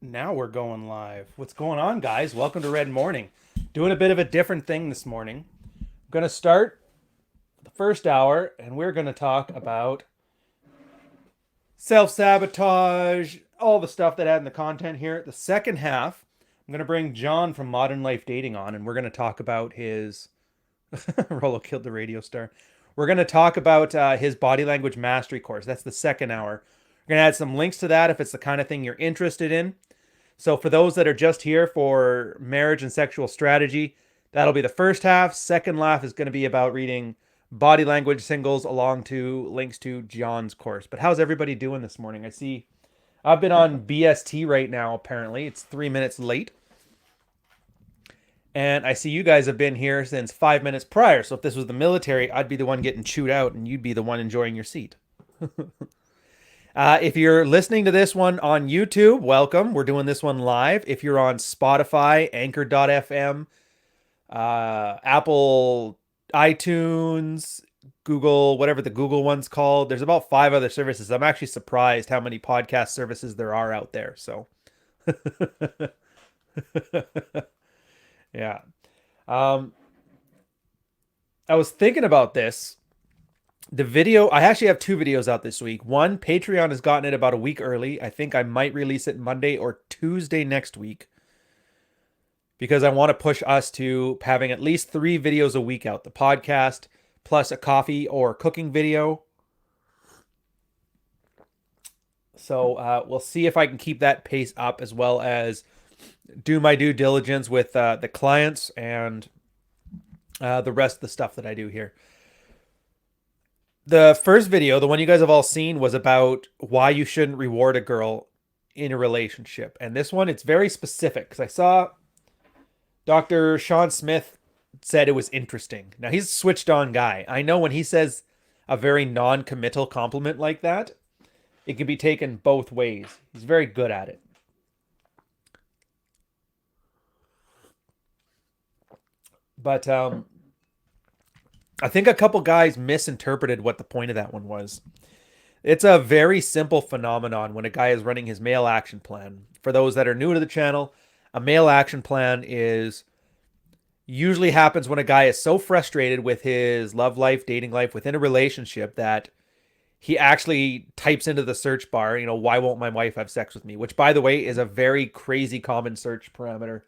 Now we're going live. What's going on, guys? Welcome to Red Morning. Doing a bit of a different thing this morning. I'm going to start the first hour and we're going to talk about self sabotage, all the stuff that had in the content here. The second half, I'm going to bring John from Modern Life Dating on and we're going to talk about his. Rollo killed the radio star. We're going to talk about his body language mastery course. That's the second hour. We're going to add some links to that if it's the kind of thing you're interested in. So for those that are just here for marriage and sexual strategy, that'll be the first half. Second half is going to be about reading body language singles along to links to John's course. But how's everybody doing this morning? I see I've been on BST right now, apparently. It's 3 minutes late. And I see you guys have been here since 5 minutes prior. So if this was the military, I'd be the one getting chewed out and you'd be the one enjoying your seat. If you're listening to this one on YouTube, welcome. We're doing this one live. If you're on Spotify, Anchor.fm, Apple, iTunes, Google, whatever the Google one's called, there's about 5 other services. I'm actually surprised how many podcast services there are out there. So, yeah. Um, I was thinking about this. The video, I actually have two videos out this week. One, Patreon has gotten it about a week early. I think I might release it Monday or Tuesday next week because I want to push us to having at least 3 videos a week out. The podcast plus a coffee or cooking video. So we'll see if I can keep that pace up as well as do my due diligence with the clients and the rest of the stuff that I do here. The first video, the one you guys have all seen, was about why you shouldn't reward a girl in a relationship. And this one, it's very specific because I saw Dr. Sean Smith said it was interesting. Now, he's a switched on guy. I know when he says a very non committal compliment like that, it can be taken both ways. He's very good at it. But I think a couple guys misinterpreted what the point of that one was. It's a very simple phenomenon when a guy is running his male action plan. For those that are new to the channel, a male action plan is usually happens when a guy is so frustrated with his love life, dating life within a relationship that he actually types into the search bar, why won't my wife have sex with me? Which, by the way, is a very crazy common search parameter.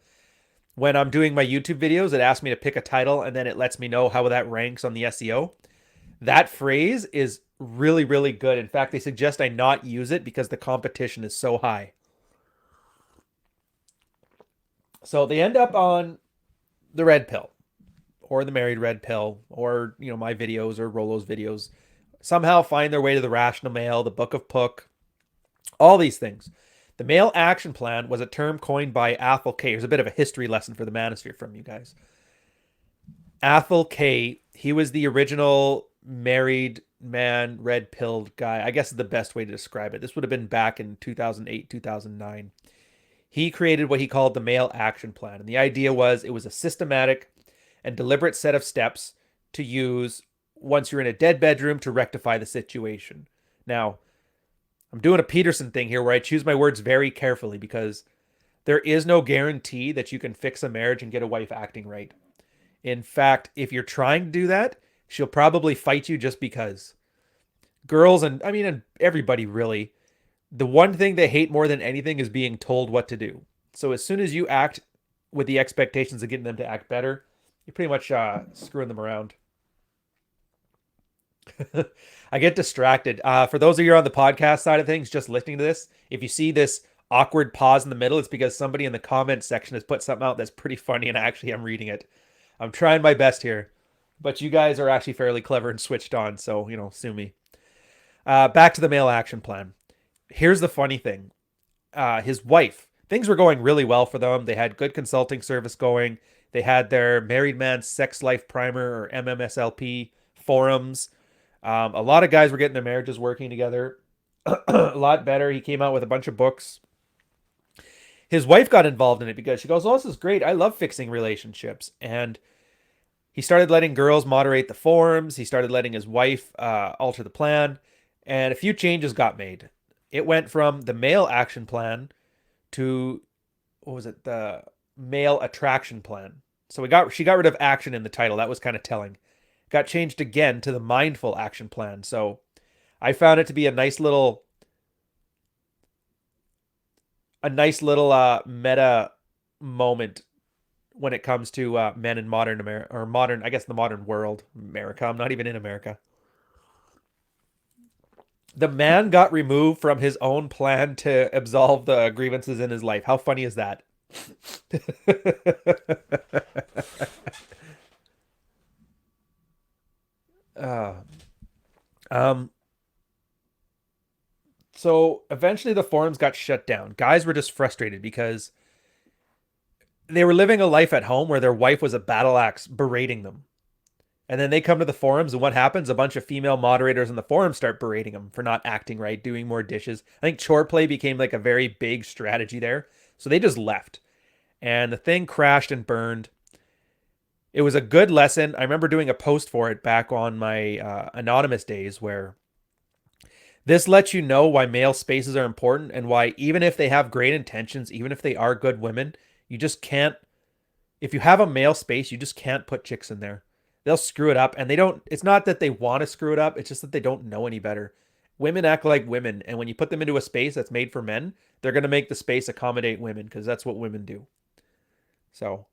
When I'm doing my YouTube videos, it asks me to pick a title and then it lets me know how that ranks on the SEO. That phrase is really, really good. In fact, they suggest I not use it because the competition is so high. So they end up on the red pill or the married red pill or, my videos or Rollo's videos. Somehow find their way to the rational male, the book of Puck, all these things. The male action plan was a term coined by Athol K. Here's a bit of a history lesson for the manosphere from you guys. Athol K, he was the original married man, red pilled guy. I guess is the best way to describe it. This would have been back in 2008, 2009. He created what he called the male action plan. And the idea was it was a systematic and deliberate set of steps to use once you're in a dead bedroom to rectify the situation. Now, I'm doing a Peterson thing here where I choose my words very carefully because there is no guarantee that you can fix a marriage and get a wife acting right. In fact, if you're trying to do that, she'll probably fight you just because. Girls and everybody really, the one thing they hate more than anything is being told what to do. So as soon as you act with the expectations of getting them to act better, you're pretty much screwing them around. I get distracted. For those of you on the podcast side of things, just listening to this, if you see this awkward pause in the middle, it's because somebody in the comment section has put something out that's pretty funny and actually I'm reading it. I'm trying my best here, but you guys are actually fairly clever and switched on, so, sue me. Back to the male action plan. Here's the funny thing. His wife, things were going really well for them. They had good consulting service going. They had their Married Man Sex Life Primer or MMSLP forums. A lot of guys were getting their marriages working together a lot better. He came out with a bunch of books. His wife got involved in it because she goes, "Oh, this is great. I love fixing relationships." And he started letting girls moderate the forums. He started letting his wife alter the plan. And a few changes got made. It went from the male action plan to, what was it, the male attraction plan. So she got rid of action in the title. That was kind of telling. Got changed again to the mindful action plan. So I found it to be a nice little meta moment when it comes to men in modern America, or modern, I guess, the modern world. America. I'm not even in America. The man got removed from his own plan to absolve the grievances in his life. How funny is that? uh, um, so eventually the forums got shut down. Guys were just frustrated because they were living a life at home where their wife was a battle axe berating them. And then they come to the forums, and what happens? A bunch of female moderators in the forums start berating them for not acting right, doing more dishes. I think chore play became like a very big strategy there. So they just left. And the thing crashed and burned. It was a good lesson. I remember doing a post for it back on my anonymous days where this lets you know why male spaces are important and why, even if they have great intentions, even if they are good women, you just can't, if you have a male space, you just can't put chicks in there. They'll screw it up, and they don't, it's not that they want to screw it up, it's just that they don't know any better. Women act like women, and when you put them into a space that's made for men, they're going to make the space accommodate women because that's what women do. So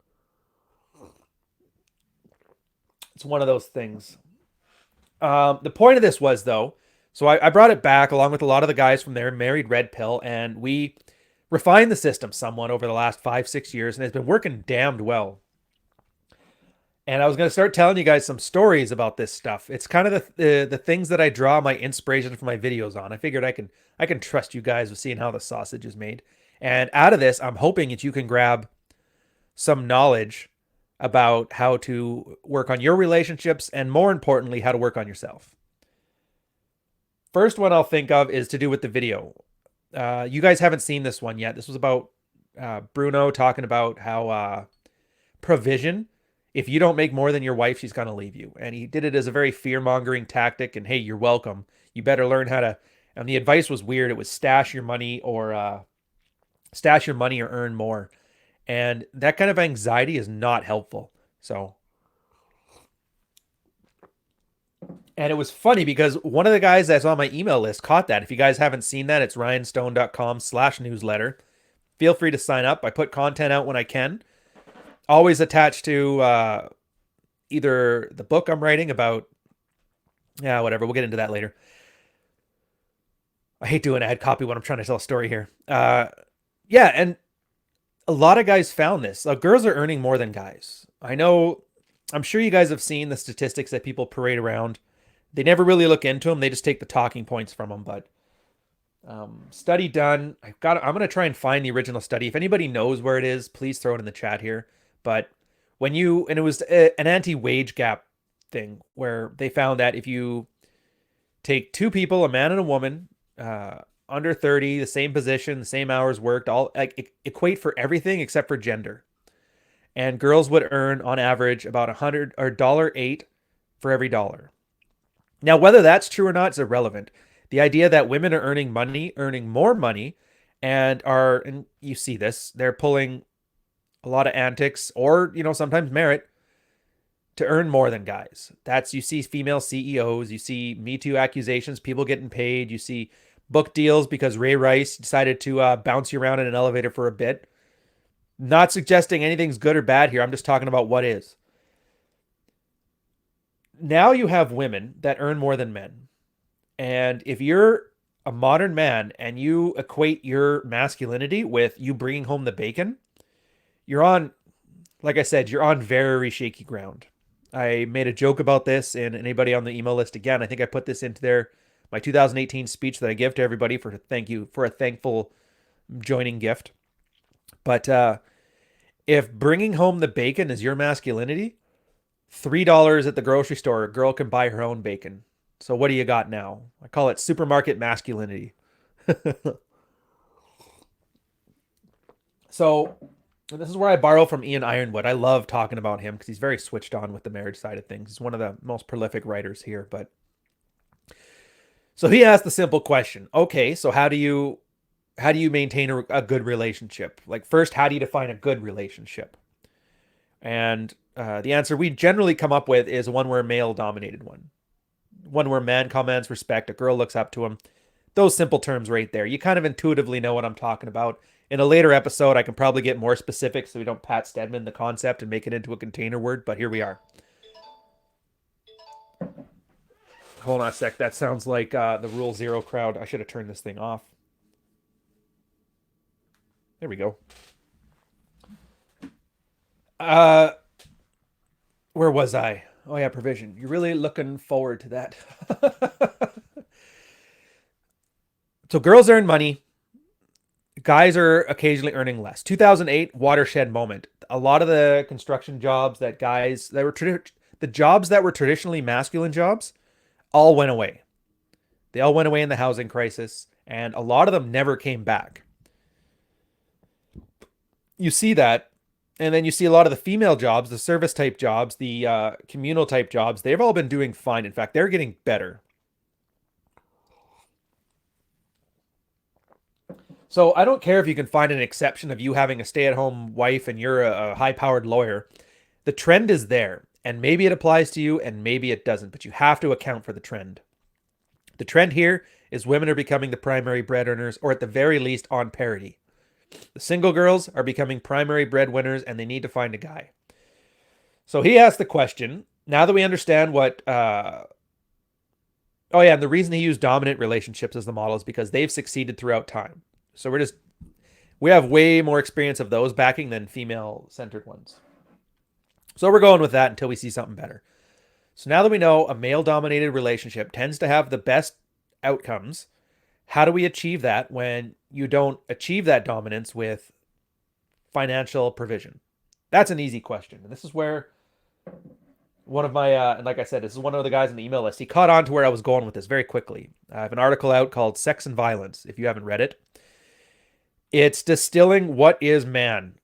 it's one of those things. The point of this was, though, so I brought it back along with a lot of the guys from there, married Red Pill, and we refined the system somewhat over the last 5, 6 years, and it's been working damned well. And I was going to start telling you guys some stories about this stuff. It's kind of the things that I draw my inspiration for my videos on. I figured I can trust you guys with seeing how the sausage is made. And out of this, I'm hoping that you can grab some knowledge about how to work on your relationships and, more importantly, how to work on yourself. First one I'll think of is to do with the video. You guys haven't seen this one yet. This was about Bruno talking about how provision, if you don't make more than your wife, she's going to leave you. And he did it as a very fear-mongering tactic. And hey, you're welcome. You better learn how to. And the advice was weird. It was stash your money or earn more. And that kind of anxiety is not helpful. So, and it was funny because one of the guys that's on my email list caught that. If you guys haven't seen that, it's ryanstone.com/newsletter. Feel free to sign up. I put content out when I can. Always attached to either the book I'm writing about. Yeah, whatever. We'll get into that later. I hate doing ad copy when I'm trying to tell a story here. Yeah, and a lot of guys found this. Girls are earning more than guys. I know, I'm sure you guys have seen the statistics that people parade around. They never really look into them. They just take the talking points from them. But study done. I'm going to try and find the original study. If anybody knows where it is, please throw it in the chat here. But and it was an anti-wage gap thing where they found that if you take two people, a man and a woman, under 30, the same position, the same hours worked, all like equate for everything except for gender. And girls would earn on average about 100 or $1.08 for every dollar. Now, whether that's true or not is irrelevant. The idea that women are earning more money, and you see this, they're pulling a lot of antics or, sometimes merit to earn more than guys. You see female CEOs, you see Me Too accusations, people getting paid, you see book deals because Ray Rice decided to bounce you around in an elevator for a bit. Not suggesting anything's good or bad here. I'm just talking about what is. Now you have women that earn more than men. And if you're a modern man and you equate your masculinity with you bringing home the bacon, like I said, you're on very shaky ground. I made a joke about this, and anybody on the email list, again, I think I put this into my 2018 speech that I give to everybody for a thankful joining gift. But if bringing home the bacon is your masculinity, $3 at the grocery store, a girl can buy her own bacon. So what do you got now? I call it supermarket masculinity. So this is where I borrow from Ian Ironwood. I love talking about him because he's very switched on with the marriage side of things. He's one of the most prolific writers here. But so he asked the simple question. Okay, so how do you how do you maintain a good relationship? Like, first, how do you define a good relationship? And the answer we generally come up with is one where male dominated one where man commands respect, a girl looks up to him. Those simple terms right there. You kind of intuitively know what I'm talking about. In a later episode, I can probably get more specific so we don't Pat Stedman the concept and make it into a container word, but here we are. Hold on a sec. That sounds like the Rule Zero crowd. I should have turned this thing off. There we go. Where was I? Oh yeah, provision. You're really looking forward to that. So girls earn money. Guys are occasionally earning less. 2008 watershed moment. A lot of the construction jobs that guys that were the jobs that were traditionally masculine jobs all went away. They all went away in the housing crisis, and a lot of them never came back. You see that, and then you see a lot of the female jobs, the service type jobs, the communal type jobs. They've all been doing fine. In fact, they're getting better. So I don't care if you can find an exception of you having a stay-at-home wife and you're a high-powered lawyer. The trend is there, and maybe it applies to you and maybe it doesn't, but you have to account for the trend. The trend here is women are becoming the primary bread earners, or at the very least on parity. The single girls are becoming primary breadwinners and they need to find a guy. So he asked the question, now that we understand what oh yeah, and the reason he used dominant relationships as the model is because they've succeeded throughout time. So we have way more experience of those backing than female-centered ones. So we're going with that until we see something better. So now that we know a male-dominated relationship tends to have the best outcomes, how do we achieve that when you don't achieve that dominance with financial provision? That's an easy question. And this is where one of my, and like I said, this is one of the guys on the email list. He caught on to where I was going with this very quickly. I have an article out called Sex and Violence, if you haven't read it. It's distilling what is man.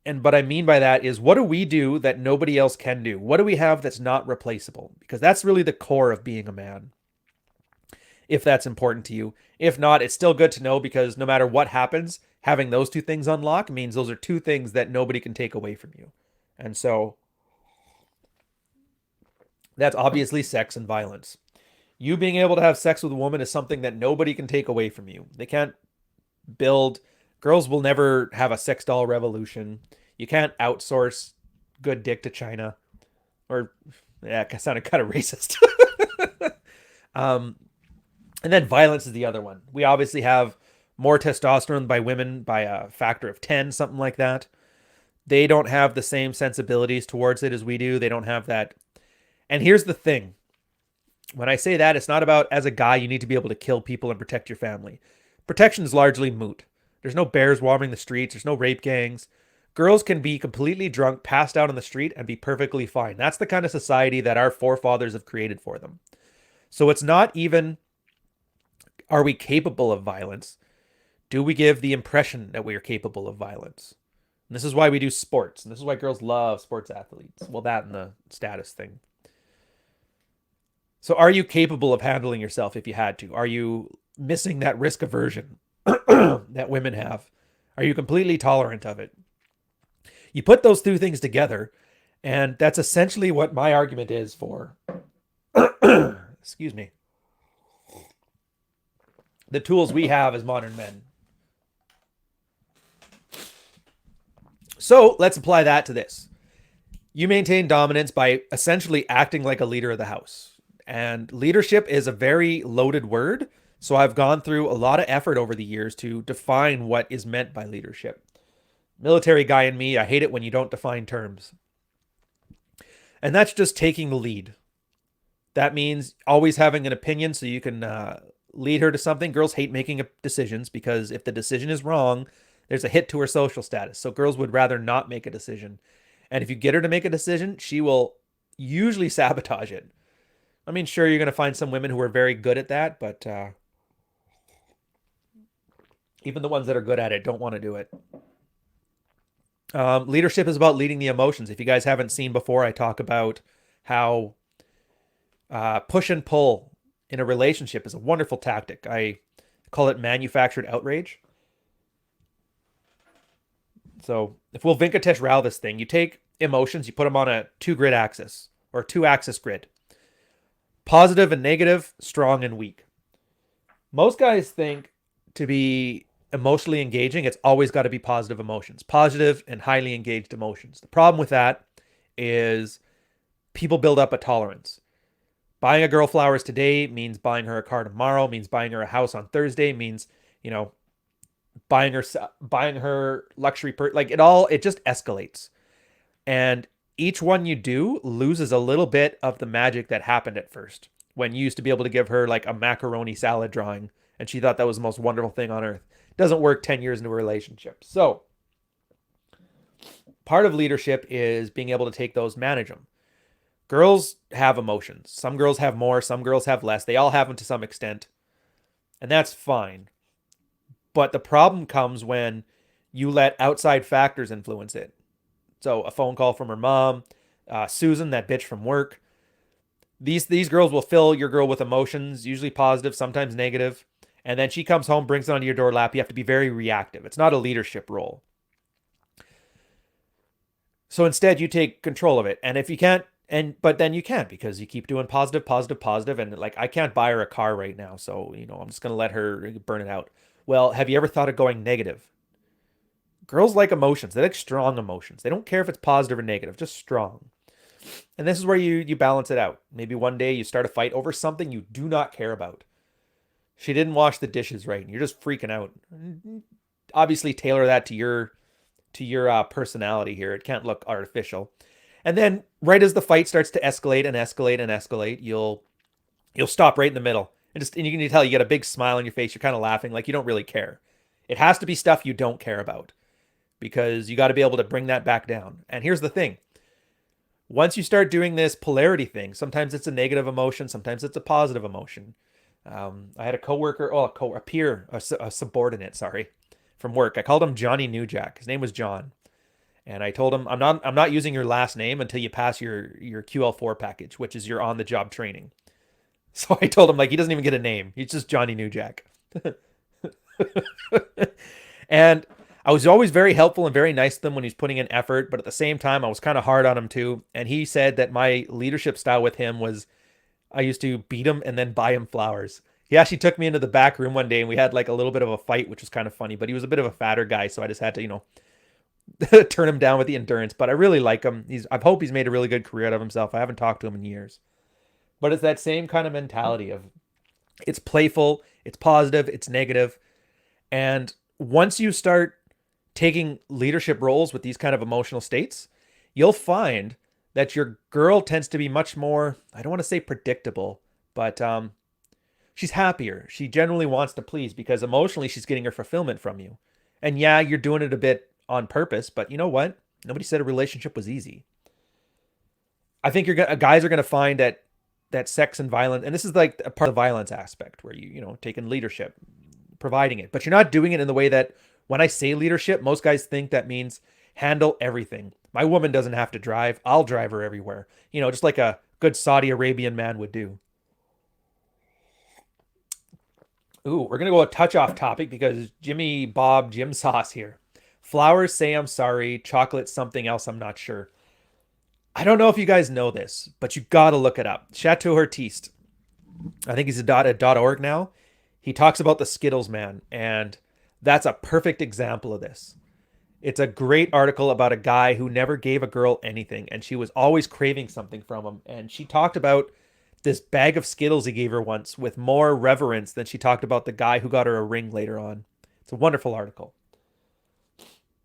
And what I mean by that is, what do we do that nobody else can do? What do we have that's not replaceable? Because that's really the core of being a man, if that's important to you. If not, it's still good to know, because no matter what happens, having those two things unlock means those are two things that nobody can take away from you. And so that's obviously sex and violence. You being able to have sex with a woman is something that nobody can take away from you. They can't build, girls will never have a sex doll revolution. You can't outsource good dick to China. Or, yeah, it sounded kind of racist. And then violence is the other one. We obviously have more testosterone by women by a factor of 10, something like that. They don't have the same sensibilities towards it as we do. They don't have that. And here's the thing. When I say that, it's not about, as a guy, you need to be able to kill people and protect your family. Protection is largely moot. There's no bears roaming the streets. There's no rape gangs. Girls can be completely drunk, passed out on the street, and be perfectly fine. That's the kind of society that our forefathers have created for them. So it's not even, are we capable of violence? Do we give the impression that we are capable of violence? And this is why we do sports. And this is why girls love sports athletes. Well, that and the status thing. So are you capable of handling yourself if you had to? Are you missing that risk aversion that women have? Are you completely tolerant of it? You put those two things together, and that's essentially what my argument is for, excuse me, the tools we have as modern men. So let's apply that to this. You maintain dominance by essentially acting like a leader of the house. And leadership is a very loaded word. So I've gone through a lot of effort over the years to define what is meant by leadership. Military guy in me, I hate it when you don't define terms. And that's just taking the lead. That means always having an opinion so you can lead her to something. Girls hate making decisions because if the decision is wrong, there's a hit to her social status. So girls would rather not make a decision. And if you get her to make a decision, she will usually sabotage it. I mean, sure, you're going to find some women who are very good at that, but even the ones that are good at it don't want to do it. Leadership is about leading the emotions. If you guys haven't seen before, I talk about how push and pull in a relationship is a wonderful tactic. I Call it manufactured outrage. So if we'll Venkatesh Rao this thing, you take emotions, you put them on a two grid axis or two axis grid. Positive and negative, strong and weak. Most guys think to be emotionally engaging, it's always got to be positive emotions, positive and highly engaged emotions. The problem with that is people build up a tolerance. Buying a girl flowers today means buying her a car tomorrow, means buying her a house on Thursday, means, you know, buying her luxury like it just escalates. And each one you do loses a little bit of the magic that happened at first. When you used to be able to give her like a macaroni salad drawing and she thought that was the most wonderful thing on earth. It doesn't work 10 years into a relationship. So, part of leadership is being able to take those, manage them. Girls have emotions. Some girls have more, some girls have less. They all have them to some extent. And that's fine. But the problem comes when you let outside factors influence it. So a phone call from her mom, Susan, that bitch from work. These girls will fill your girl with emotions, usually positive, sometimes negative. And then she comes home, brings it onto your door lap. You have to be very reactive. It's not a leadership role. So instead, you take control of it. And if you can't, but then you can't because you keep doing positive, positive, positive, and like I can't buy her a car right now, so I'm just gonna let her burn it out. Well, have you ever thought of going negative? Girls like emotions. They like strong emotions. They don't care if it's positive or negative, just strong. And this is where you balance it out. Maybe one day you start a fight over something you do not care about. She didn't wash the dishes right, and you're just freaking out. Obviously, tailor that to your personality here. It can't look artificial. And then, right as the fight starts to escalate and escalate and escalate, you'll stop right in the middle, and you can tell you get a big smile on your face. You're kind of laughing like you don't really care. It has to be stuff you don't care about because you got to be able to bring that back down. And here's the thing: once you start doing this polarity thing, sometimes it's a negative emotion, sometimes it's a positive emotion. I had a coworker, a peer, a subordinate, sorry, from work. I called him Johnny Newjack. His name was John, and I told him I'm not using your last name until you pass your QL4 package, which is your on the job training. So I told him like he doesn't even get a name. He's just Johnny Newjack. And I was always very helpful and very nice to them when he's putting in effort, but at the same time, I was kind of hard on him too. And he said that my leadership style with him was I used to beat him and then buy him flowers. He actually took me into the back room one day and we had like a little bit of a fight, which was kind of funny, but he was a bit of a fatter guy. So I just had to, turn him down with the endurance. But I really like him. I hope he's made a really good career out of himself. I haven't talked to him in years. But it's that same kind of mentality of it's playful, it's positive, it's negative. And once you start taking leadership roles with these kind of emotional states, you'll find that your girl tends to be much more, I don't want to say predictable, but she's happier. She generally wants to please because emotionally she's getting her fulfillment from you. And yeah, you're doing it a bit on purpose, but you know what? Nobody said a relationship was easy. I think guys are gonna find that sex and violence, and this is like a part of the violence aspect where taking leadership, providing it, but you're not doing it in the way that when I say leadership, most guys think that means handle everything. My woman doesn't have to drive. I'll drive her everywhere. Just like a good Saudi Arabian man would do. Ooh, we're going to go a touch off topic because Jim Sauce here. Flowers say I'm sorry. Chocolate something else, I'm not sure. I don't know if you guys know this, but you got to look it up. Chateau Artiste. I think he's at .org now. He talks about the Skittles man, and that's a perfect example of this. It's a great article about a guy who never gave a girl anything, and she was always craving something from him. And she talked about this bag of Skittles he gave her once with more reverence than she talked about the guy who got her a ring later on. It's a wonderful article.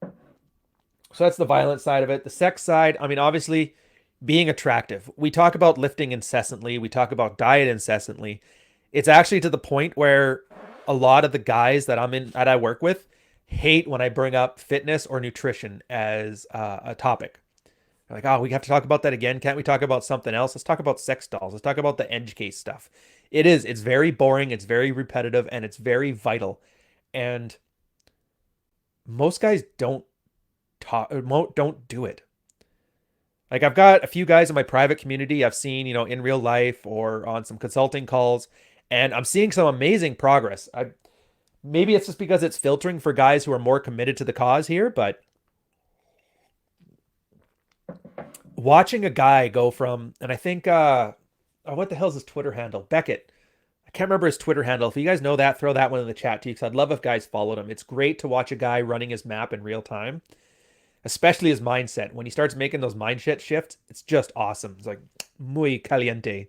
So that's the violent side of it. The sex side, I mean, obviously, being attractive. We talk about lifting incessantly. We talk about diet incessantly. It's actually to the point where a lot of the guys that I work with hate when I bring up fitness or nutrition as a topic. They're like, oh, we have to talk about that again. Can't we talk about something else? Let's talk about sex dolls. Let's talk about the edge case stuff. It's very boring. It's very repetitive and it's very vital. And most guys don't don't do it. Like I've got a few guys in my private community I've seen, in real life or on some consulting calls, and I'm seeing some amazing progress. Maybe it's just because it's filtering for guys who are more committed to the cause here, but watching a guy go from, and I think, oh, what the hell's his Twitter handle? Beckett. I can't remember his Twitter handle. If you guys know that, throw that one in the chat too, because I'd love if guys followed him. It's great to watch a guy running his map in real time, especially his mindset. When he starts making those mindset shifts, it's just awesome. It's like muy caliente.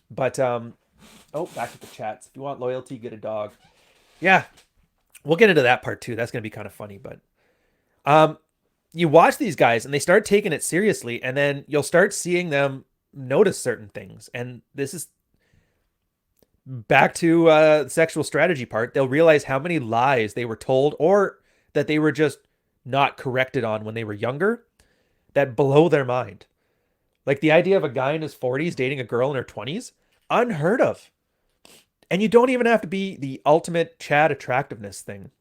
But oh, back to the chats. If you want loyalty, get a dog. Yeah, we'll get into that part too. That's gonna be kind of funny, but um, you watch these guys and they start taking it seriously, and then you'll start seeing them notice certain things. And this is back to the sexual strategy part. They'll realize how many lies they were told or that they were just not corrected on when they were younger that blow their mind. Like the idea of a guy in his 40s dating a girl in her 20s, unheard of. And you don't even have to be the ultimate Chad attractiveness thing.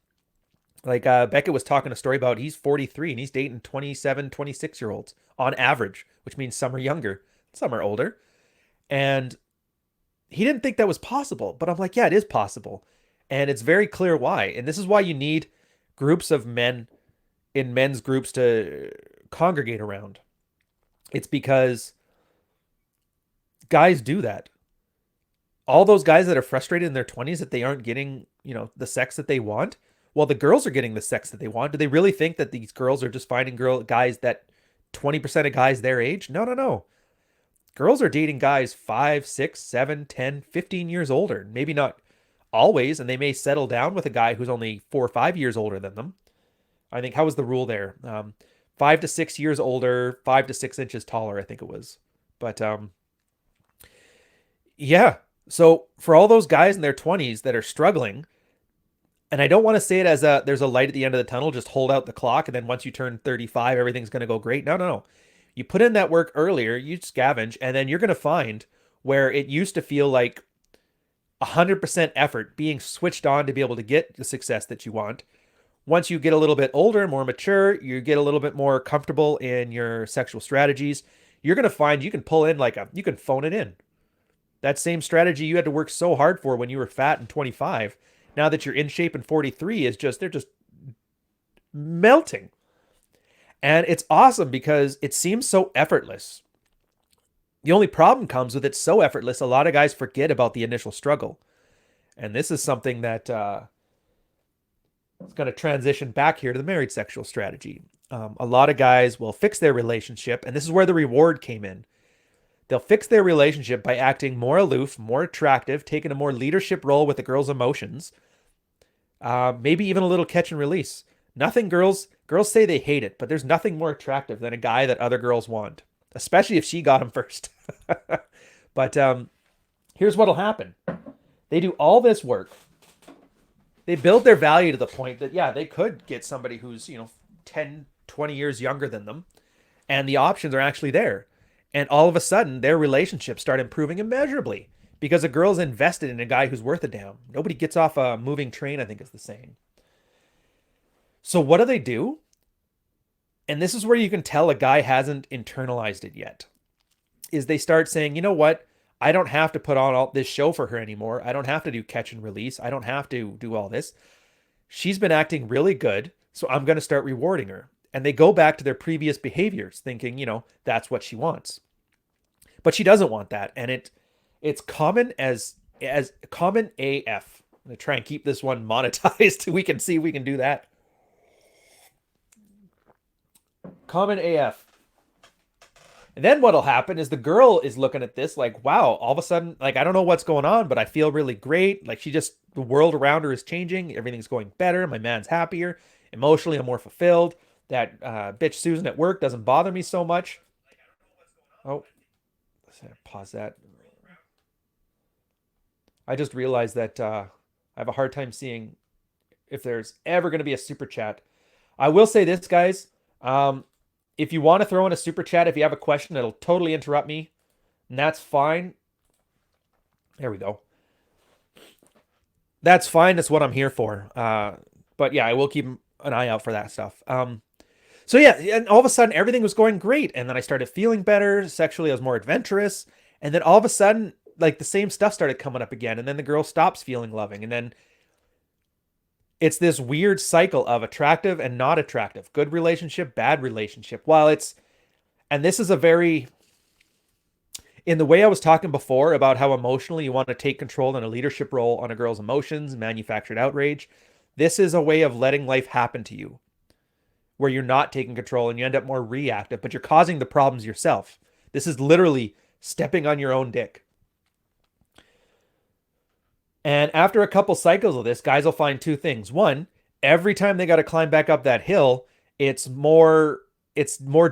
Like Beckett was talking a story about he's 43 and he's dating 27, 26 year olds on average, which means some are younger, some are older. And he didn't think that was possible, but I'm like, yeah, it is possible. And it's very clear why. And this is why you need groups of men in men's groups to congregate around. It's because guys do that. All those guys that are frustrated in their 20s that they aren't getting, the sex that they want, well, the girls are getting the sex that they want. Do they really think that these girls are just finding guys that 20% of guys their age? No, no, no. Girls are dating guys 5, 6, 7, 10, 15 years older. Maybe not always, and they may settle down with a guy who's only 4 or 5 years older than them. I think, how was the rule there? 5 to 6 years older, 5 to 6 inches taller, I think it was. But yeah. So for all those guys in their 20s that are struggling, and I don't want to say it as there's a light at the end of the tunnel, just hold out the clock, and then once you turn 35, everything's going to go great. No, no, no. You put in that work earlier, you scavenge, and then you're going to find where it used to feel like 100% effort being switched on to be able to get the success that you want. Once you get a little bit older, more mature, you get a little bit more comfortable in your sexual strategies, you're going to find you can pull in you can phone it in. That same strategy you had to work so hard for when you were fat and 25, now that you're in shape and 43 they're just melting. And it's awesome because it seems so effortless. The only problem comes with it's so effortless, a lot of guys forget about the initial struggle. And this is something that is going to transition back here to the married sexual strategy. A lot of guys will fix their relationship, and this is where the reward came in. They'll fix their relationship by acting more aloof, more attractive, taking a more leadership role with the girl's emotions, maybe even a little catch and release. Nothing girls say they hate it, but there's nothing more attractive than a guy that other girls want, especially if she got him first. But here's what'll happen. They do all this work. They build their value to the point that, yeah, they could get somebody who's, 10, 20 years younger than them, and the options are actually there. And all of a sudden, their relationships start improving immeasurably because a girl's invested in a guy who's worth a damn. Nobody gets off a moving train, I think is the saying. So what do? And this is where you can tell a guy hasn't internalized it yet, is they start saying, you know what? I don't have to put on all this show for her anymore. I don't have to do catch and release. I don't have to do all this. She's been acting really good, so I'm going to start rewarding her. And they go back to their previous behaviors thinking, that's what she wants. But she doesn't want that. And it's common as common AF. I'm going to try and keep this one monetized. We can see if we can do that. Common AF. And then what'll happen is the girl is looking at this like, wow, all of a sudden, like, I don't know what's going on, but I feel really great. Like the world around her is changing. Everything's going better. My man's happier. Emotionally, I'm more fulfilled. That bitch Susan at work doesn't bother me so much. Oh, let's pause that. I just realized that I have a hard time seeing if there's ever going to be a super chat. I will say this, guys. If you want to throw in a super chat, if you have a question, it'll totally interrupt me. And that's fine. There we go. That's fine. That's what I'm here for. But yeah, I will keep an eye out for that stuff. So yeah, and all of a sudden everything was going great. And then I started feeling better. Sexually, I was more adventurous. And then all of a sudden like the same stuff started coming up again, and then the girl stops feeling loving, and then it's this weird cycle of attractive and not attractive, good relationship, bad relationship. While it's, and this is a very, in the way I was talking before about how emotionally you want to take control in a leadership role on a girl's emotions, manufactured outrage, this is a way of letting life happen to you where you're not taking control and you end up more reactive, but you're causing the problems yourself. This is literally stepping on your own dick. And after a couple cycles of this, guys will find two things. One, every time they got to climb back up that hill, it's more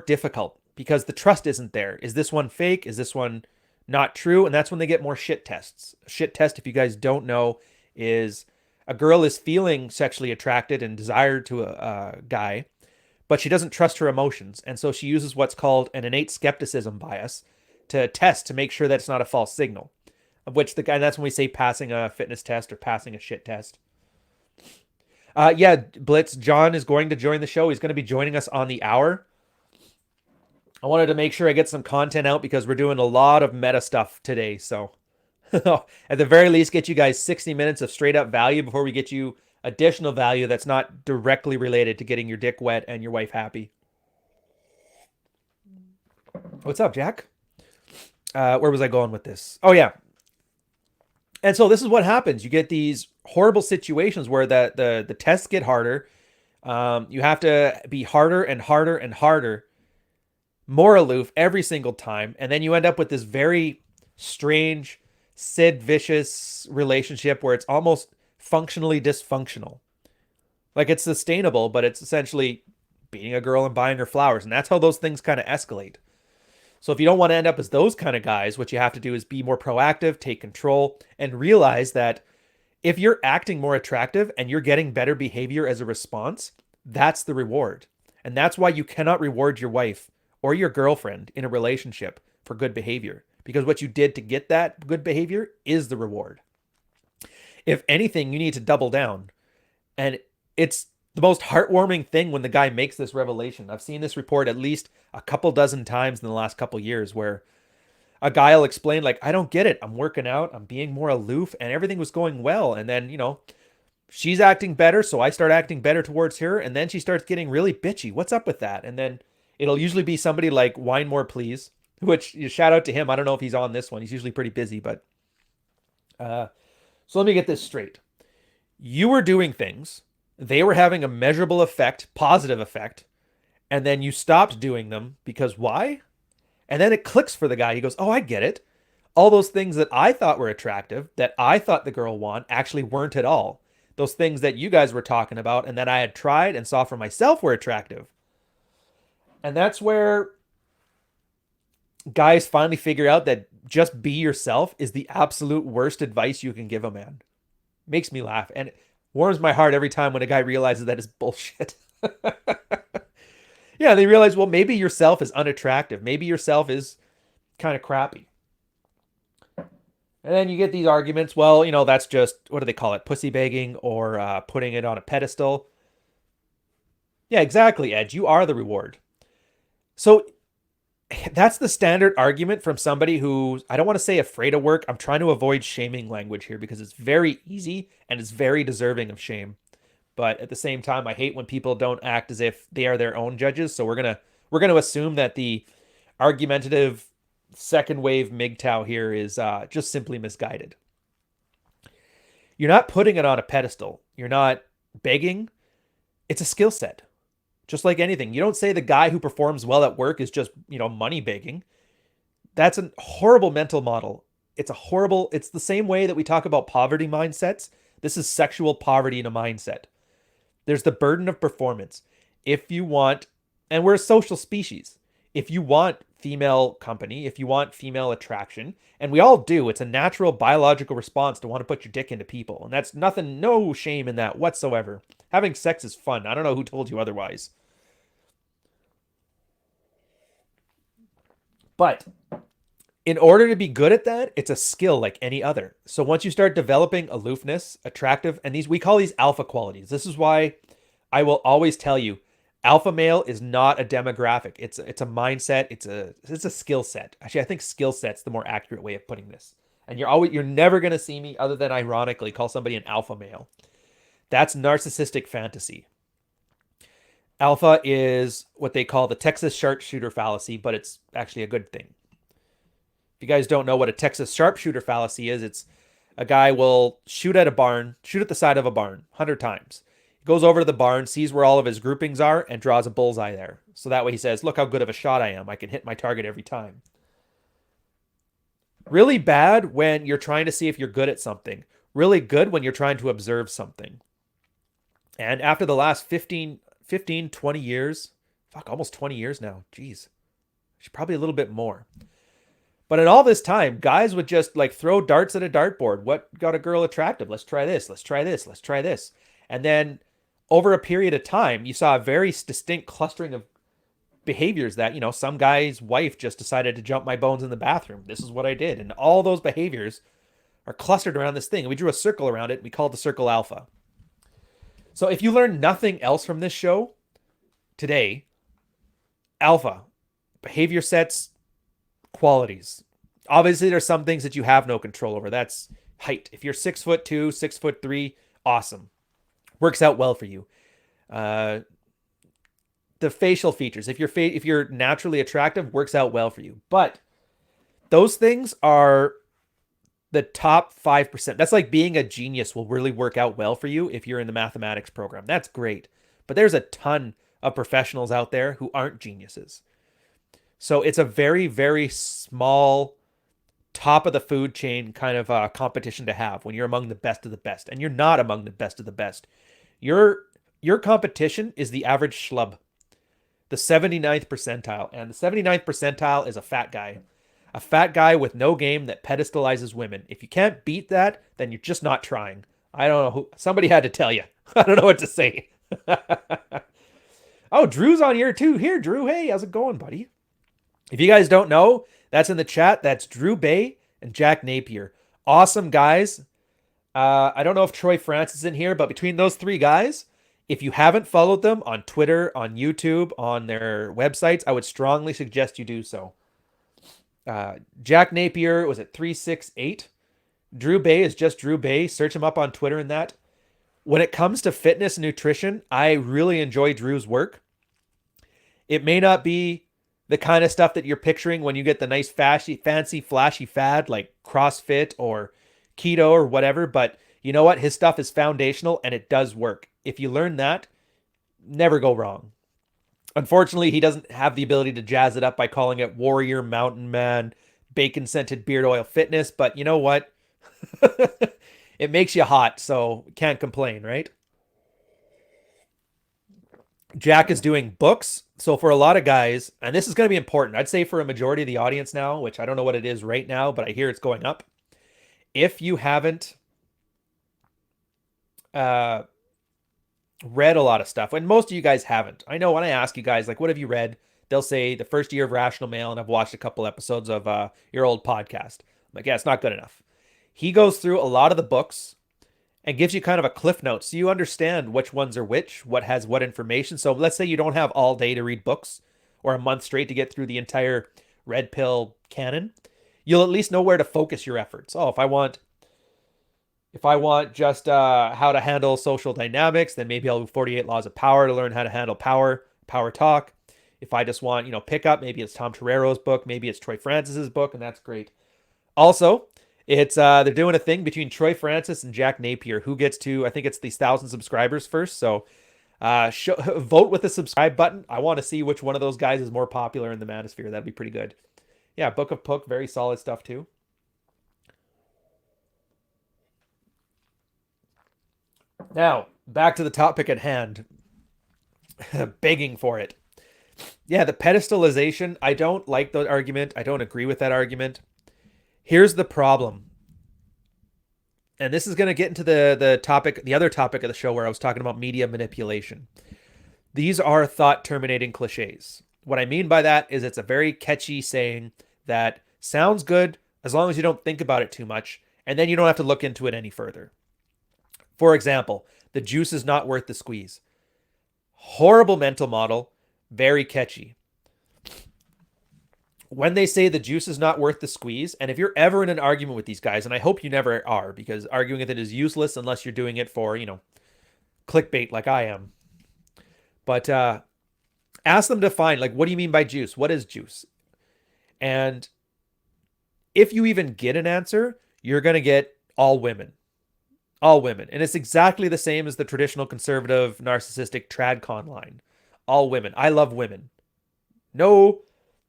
difficult because the trust isn't there. Is this one fake? Is this one not true? And that's when they get more shit tests. A shit test, if you guys don't know, is a girl is feeling sexually attracted and desired to a guy, but she doesn't trust her emotions. And so she uses what's called an innate skepticism bias to test to make sure that it's not a false signal. Of which the guy, that's when we say passing a fitness test or passing a shit test. Yeah, Blitz, John is going to join the show. He's going to be joining us on the hour. I wanted to make sure I get some content out because we're doing a lot of meta stuff today. So at the very least, get you guys 60 minutes of straight up value before we get you additional value that's not directly related to getting your dick wet and your wife happy. What's up, Jack? Where was I going with this? Oh, yeah. And so this is what happens. You get these horrible situations where the tests get harder. You have to be harder and harder and harder, more aloof every single time. And then you end up with this very strange, Sid Vicious relationship where it's almost functionally dysfunctional. Like it's sustainable, but it's essentially beating a girl and buying her flowers. And that's how those things kind of escalate. So if you don't want to end up as those kind of guys, what you have to do is be more proactive, take control, and realize that if you're acting more attractive and you're getting better behavior as a response, that's the reward. And that's why you cannot reward your wife or your girlfriend in a relationship for good behavior, because what you did to get that good behavior is the reward. If anything, you need to double down. And it's the most heartwarming thing when the guy makes this revelation. I've seen this report at least a couple dozen times in the last couple years where a guy will explain, like, I don't get it. I'm working out. I'm being more aloof and everything was going well. And then, she's acting better. So I start acting better towards her. And then she starts getting really bitchy. What's up with that? And then it'll usually be somebody like Wine More Please, which shout out to him. I don't know if he's on this one. He's usually pretty busy, but so let me get this straight. You were doing things. They were having a measurable effect, positive effect, and then you stopped doing them because why? And then it clicks for the guy. He goes, oh, I get it. All those things that I thought were attractive, that I thought the girl want, actually weren't at all. Those things that you guys were talking about and that I had tried and saw for myself were attractive. And that's where guys finally figure out that just be yourself is the absolute worst advice you can give a man. Makes me laugh. And warms my heart every time when a guy realizes that is bullshit. Yeah, they realize, well, maybe yourself is unattractive. Maybe yourself is kind of crappy. And then you get these arguments. Well, that's just, what do they call it? Pussy begging or putting it on a pedestal. Yeah, exactly, Ed. You are the reward. So that's the standard argument from somebody who, I don't want to say afraid of work. I'm trying to avoid shaming language here because it's very easy and it's very deserving of shame. But at the same time, I hate when people don't act as if they are their own judges. So we're gonna assume that the argumentative second wave MGTOW here is just simply misguided. You're not putting it on a pedestal. You're not begging. It's a skill set. Just like anything. You don't say the guy who performs well at work is just, money begging. That's a horrible mental model. It's the same way that we talk about poverty mindsets. This is sexual poverty in a mindset. There's the burden of performance. If you want, and we're a social species, if you want female company, if you want female attraction, and we all do, it's a natural biological response to want to put your dick into people. And that's nothing, no shame in that whatsoever. Having sex is fun. I don't know who told you otherwise. But in order to be good at that, it's a skill like any other. So once you start developing aloofness, attractive, and we call these alpha qualities. This is why I will always tell you, alpha male is not a demographic. It's a mindset. It's a skill set. Actually, I think skill set's the more accurate way of putting this. And you're never going to see me other than ironically call somebody an alpha male. That's narcissistic fantasy. Alpha is what they call the Texas sharpshooter fallacy, but it's actually a good thing. If you guys don't know what a Texas sharpshooter fallacy is, it's a guy will shoot at a barn, shoot at the side of a barn 100 times. He goes over to the barn, sees where all of his groupings are, and draws a bullseye there. So that way he says, look how good of a shot I am. I can hit my target every time. Really bad when you're trying to see if you're good at something. Really good when you're trying to observe something. And after the last 20 years, almost 20 years now. Jeez. Probably a little bit more. But in all this time, guys would just like throw darts at a dartboard. What got a girl attractive? Let's try this. Let's try this. Let's try this. And then over a period of time, you saw a very distinct clustering of behaviors that, some guy's wife just decided to jump my bones in the bathroom. This is what I did. And all those behaviors are clustered around this thing. And we drew a circle around it. We called the circle alpha. So if you learn nothing else from this show today, alpha, behavior sets, qualities. Obviously, there's some things that you have no control over. That's height. If you're 6'2", 6'3", awesome. Works out well for you. The facial features. If you're naturally attractive, works out well for you. But those things are the top 5%. That's like being a genius will really work out well for you if you're in the mathematics program. That's great. But there's a ton of professionals out there who aren't geniuses. So it's a very, very small top of the food chain kind of competition to have when you're among the best of the best. And you're not among the best of the best. Your competition is the average schlub, the 79th percentile. And the 79th percentile is a fat guy. A fat guy with no game that pedestalizes women. If you can't beat that, then you're just not trying. I don't know who. Somebody had to tell you. I don't know what to say. Oh, Drew's on here too. Here, Drew. Hey, how's it going, buddy? If you guys don't know, that's in the chat. That's Drew Bay and Jack Napier. Awesome guys. I don't know if Troy Francis is in here, but between those three guys, if you haven't followed them on Twitter, on YouTube, on their websites, I would strongly suggest you do so. Jack Napier was at 368. Drew Bay is just Drew Bay. Search him up on Twitter and that. When it comes to fitness and nutrition, I really enjoy Drew's work. It may not be the kind of stuff that you're picturing when you get the nice, fancy, flashy fad like CrossFit or keto or whatever. But you know what? His stuff is foundational and it does work. If you learn that, never go wrong. Unfortunately, he doesn't have the ability to jazz it up by calling it Warrior, Mountain Man, Bacon-Scented Beard Oil Fitness. But you know what? It makes you hot, so can't complain, right? Jack is doing books. So for a lot of guys, and this is going to be important, I'd say for a majority of the audience now, which I don't know what it is right now, but I hear it's going up. If you haven't read a lot of stuff, and most of you guys haven't. I know when I ask you guys, like, what have you read? They'll say The First Year of Rational Male, and I've watched a couple episodes of your old podcast. I'm like, yeah, it's not good enough. He goes through a lot of the books and gives you kind of a cliff note so you understand which ones are which, what has what information. So let's say you don't have all day to read books or a month straight to get through the entire Red Pill canon. You'll at least know where to focus your efforts. Oh, if I want just how to handle social dynamics, then maybe I'll do 48 Laws of Power to learn how to handle power talk. If I just want, pickup, maybe it's Tom Torrero's book, maybe it's Troy Francis's book, and that's great. Also, it's they're doing a thing between Troy Francis and Jack Napier. Who gets to, I think it's these 1,000 subscribers first. So vote with the subscribe button. I want to see which one of those guys is more popular in the manosphere. That'd be pretty good. Yeah, Book of Puck, very solid stuff too. Now, back to the topic at hand. Begging for it. Yeah, the pedestalization, I don't like the argument. I don't agree with that argument. Here's the problem. And this is going to get into the other topic of the show where I was talking about media manipulation. These are thought terminating cliches. What I mean by that is it's a very catchy saying that sounds good as long as you don't think about it too much, and then you don't have to look into it any further. For example, the juice is not worth the squeeze. Horrible mental model, very catchy. When they say the juice is not worth the squeeze, and if you're ever in an argument with these guys, and I hope you never are, because arguing with it is useless unless you're doing it for, clickbait like I am. But ask them to find, like, what do you mean by juice? What is juice? And if you even get an answer, you're going to get all women. All women. And it's exactly the same as the traditional conservative, narcissistic tradcon line. All women. I love women. No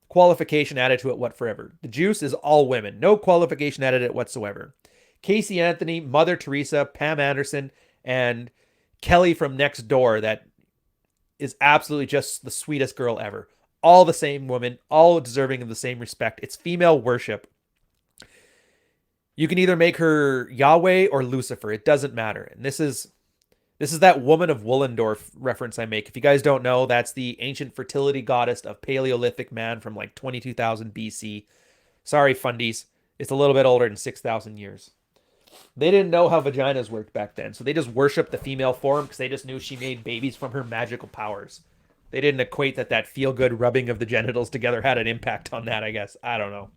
qualification added to it whatsoever. The juice is all women. No qualification added to it whatsoever. Casey Anthony, Mother Teresa, Pam Anderson, and Kelly from next door that is absolutely just the sweetest girl ever. All the same woman, all deserving of the same respect. It's female worship. You can either make her Yahweh or Lucifer. It doesn't matter. And this is that woman of Wollendorf reference I make. If you guys don't know, that's the ancient fertility goddess of Paleolithic man from like 22,000 BC. Sorry, fundies. It's a little bit older than 6,000 years. They didn't know how vaginas worked back then, so they just worshipped the female form because they just knew she made babies from her magical powers. They didn't equate that feel-good rubbing of the genitals together had an impact on that, I guess. I don't know.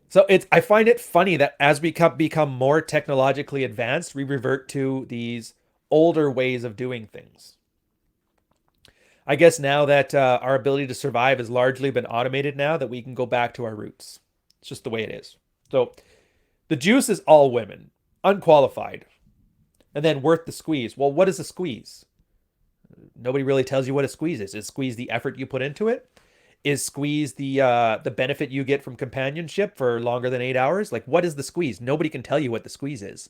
So I find it funny that as we become more technologically advanced, we revert to these older ways of doing things. I guess now that our ability to survive has largely been automated now, that we can go back to our roots. It's just the way it is. So the juice is all women, unqualified, and then worth the squeeze. Well, what is a squeeze? Nobody really tells you what a squeeze is. Is squeeze the effort you put into it? Is squeeze the benefit you get from companionship for longer than 8 hours? Like, what is the squeeze? Nobody can tell you what the squeeze is.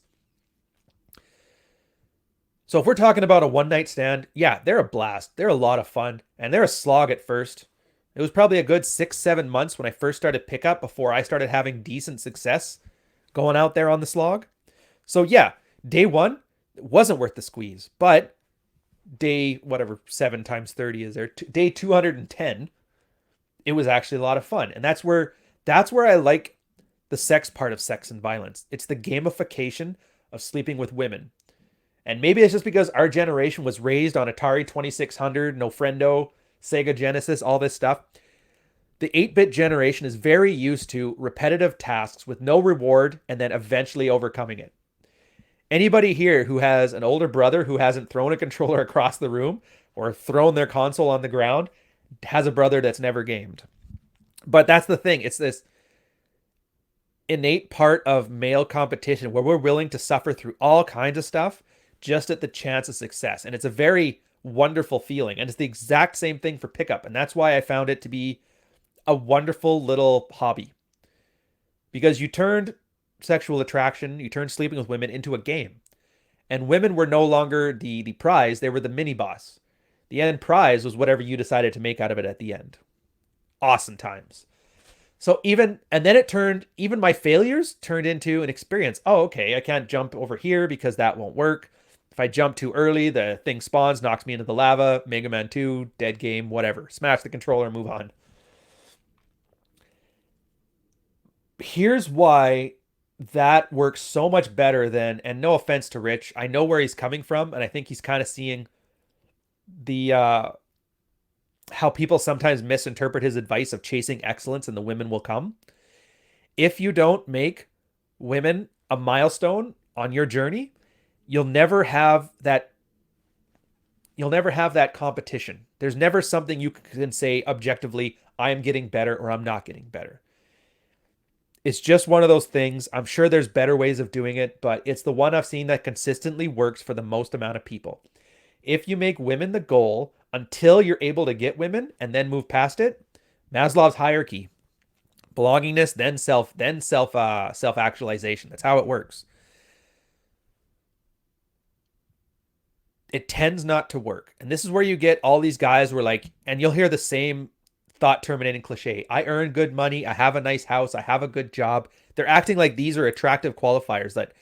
So if we're talking about a one night stand, yeah, they're a blast. They're a lot of fun, and they're a slog at first. It was probably a good 6-7 months when I first started pickup before I started having decent success going out there on the slog. So yeah, day one wasn't worth the squeeze, but day whatever 7 times 30 is there, day 210, it was actually a lot of fun. And that's where I like the sex part of sex and violence. It's the gamification of sleeping with women. And maybe it's just because our generation was raised on Atari 2600, Nofrendo, Sega Genesis, all this stuff. The 8-bit generation is very used to repetitive tasks with no reward and then eventually overcoming it. Anybody here who has an older brother who hasn't thrown a controller across the room or thrown their console on the ground has a brother that's never gamed. But that's the thing. It's this innate part of male competition where we're willing to suffer through all kinds of stuff just at the chance of success. And it's a very wonderful feeling. And it's the exact same thing for pickup. And that's why I found it to be a wonderful little hobby. Because you turned sexual attraction, you turned sleeping with women into a game. And women were no longer the prize, they were the mini boss. The end prize was whatever you decided to make out of it at the end. Awesome times. So even my failures turned into an experience. Oh, okay, I can't jump over here because that won't work. If I jump too early, the thing spawns, knocks me into the lava. Mega Man 2, dead game, whatever. Smash the controller, move on. Here's why that works so much better than, and no offense to Rich, I know where he's coming from, and I think he's kind of seeing the how people sometimes misinterpret his advice of chasing excellence and the women will come. If you don't make women a milestone on your journey, you'll never have that competition. There's never something you can say objectively, I am getting better or I'm not getting better. It's just one of those things. I'm sure there's better ways of doing it, but it's the one I've seen that consistently works for the most amount of people. If you make women the goal until you're able to get women and then move past it, Maslow's hierarchy, belongingness, then self-actualization. That's how it works. It tends not to work. And this is where you get all these guys who are like, and you'll hear the same thought terminating cliche. I earn good money. I have a nice house. I have a good job. They're acting like these are attractive qualifiers that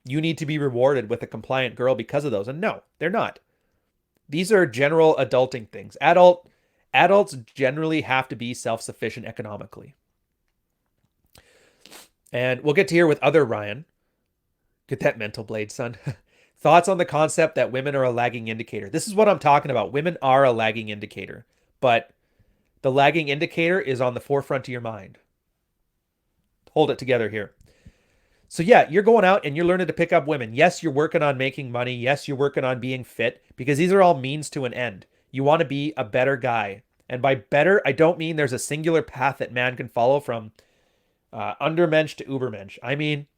you need to be rewarded with a compliant girl because of those. And no, they're not. These are general adulting things. Adults generally have to be self-sufficient economically. And we'll get to here with other Ryan. Get that mental blade, son. Thoughts on the concept that women are a lagging indicator. This is what I'm talking about. Women are a lagging indicator. But The lagging indicator is on the forefront of your mind. Hold it together here. So yeah, you're going out and you're learning to pick up women. Yes, you're working on making money. Yes, you're working on being fit because these are all means to an end. You want to be a better guy. And by better, I don't mean there's a singular path that man can follow from undermensch to ubermensch. I mean,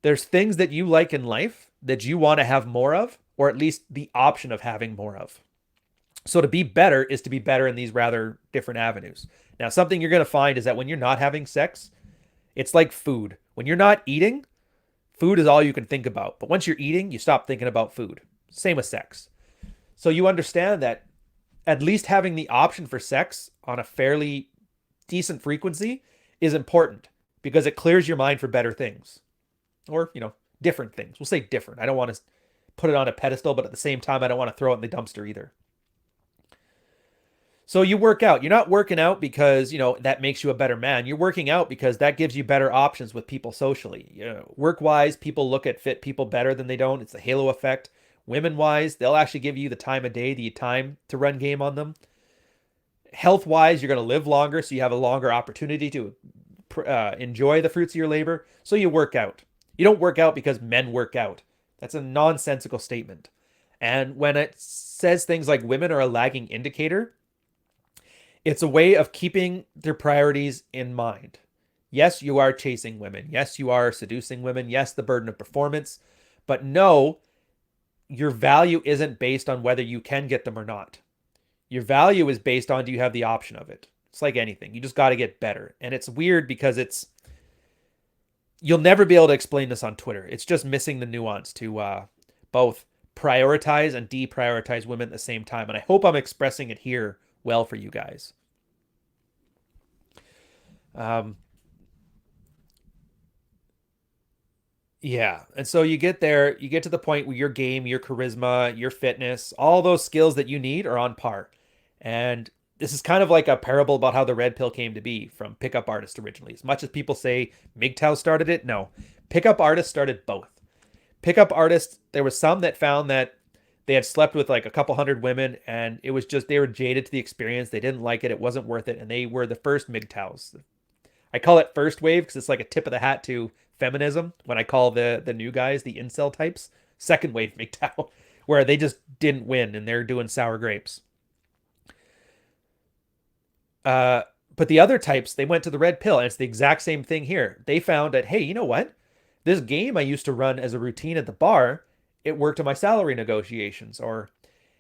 there's things that you like in life that you want to have more of, or at least the option of having more of. So to be better is to be better in these rather different avenues. Now, something you're going to find is that when you're not having sex, it's like food. When you're not eating, food is all you can think about. But once you're eating, you stop thinking about food. Same with sex. So you understand that at least having the option for sex on a fairly decent frequency is important because it clears your mind for better things or, different things. We'll say different. I don't want to put it on a pedestal, but at the same time, I don't want to throw it in the dumpster either. So you work out. You're not working out because, that makes you a better man. You're working out because that gives you better options with people socially. Work-wise, people look at fit people better than they don't. It's the halo effect. Women-wise, they'll actually give you the time of day, the time to run game on them. Health-wise, you're going to live longer, so you have a longer opportunity to enjoy the fruits of your labor. So you work out. You don't work out because men work out. That's a nonsensical statement. And when it says things like women are a lagging indicator, it's a way of keeping their priorities in mind. Yes, you are chasing women. Yes, you are seducing women. Yes, the burden of performance. But no, your value isn't based on whether you can get them or not. Your value is based on do you have the option of it. It's like anything. You just got to get better. And it's weird because you'll never be able to explain this on Twitter. It's just missing the nuance to both prioritize and deprioritize women at the same time. And I hope I'm expressing it here well for you guys. Yeah. And so you get there, you get to the point where your game, your charisma, your fitness, all those skills that you need are on par. And this is kind of like a parable about how the red pill came to be from pickup artists originally. As much as people say MGTOW started it, no. Pickup artists started both. Pickup artists, there was some that found that they had slept with like a couple hundred women and it was just, they were jaded to the experience. They didn't like it. It wasn't worth it. And they were the first MGTOWs. I call it first wave because it's like a tip of the hat to feminism when I call the new guys the incel types. Second wave MGTOW, where they just didn't win and they're doing sour grapes. But the other types, they went to the red pill, and it's the exact same thing here. They found that, hey, you know what? This game I used to run as a routine at the bar, it worked in my salary negotiations. Or,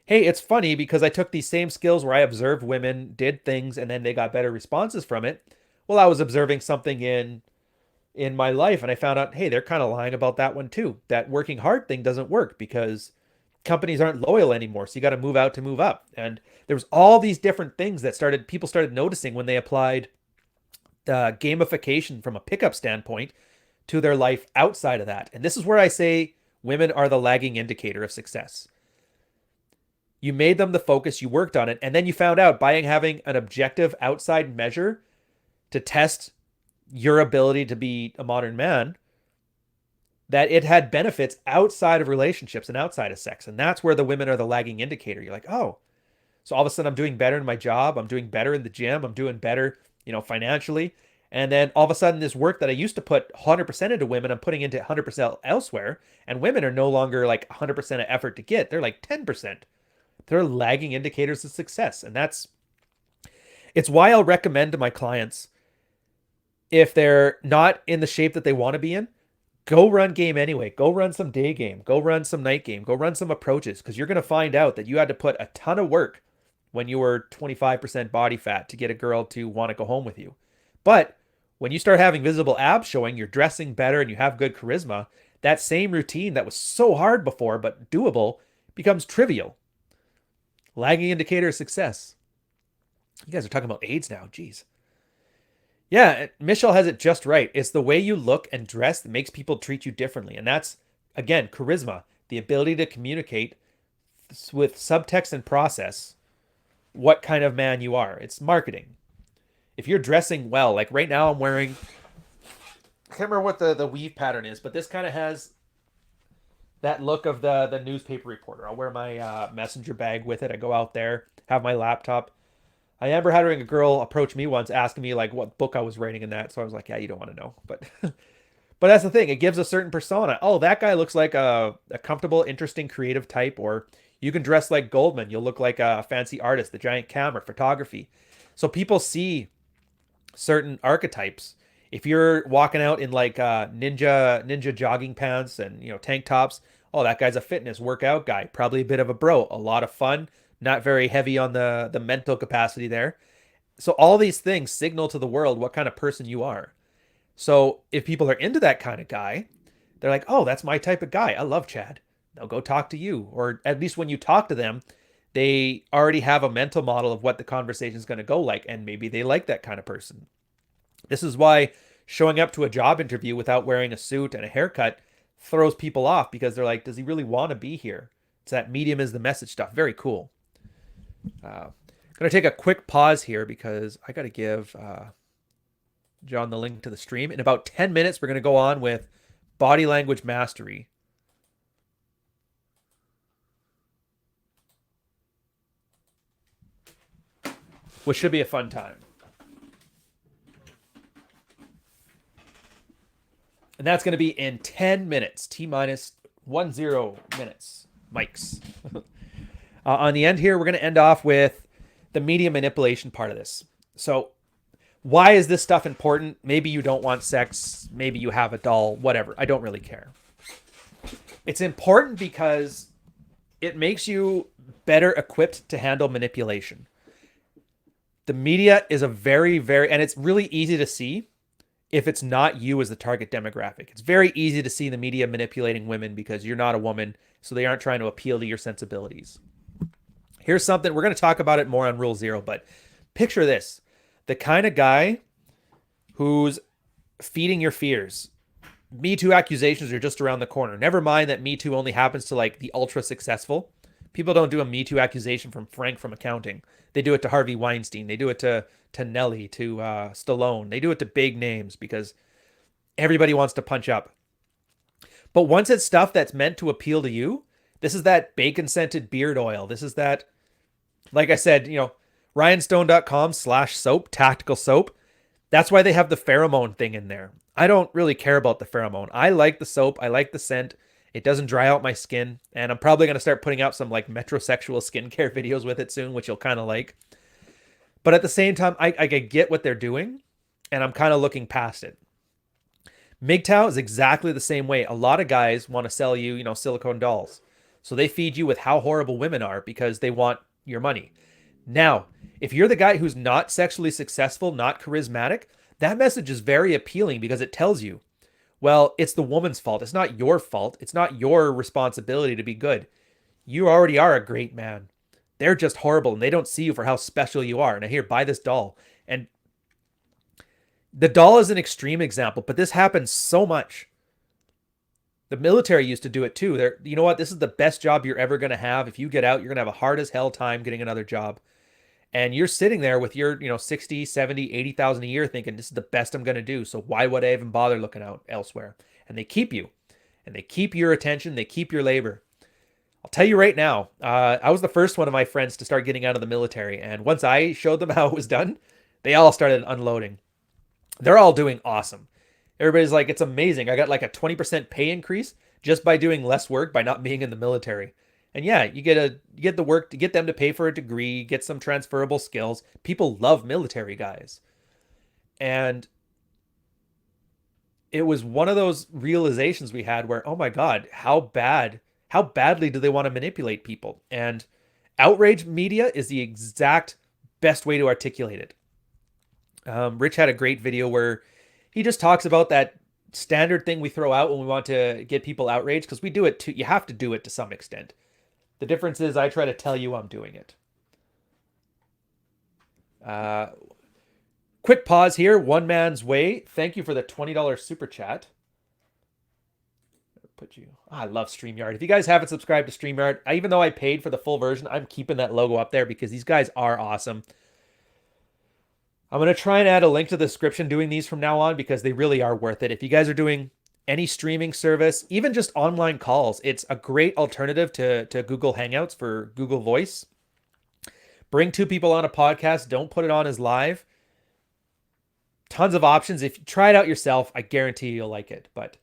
hey, it's funny because I took these same skills where I observed women, did things, and then they got better responses from it. Well, I was observing something in my life, and I found out, hey, they're kind of lying about that one too. That working hard thing doesn't work because companies aren't loyal anymore. So you got to move out to move up. And there was all these different things that people started noticing when they applied the gamification from a pickup standpoint to their life outside of that. And this is where I say women are the lagging indicator of success. You made them the focus, you worked on it, and then you found out by having an objective outside measure to test your ability to be a modern man, that it had benefits outside of relationships and outside of sex. And that's where the women are the lagging indicator. You're like, oh, so all of a sudden I'm doing better in my job. I'm doing better in the gym. I'm doing better, financially. And then all of a sudden this work that I used to put 100% into women, I'm putting into 100% elsewhere. And women are no longer like 100% of effort to get. They're like 10%. They're lagging indicators of success. And it's why I'll recommend to my clients, if they're not in the shape that they want to be in, go run game anyway. Go run some day game. Go run some night game. Go run some approaches because you're going to find out that you had to put a ton of work when you were 25% body fat to get a girl to want to go home with you. But when you start having visible abs showing, you're dressing better and you have good charisma, that same routine that was so hard before but doable becomes trivial. Lagging indicator of success. You guys are talking about AIDS now. Jeez. Yeah, Michelle has it just right. It's the way you look and dress that makes people treat you differently. And that's, again, charisma, the ability to communicate with subtext and process what kind of man you are. It's marketing. If you're dressing well, like right now I'm wearing, I can't remember what the weave pattern is, but this kind of has that look of the newspaper reporter. I'll wear my messenger bag with it. I go out there, have my laptop. I remember having a girl approach me once asking me like what book I was writing in that. So I was like, yeah, you don't want to know. But but that's the thing. It gives a certain persona. Oh, that guy looks like a comfortable, interesting, creative type. Or you can dress like Goldman. You'll look like a fancy artist, the giant camera, photography. So people see certain archetypes. If you're walking out in like ninja jogging pants and tank tops, oh, that guy's a fitness workout guy. Probably a bit of a bro. A lot of fun. Not very heavy on the mental capacity there. So all these things signal to the world what kind of person you are. So if people are into that kind of guy, they're like, oh, that's my type of guy. I love Chad. They'll go talk to you. Or at least when you talk to them, they already have a mental model of what the conversation is going to go like. And maybe they like that kind of person. This is why showing up to a job interview without wearing a suit and a haircut throws people off because they're like, does he really want to be here? It's that medium is the message stuff. Very cool. Going to take a quick pause here because I got to give John the link to the stream. In about 10 minutes, we're going to go on with body language mastery. Which should be a fun time. And that's going to be in 10 minutes, T minus 10 minutes. Mics. On the end here, we're going to end off with the media manipulation part of this. So why is this stuff important? Maybe you don't want sex. Maybe you have a doll, whatever. I don't really care. It's important because it makes you better equipped to handle manipulation. The media is a and it's really easy to see if it's not you as the target demographic. It's very easy to see the media manipulating women because you're not a woman, so they aren't trying to appeal to your sensibilities. Here's something, we're going to talk about it more on Rule Zero, but picture this. The kind of guy who's feeding your fears. Me Too accusations are just around the corner. Never mind that Me Too only happens to like the ultra successful. People don't do a Me Too accusation from Frank from accounting. They do it to Harvey Weinstein. They do it to Nelly, to Stallone. They do it to big names because everybody wants to punch up. But once it's stuff that's meant to appeal to you, this is that bacon-scented beard oil. This is that, like I said, ryanstone.com/soap, tactical soap. That's why they have the pheromone thing in there. I don't really care about the pheromone. I like the soap. I like the scent. It doesn't dry out my skin. And I'm probably going to start putting out some like metrosexual skincare videos with it soon, which you'll kind of like. But at the same time, I get what they're doing, and I'm kind of looking past it. MGTOW is exactly the same way. A lot of guys want to sell you, silicone dolls. So they feed you with how horrible women are because they want your money. Now, if you're the guy who's not sexually successful, not charismatic, that message is very appealing because it tells you, well, it's the woman's fault. It's not your fault. It's not your responsibility to be good. You already are a great man. They're just horrible and they don't see you for how special you are. Now here, buy this doll. And the doll is an extreme example, but this happens so much. The military used to do it too. You know what? This is the best job you're ever going to have. If you get out, you're going to have a hard as hell time getting another job. And you're sitting there with your, 60, 70, 80,000 a year thinking this is the best I'm going to do. So why would I even bother looking out elsewhere? And they keep you and they keep your attention. They keep your labor. I'll tell you right now, I was the first one of my friends to start getting out of the military. And once I showed them how it was done, they all started unloading. They're all doing awesome. Everybody's like, it's amazing. I got like a 20% pay increase just by doing less work, by not being in the military. And yeah, you get the work to get them to pay for a degree, get some transferable skills. People love military guys. And it was one of those realizations we had where, oh my God, how badly do they want to manipulate people? And outrage media is the exact best way to articulate it. Rich had a great video where he just talks about that standard thing we throw out when we want to get people outraged, because we do it too. You have to do it to some extent. The difference is I try to tell you I'm doing it. Quick pause here. One Man's Way. Thank you for the $20 super chat. I love StreamYard. If you guys haven't subscribed to StreamYard, even though I paid for the full version, I'm keeping that logo up there because these guys are awesome. I'm going to try and add a link to the description doing these from now on because they really are worth it. If you guys are doing any streaming service, even just online calls, it's a great alternative to Google Hangouts for Google Voice. Bring two people on a podcast. Don't put it on as live. Tons of options. If you try it out yourself, I guarantee you'll like it. But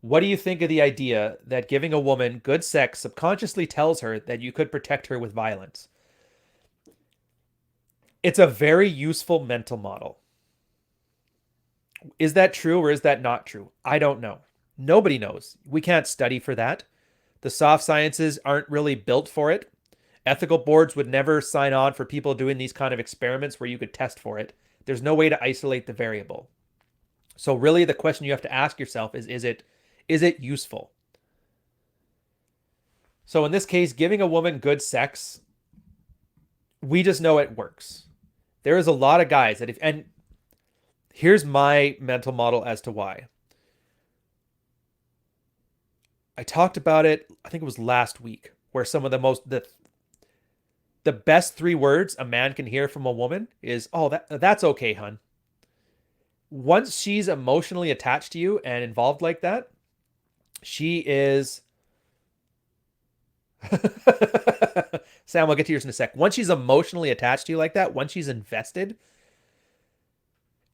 what do you think of the idea that giving a woman good sex subconsciously tells her that you could protect her with violence? It's a very useful mental model. Is that true or is that not true? I don't know. Nobody knows. We can't study for that. The soft sciences aren't really built for it. Ethical boards would never sign on for people doing these kind of experiments where you could test for it. There's no way to isolate the variable. So really the question you have to ask yourself is it useful? So in this case, giving a woman good sex, we just know it works. There is a lot of guys that if, and here's my mental model as to why. I talked about it, I think it was last week, where some of the best three words a man can hear from a woman is, "Oh, that's okay, hun." Once she's emotionally attached to you and involved like that, she is Sam, I'll get to yours in a sec. Once she's emotionally attached to you like that, once she's invested,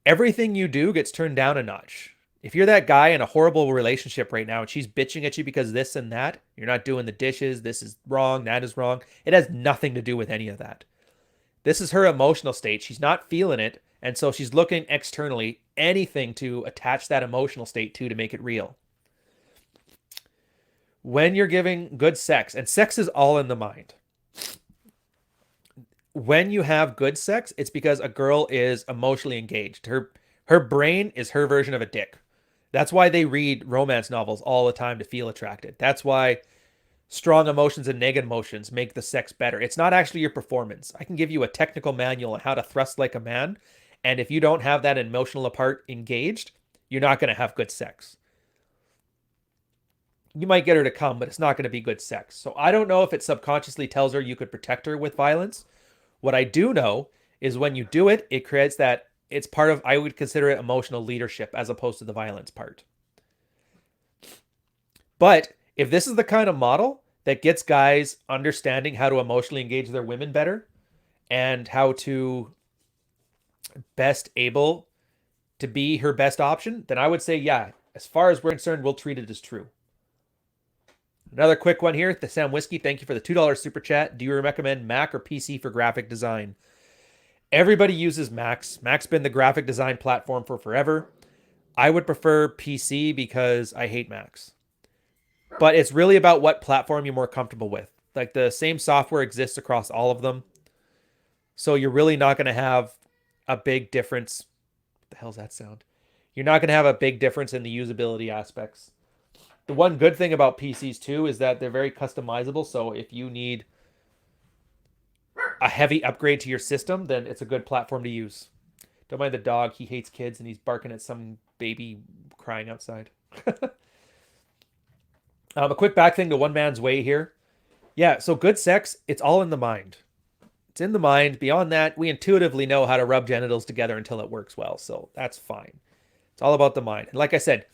everything you do gets turned down a notch. If you're that guy in a horrible relationship right now and she's bitching at you because this and that, you're not doing the dishes, this is wrong, that is wrong, it has nothing to do with any of that. This is her emotional state. She's not feeling it. And so she's looking externally, anything to attach that emotional state to make it real. When you're giving good sex, and sex is all in the mind. When you have good sex, it's because a girl is emotionally engaged. Her brain is her version of a dick. That's why they read romance novels all the time to feel attracted. That's why strong emotions and negative emotions make the sex better. It's not actually your performance. I can give you a technical manual on how to thrust like a man, and if you don't have that emotional part engaged, you're not going to have good sex. You might get her to come, but it's not going to be good sex. So I don't know if it subconsciously tells her you could protect her with violence. What I do know is when you do it, it creates that it's part of, I would consider it emotional leadership as opposed to the violence part. But if this is the kind of model that gets guys understanding how to emotionally engage their women better and how to best able to be her best option, then I would say, yeah, as far as we're concerned, we'll treat it as true. Another quick one here. The Sam Whiskey, thank you for the $2 super chat. Do you recommend Mac or PC for graphic design? Everybody uses Macs. Mac's been the graphic design platform for forever. I would prefer PC because I hate Macs. But it's really about what platform you're more comfortable with. Like the same software exists across all of them. So you're really not going to have a big difference. What the hell's that sound? You're not going to have a big difference in the usability aspects. The one good thing about PCs too is that they're very customizable. So if you need a heavy upgrade to your system, then it's a good platform to use. Don't mind the dog. He hates kids and he's barking at some baby crying outside. A quick back thing to One Man's Way here. Yeah, so good sex, it's all in the mind. It's in the mind. Beyond that, we intuitively know how to rub genitals together until it works well. So that's fine. It's all about the mind. And like I said,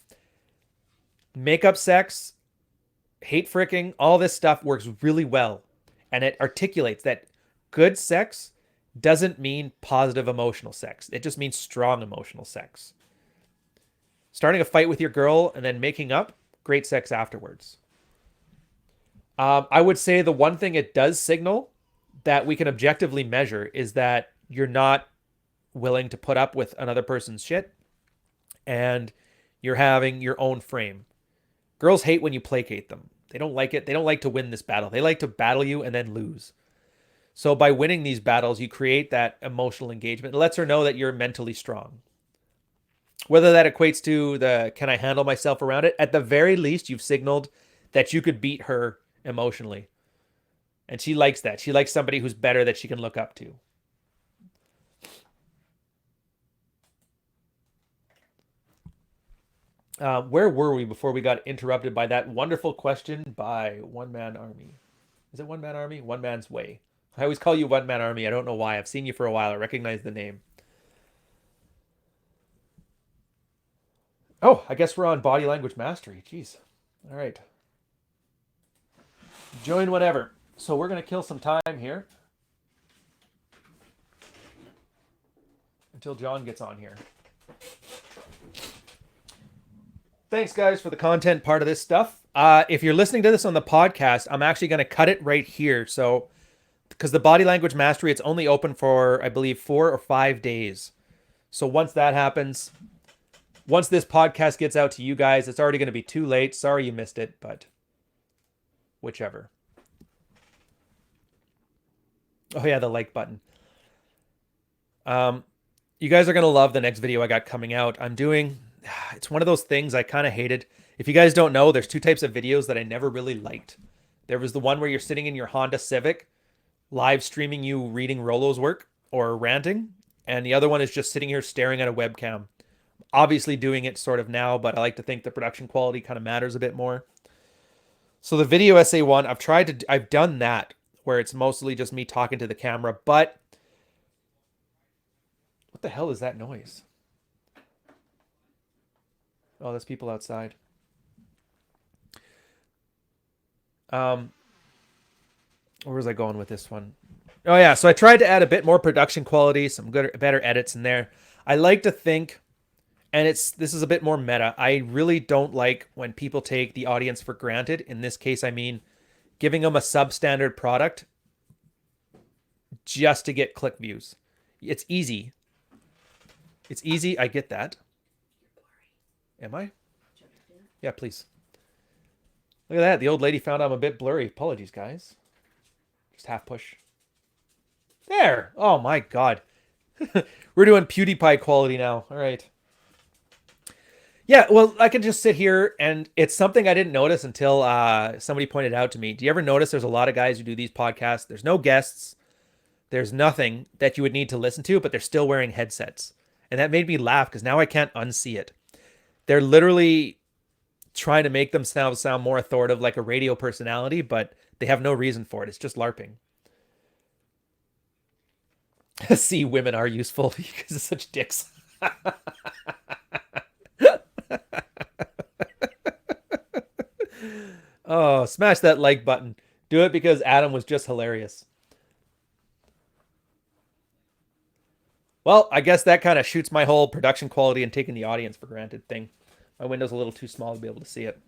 makeup sex, hate fricking, all this stuff works really well. And it articulates that good sex doesn't mean positive emotional sex. It just means strong emotional sex. Starting a fight with your girl and then making up, great sex afterwards. I would say the one thing it does signal that we can objectively measure is that you're not willing to put up with another person's shit and you're having your own frame. Girls hate when you placate them. They don't like it. They don't like to win this battle. They like to battle you and then lose. So by winning these battles, you create that emotional engagement. It lets her know that you're mentally strong. Whether that equates to the can I handle myself around it, at the very least, you've signaled that you could beat her emotionally. And she likes that. She likes somebody who's better that she can look up to. Where were we before we got interrupted by that wonderful question by One Man Army? Is it One Man Army? One Man's Way. I always call you One Man Army. I don't know why. I've seen you for a while. I recognize the name. Oh, I guess we're on body language mastery. Jeez. All right. Join whenever. So we're going to kill some time here. until John gets on here. Thanks, guys, for the content part of this stuff. If you're listening to this on the podcast, I'm actually going to cut it right here. So, because the body language mastery, it's only open for, I believe, 4 or 5 days. So once that happens, once this podcast gets out to you guys, it's already going to be too late. Sorry you missed it, but whichever. Oh yeah, the like button. You guys are going to love the next video I got coming out. It's one of those things I kind of hated. If you guys don't know, there's two types of videos that I never really liked. There was the one where you're sitting in your Honda Civic, live streaming you reading Rolo's work or ranting. And the other one is just sitting here staring at a webcam. Obviously doing it sort of now, but I like to think the production quality kind of matters a bit more. So the video essay one, I've done that where it's mostly just me talking to the camera, but what the hell is that noise? Oh, that's people outside. Where was I going with this one? Oh yeah, so I tried to add a bit more production quality, some better edits in there. I like to think, and this is a bit more meta. I really don't like when people take the audience for granted. In this case, I mean giving them a substandard product just to get click views. It's easy. It's easy. I get that. Am I? Yeah, please. Look at that. The old lady found I'm a bit blurry. Apologies, guys. Just half push. There. Oh, my God. We're doing PewDiePie quality now. All right. Yeah, well, I can just sit here, and it's something I didn't notice until somebody pointed out to me. Do you ever notice there's a lot of guys who do these podcasts? There's no guests. There's nothing that you would need to listen to, but they're still wearing headsets. And that made me laugh because now I can't unsee it. They're literally trying to make themselves sound more authoritative like a radio personality, but they have no reason for it. It's just LARPing. See, women are useful because of such dicks. Oh, smash that like button. Do it because Adam was just hilarious. Well, I guess that kind of shoots my whole production quality and taking the audience for granted thing. My window's a little too small to be able to see it.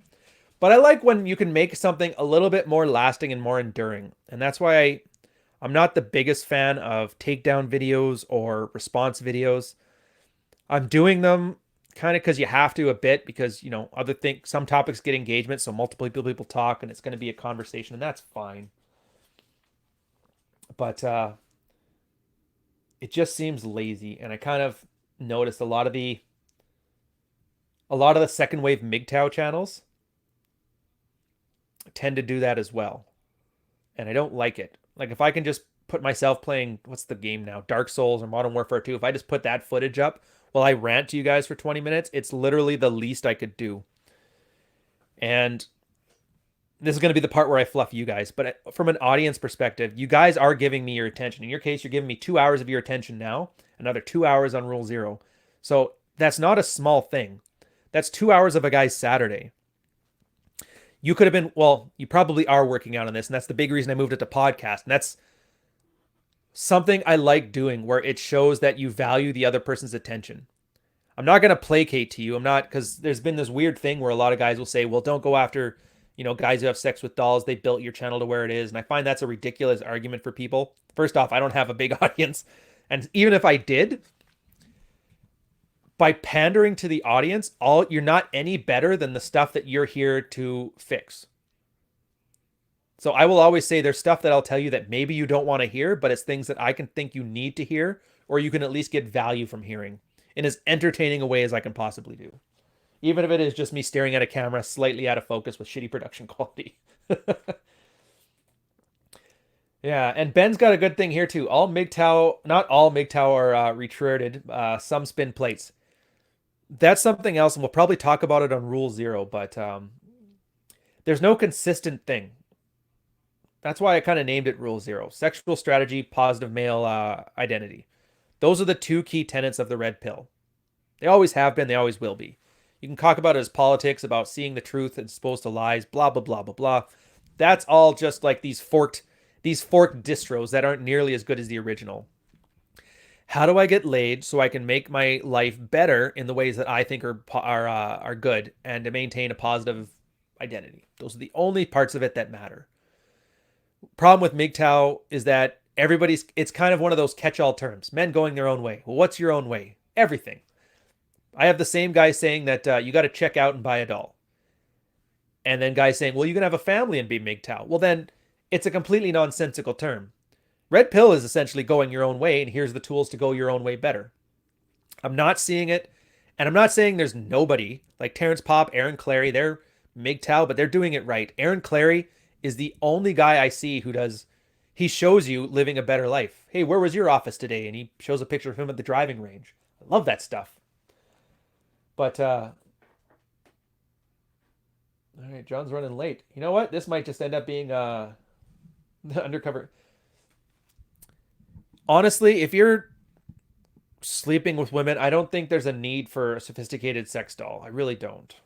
But I like when you can make something a little bit more lasting and more enduring. And that's why I'm not the biggest fan of takedown videos or response videos. I'm doing them kind of because you have to a bit because, some topics get engagement. So multiple people talk and it's going to be a conversation and that's fine. But it just seems lazy. And I kind of noticed a lot of the second wave MGTOW channels tend to do that as well. And I don't like it. Like if I can just put myself playing, what's the game now? Dark Souls or Modern Warfare 2. If I just put that footage up while I rant to you guys for 20 minutes, it's literally the least I could do. And this is going to be the part where I fluff you guys. But from an audience perspective, you guys are giving me your attention. In your case, you're giving me 2 hours of your attention now, another 2 hours on Rule Zero. So that's not a small thing. That's 2 hours of a guy's Saturday. You could have been, well, you probably are working out on this, and that's the big reason I moved it to podcast. And that's something I like doing where it shows that you value the other person's attention. I'm not going to placate to you. I'm not, because there's been this weird thing where a lot of guys will say, well, don't go after, guys who have sex with dolls. They built your channel to where it is. And I find that's a ridiculous argument for people. First off, I don't have a big audience. And even if I did, by pandering to the audience, you're not any better than the stuff that you're here to fix. So I will always say there's stuff that I'll tell you that maybe you don't want to hear, but it's things that I can think you need to hear, or you can at least get value from hearing in as entertaining a way as I can possibly do. Even if it is just me staring at a camera slightly out of focus with shitty production quality. Yeah, and Ben's got a good thing here too. Not all MGTOW are retracted. Some spin plates. That's something else, and we'll probably talk about it on Rule Zero, but there's no consistent thing. That's why I kind of named it Rule Zero. Sexual strategy, positive male identity. Those are the two key tenets of the red pill. They always have been, they always will be. You can talk about it as politics, about seeing the truth as opposed to lies, blah, blah, blah, blah, blah. That's all just like these forked distros that aren't nearly as good as the original. How do I get laid so I can make my life better in the ways that I think are good and to maintain a positive identity? Those are the only parts of it that matter. Problem with MGTOW is that it's kind of one of those catch-all terms. Men going their own way. Well, what's your own way? Everything. I have the same guy saying that you got to check out and buy a doll. And then guys saying, well, you can have a family and be MGTOW. Well, then it's a completely nonsensical term. Red pill is essentially going your own way, and here's the tools to go your own way better. I'm not seeing it, and I'm not saying there's nobody like Terrence Popp, Aaron Clary, they're MGTOW, but they're doing it right. Aaron Clary is the only guy I see who does, he shows you living a better life. Hey, where was your office today? And he shows a picture of him at the driving range. I love that stuff. But, all right, John's running late. You know what? This might just end up being undercover. Honestly, if you're sleeping with women, I don't think there's a need for a sophisticated sex doll. I really don't.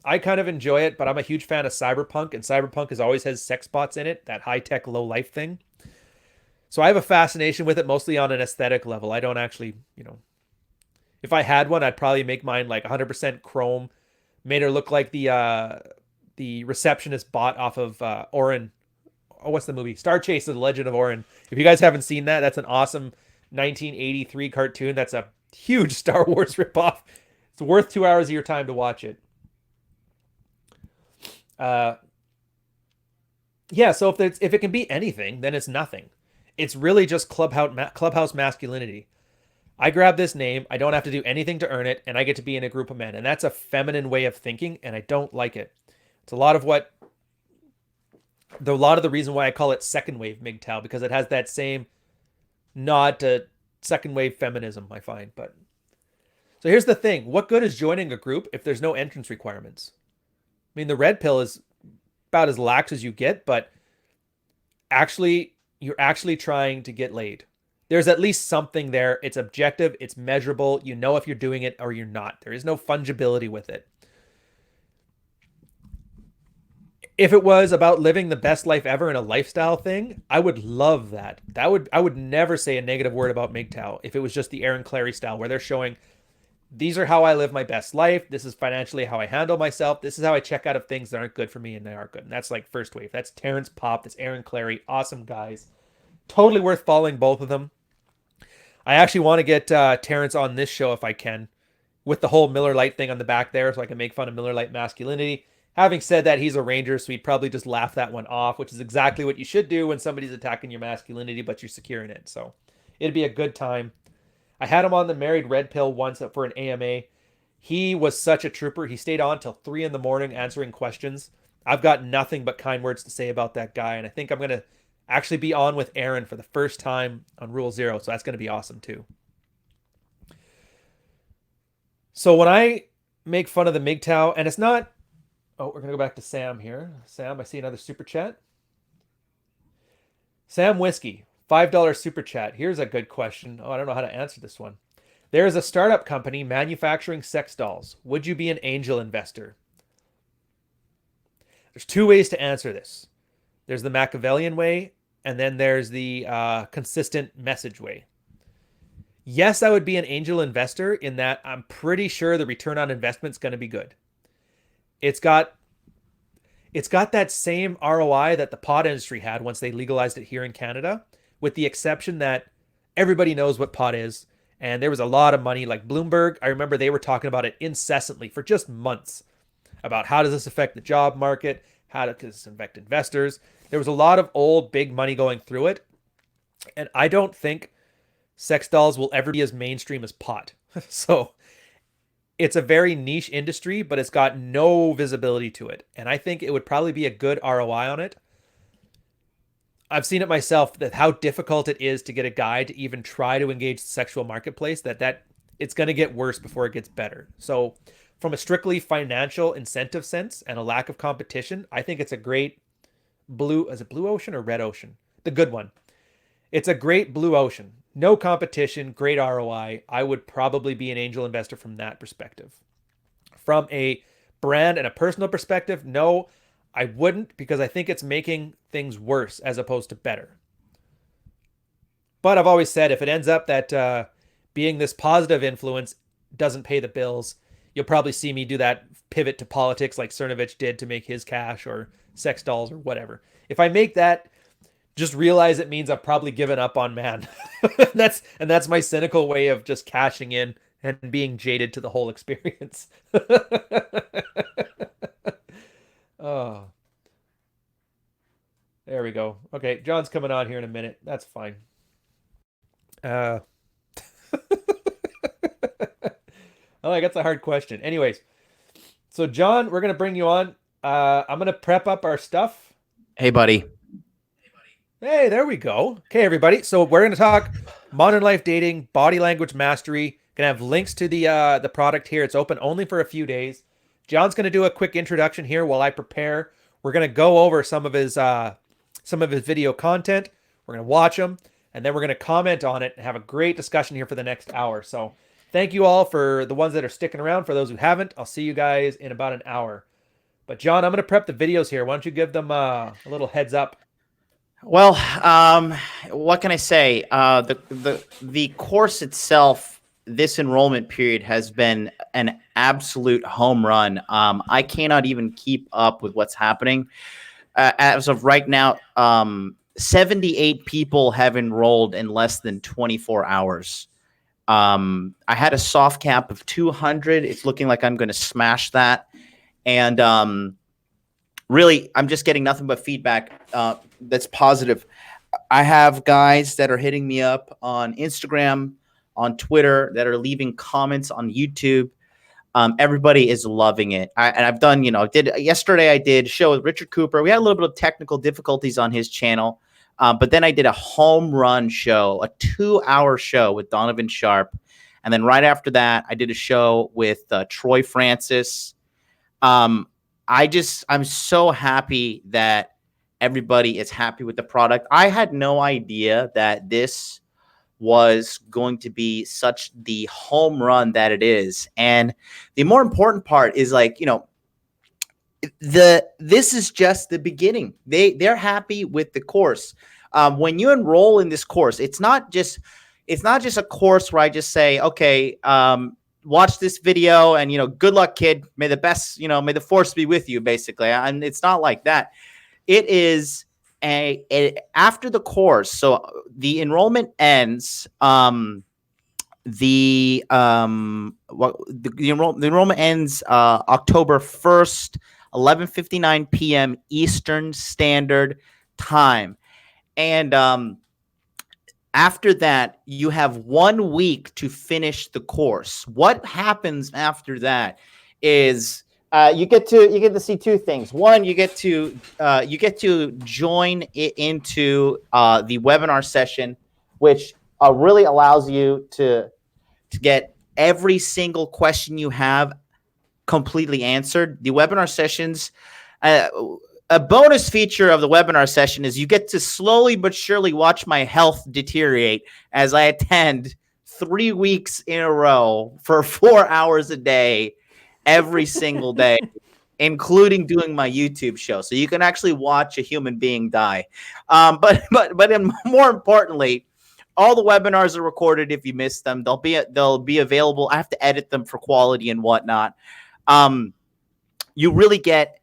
I kind of enjoy it, but I'm a huge fan of cyberpunk, and cyberpunk always has sex bots in it, that high-tech, low-life thing. So I have a fascination with it mostly on an aesthetic level. I don't actually, if I had one, I'd probably make mine like 100% chrome, made her look like the receptionist bot off of Orin. Oh, what's the movie? Star Chase: The Legend of Orin. If you guys haven't seen that, that's an awesome 1983 cartoon. That's a huge Star Wars ripoff. It's worth 2 hours of your time to watch it. Uh, yeah. So if it can be anything, then it's nothing. It's really just clubhouse masculinity. I grab this name. I don't have to do anything to earn it, and I get to be in a group of men. And that's a feminine way of thinking, and I don't like it. It's a lot of the reason why I call it second wave MGTOW, because it has that same nod to second wave feminism, I find. But so here's the thing. What good is joining a group if there's no entrance requirements? I mean, the red pill is about as lax as you get, but you're actually trying to get laid. There's at least something there. It's objective. It's measurable. You know if you're doing it or you're not. There is no fungibility with it. If it was about living the best life ever in a lifestyle thing, I would love that. I would never say a negative word about MGTOW if it was just the Aaron Clary style where they're showing these are how I live my best life. This is financially how I handle myself. This is how I check out of things that aren't good for me and they are good. And that's like first wave. That's Terrence Popp. That's Aaron Clary. Awesome guys. Totally worth following both of them. I actually want to get Terrence on this show if I can, with the whole Miller Lite thing on the back there, so I can make fun of Miller Lite masculinity. Having said that, he's a Ranger, so he'd probably just laugh that one off, which is exactly what you should do when somebody's attacking your masculinity, but you're securing it. So it'd be a good time. I had him on the Married Red Pill once for an AMA. He was such a trooper. He stayed on till 3 in the morning answering questions. I've got nothing but kind words to say about that guy, and I think I'm going to actually be on with Aaron for the first time on Rule Zero, so that's going to be awesome too. So when I make fun of the MGTOW, and it's not... Oh, we're going to go back to Sam here. Sam, I see another super chat. Sam Whiskey, $5 super chat. Here's a good question. Oh, I don't know how to answer this one. There is a startup company manufacturing sex dolls. Would you be an angel investor? There's two ways to answer this. There's the Machiavellian way, and then there's the consistent message way. Yes, I would be an angel investor in that I'm pretty sure the return on investment is going to be good. It's got that same ROI that the pot industry had once they legalized it here in Canada, with the exception that everybody knows what pot is, and there was a lot of money. Like Bloomberg, I remember they were talking about it incessantly for just months, about how does this affect the job market, how does this affect investors. There was a lot of old big money going through it, and I don't think sex dolls will ever be as mainstream as pot. So it's a very niche industry, but it's got no visibility to it. And I think it would probably be a good ROI on it. I've seen it myself, that how difficult it is to get a guy to even try to engage the sexual marketplace, that it's going to get worse before it gets better. So from a strictly financial incentive sense and a lack of competition, I think it's a great is it blue ocean or red ocean? The good one. It's a great blue ocean. No competition, great ROI. I would probably be an angel investor from that perspective. From a brand and a personal perspective, no, I wouldn't, because I think it's making things worse as opposed to better. But I've always said if it ends up that being this positive influence doesn't pay the bills. You'll probably see me do that pivot to politics like Cernovich did to make his cash, or sex dolls or whatever. If I make that, just realize it means I've probably given up on man. that's my cynical way of just cashing in and being jaded to the whole experience. Oh, there we go. Okay, John's coming on here in a minute. That's fine. Uh, oh, that's a hard question. Anyways, so John, we're gonna bring you on. I'm gonna prep up our stuff. Hey, buddy. Hey, there we go. Okay, everybody. So we're gonna talk modern life dating, body language mastery. Gonna have links to the product here. It's open only for a few days. John's gonna do a quick introduction here while I prepare. We're gonna go over some of his video content. We're gonna watch them, and then we're gonna comment on it and have a great discussion here for the next hour. So thank you all for the ones that are sticking around. For those who haven't, I'll see you guys in about an hour. But John, I'm gonna prep the videos here. Why don't you give them a little heads up? Well, what can I say? The course itself, this enrollment period has been an absolute home run. I cannot even keep up with what's happening. As of right now, 78 people have enrolled in less than 24 hours. I had a soft cap of 200. It's looking like I'm going to smash that. And really, I'm just getting nothing but feedback that's positive. I have guys that are hitting me up on Instagram, on Twitter, that are leaving comments on YouTube. Everybody is loving it. I've done, yesterday I did a show with Richard Cooper. We had a little bit of technical difficulties on his channel, but then I did a home run show, a 2-hour show with Donovan Sharp. And then right after that, I did a show with Troy Francis. I'm so happy that everybody is happy with the product. I had no idea that this was going to be such the home run that it is. And the more important part is, this is just the beginning. They're happy with the course. When you enroll in this course, it's not just a course where I just say, okay, watch this video and, good luck, kid. May the force be with you, basically. And it's not like that. It is after the course. So the enrollment ends. The enrollment ends October 1st, 11:59 p.m. Eastern Standard Time. And after that, you have 1 week to finish the course. What happens after that is you get to see two things. One, you get to join it into the webinar session, which really allows you to get every single question you have completely answered. The webinar sessions. A bonus feature of the webinar session is you get to slowly but surely watch my health deteriorate as I attend 3 weeks in a row for 4 hours a day, every single day, including doing my YouTube show. So you can actually watch a human being die. But more importantly, all the webinars are recorded. If you missed them, they'll be available. I have to edit them for quality and whatnot. You really get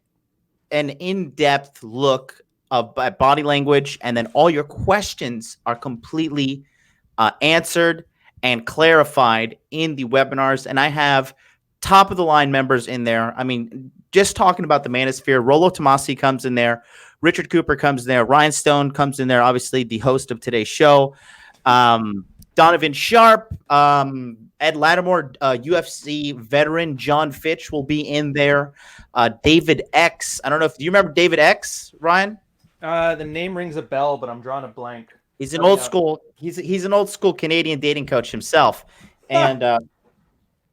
an in-depth look at body language, and then all your questions are completely answered and clarified in the webinars. And I have top-of-the-line members in there. I mean, just talking about the Manosphere, Rollo Tomasi comes in there, Richard Cooper comes in there, Ryan Stone comes in there, obviously the host of today's show, Donovan Sharp, Ed Lattimore, UFC veteran John Fitch will be in there. David X. I don't know if you remember David X, Ryan. The name rings a bell, but I'm drawing a blank. He's an old school. He's an old school Canadian dating coach himself, and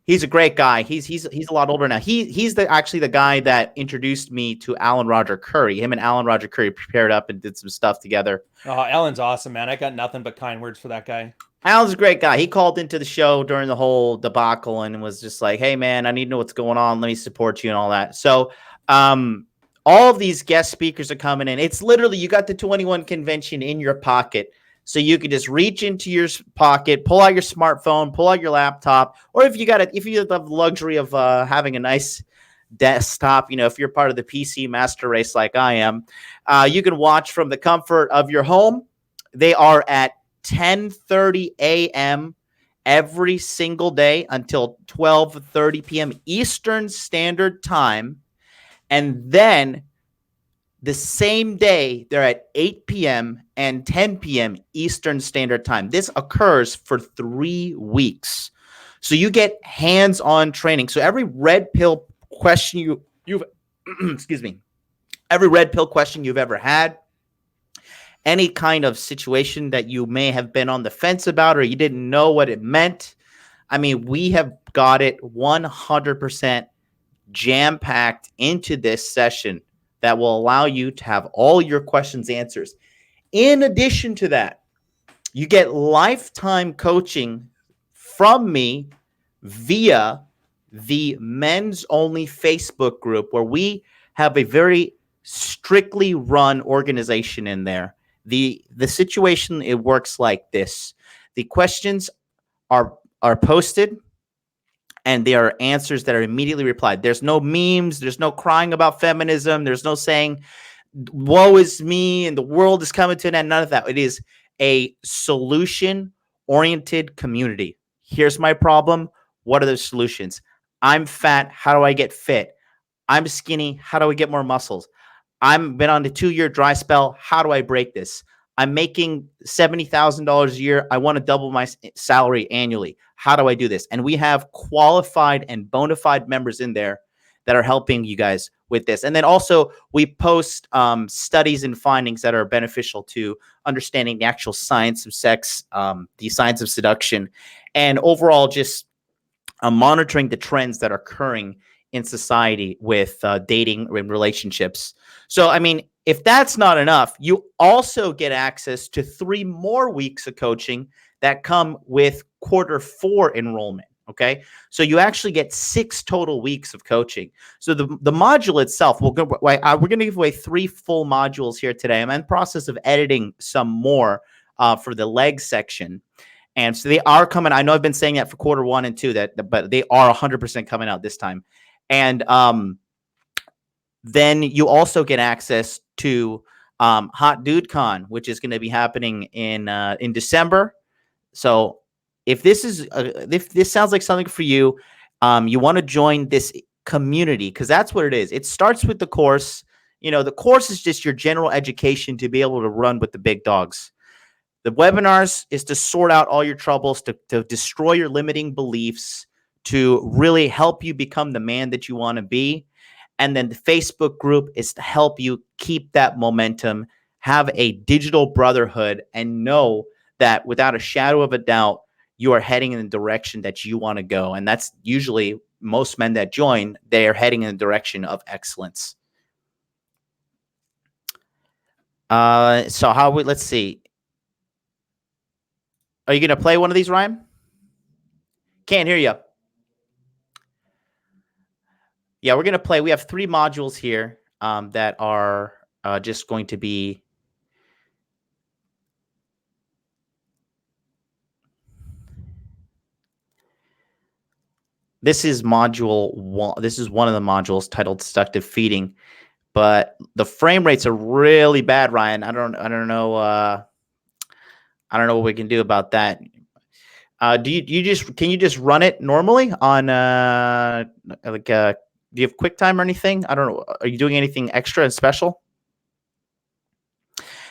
he's a great guy. He's a lot older now. He's actually the guy that introduced me to Alan Roger Curry. Him and Alan Roger Curry prepared up and did some stuff together. Oh, Alan's awesome, man. I got nothing but kind words for that guy. Alan's a great guy. He called into the show during the whole debacle and was just like, hey, man, I need to know what's going on. Let me support you and all that. So all of these guest speakers are coming in. It's literally, you got the 21 convention in your pocket. So you can just reach into your pocket, pull out your smartphone, pull out your laptop, or if you have the luxury of having a nice desktop, if you're part of the PC master race like I am, you can watch from the comfort of your home. They are at 10:30 a.m. every single day until 12:30 p.m. Eastern Standard Time. And then the same day, they're at 8 p.m. and 10 p.m. Eastern Standard Time. This occurs for 3 weeks. So you get hands-on training. So every red pill question you've excuse me, every red pill question you've ever had, any kind of situation that you may have been on the fence about or you didn't know what it meant, I mean, we have got it 100% jam-packed into this session that will allow you to have all your questions answered. In addition to that, you get lifetime coaching from me via the men's only Facebook group, where we have a very strictly run organization in there. The situation, it works like this. The questions are posted, and there are answers that are immediately replied. There's no memes. There's no crying about feminism. There's no saying, woe is me and the world is coming to an end. None of that. It is a solution-oriented community. Here's my problem. What are the solutions? I'm fat. How do I get fit? I'm skinny. How do I get more muscles? I've been on a 2-year dry spell. How do I break this? I'm making $70,000 a year. I want to double my salary annually. How do I do this? And we have qualified and bona fide members in there that are helping you guys with this. And then also we post studies and findings that are beneficial to understanding the actual science of sex, the science of seduction, and overall just monitoring the trends that are occurring in society with dating and relationships. So, I mean, if that's not enough, you also get access to 3 more weeks of coaching that come with Q4 enrollment. Okay, so you actually get 6 total weeks of coaching. So the module itself, we're going to give away 3 full modules here today. I'm in the process of editing some more for the leg section. And so they are coming. I know I've been saying that for Q1 and 2, but they are 100% coming out this time. And then you also get access to Hot Dude Con, which is going to be happening in December. So if this sounds like something for you, you want to join this community, because that's what it is. It starts with the course. The course is just your general education to be able to run with the big dogs. The webinars is to sort out all your troubles, to destroy your limiting beliefs, to really help you become the man that you want to be. And then the Facebook group is to help you keep that momentum, have a digital brotherhood, and know that without a shadow of a doubt, you are heading in the direction that you want to go. And that's usually most men that join, they are heading in the direction of excellence. Let's see. Are you going to play one of these, Ryan? Can't hear you. Yeah, we're going to play. We have 3 modules here that are just going to be. This is module 1. This is one of the modules titled Seductive Feeding, but the frame rates are really bad, Ryan. I don't know. I don't know what we can do about that. Can you just run it normally on do you have QuickTime or anything? I don't know. Are you doing anything extra and special?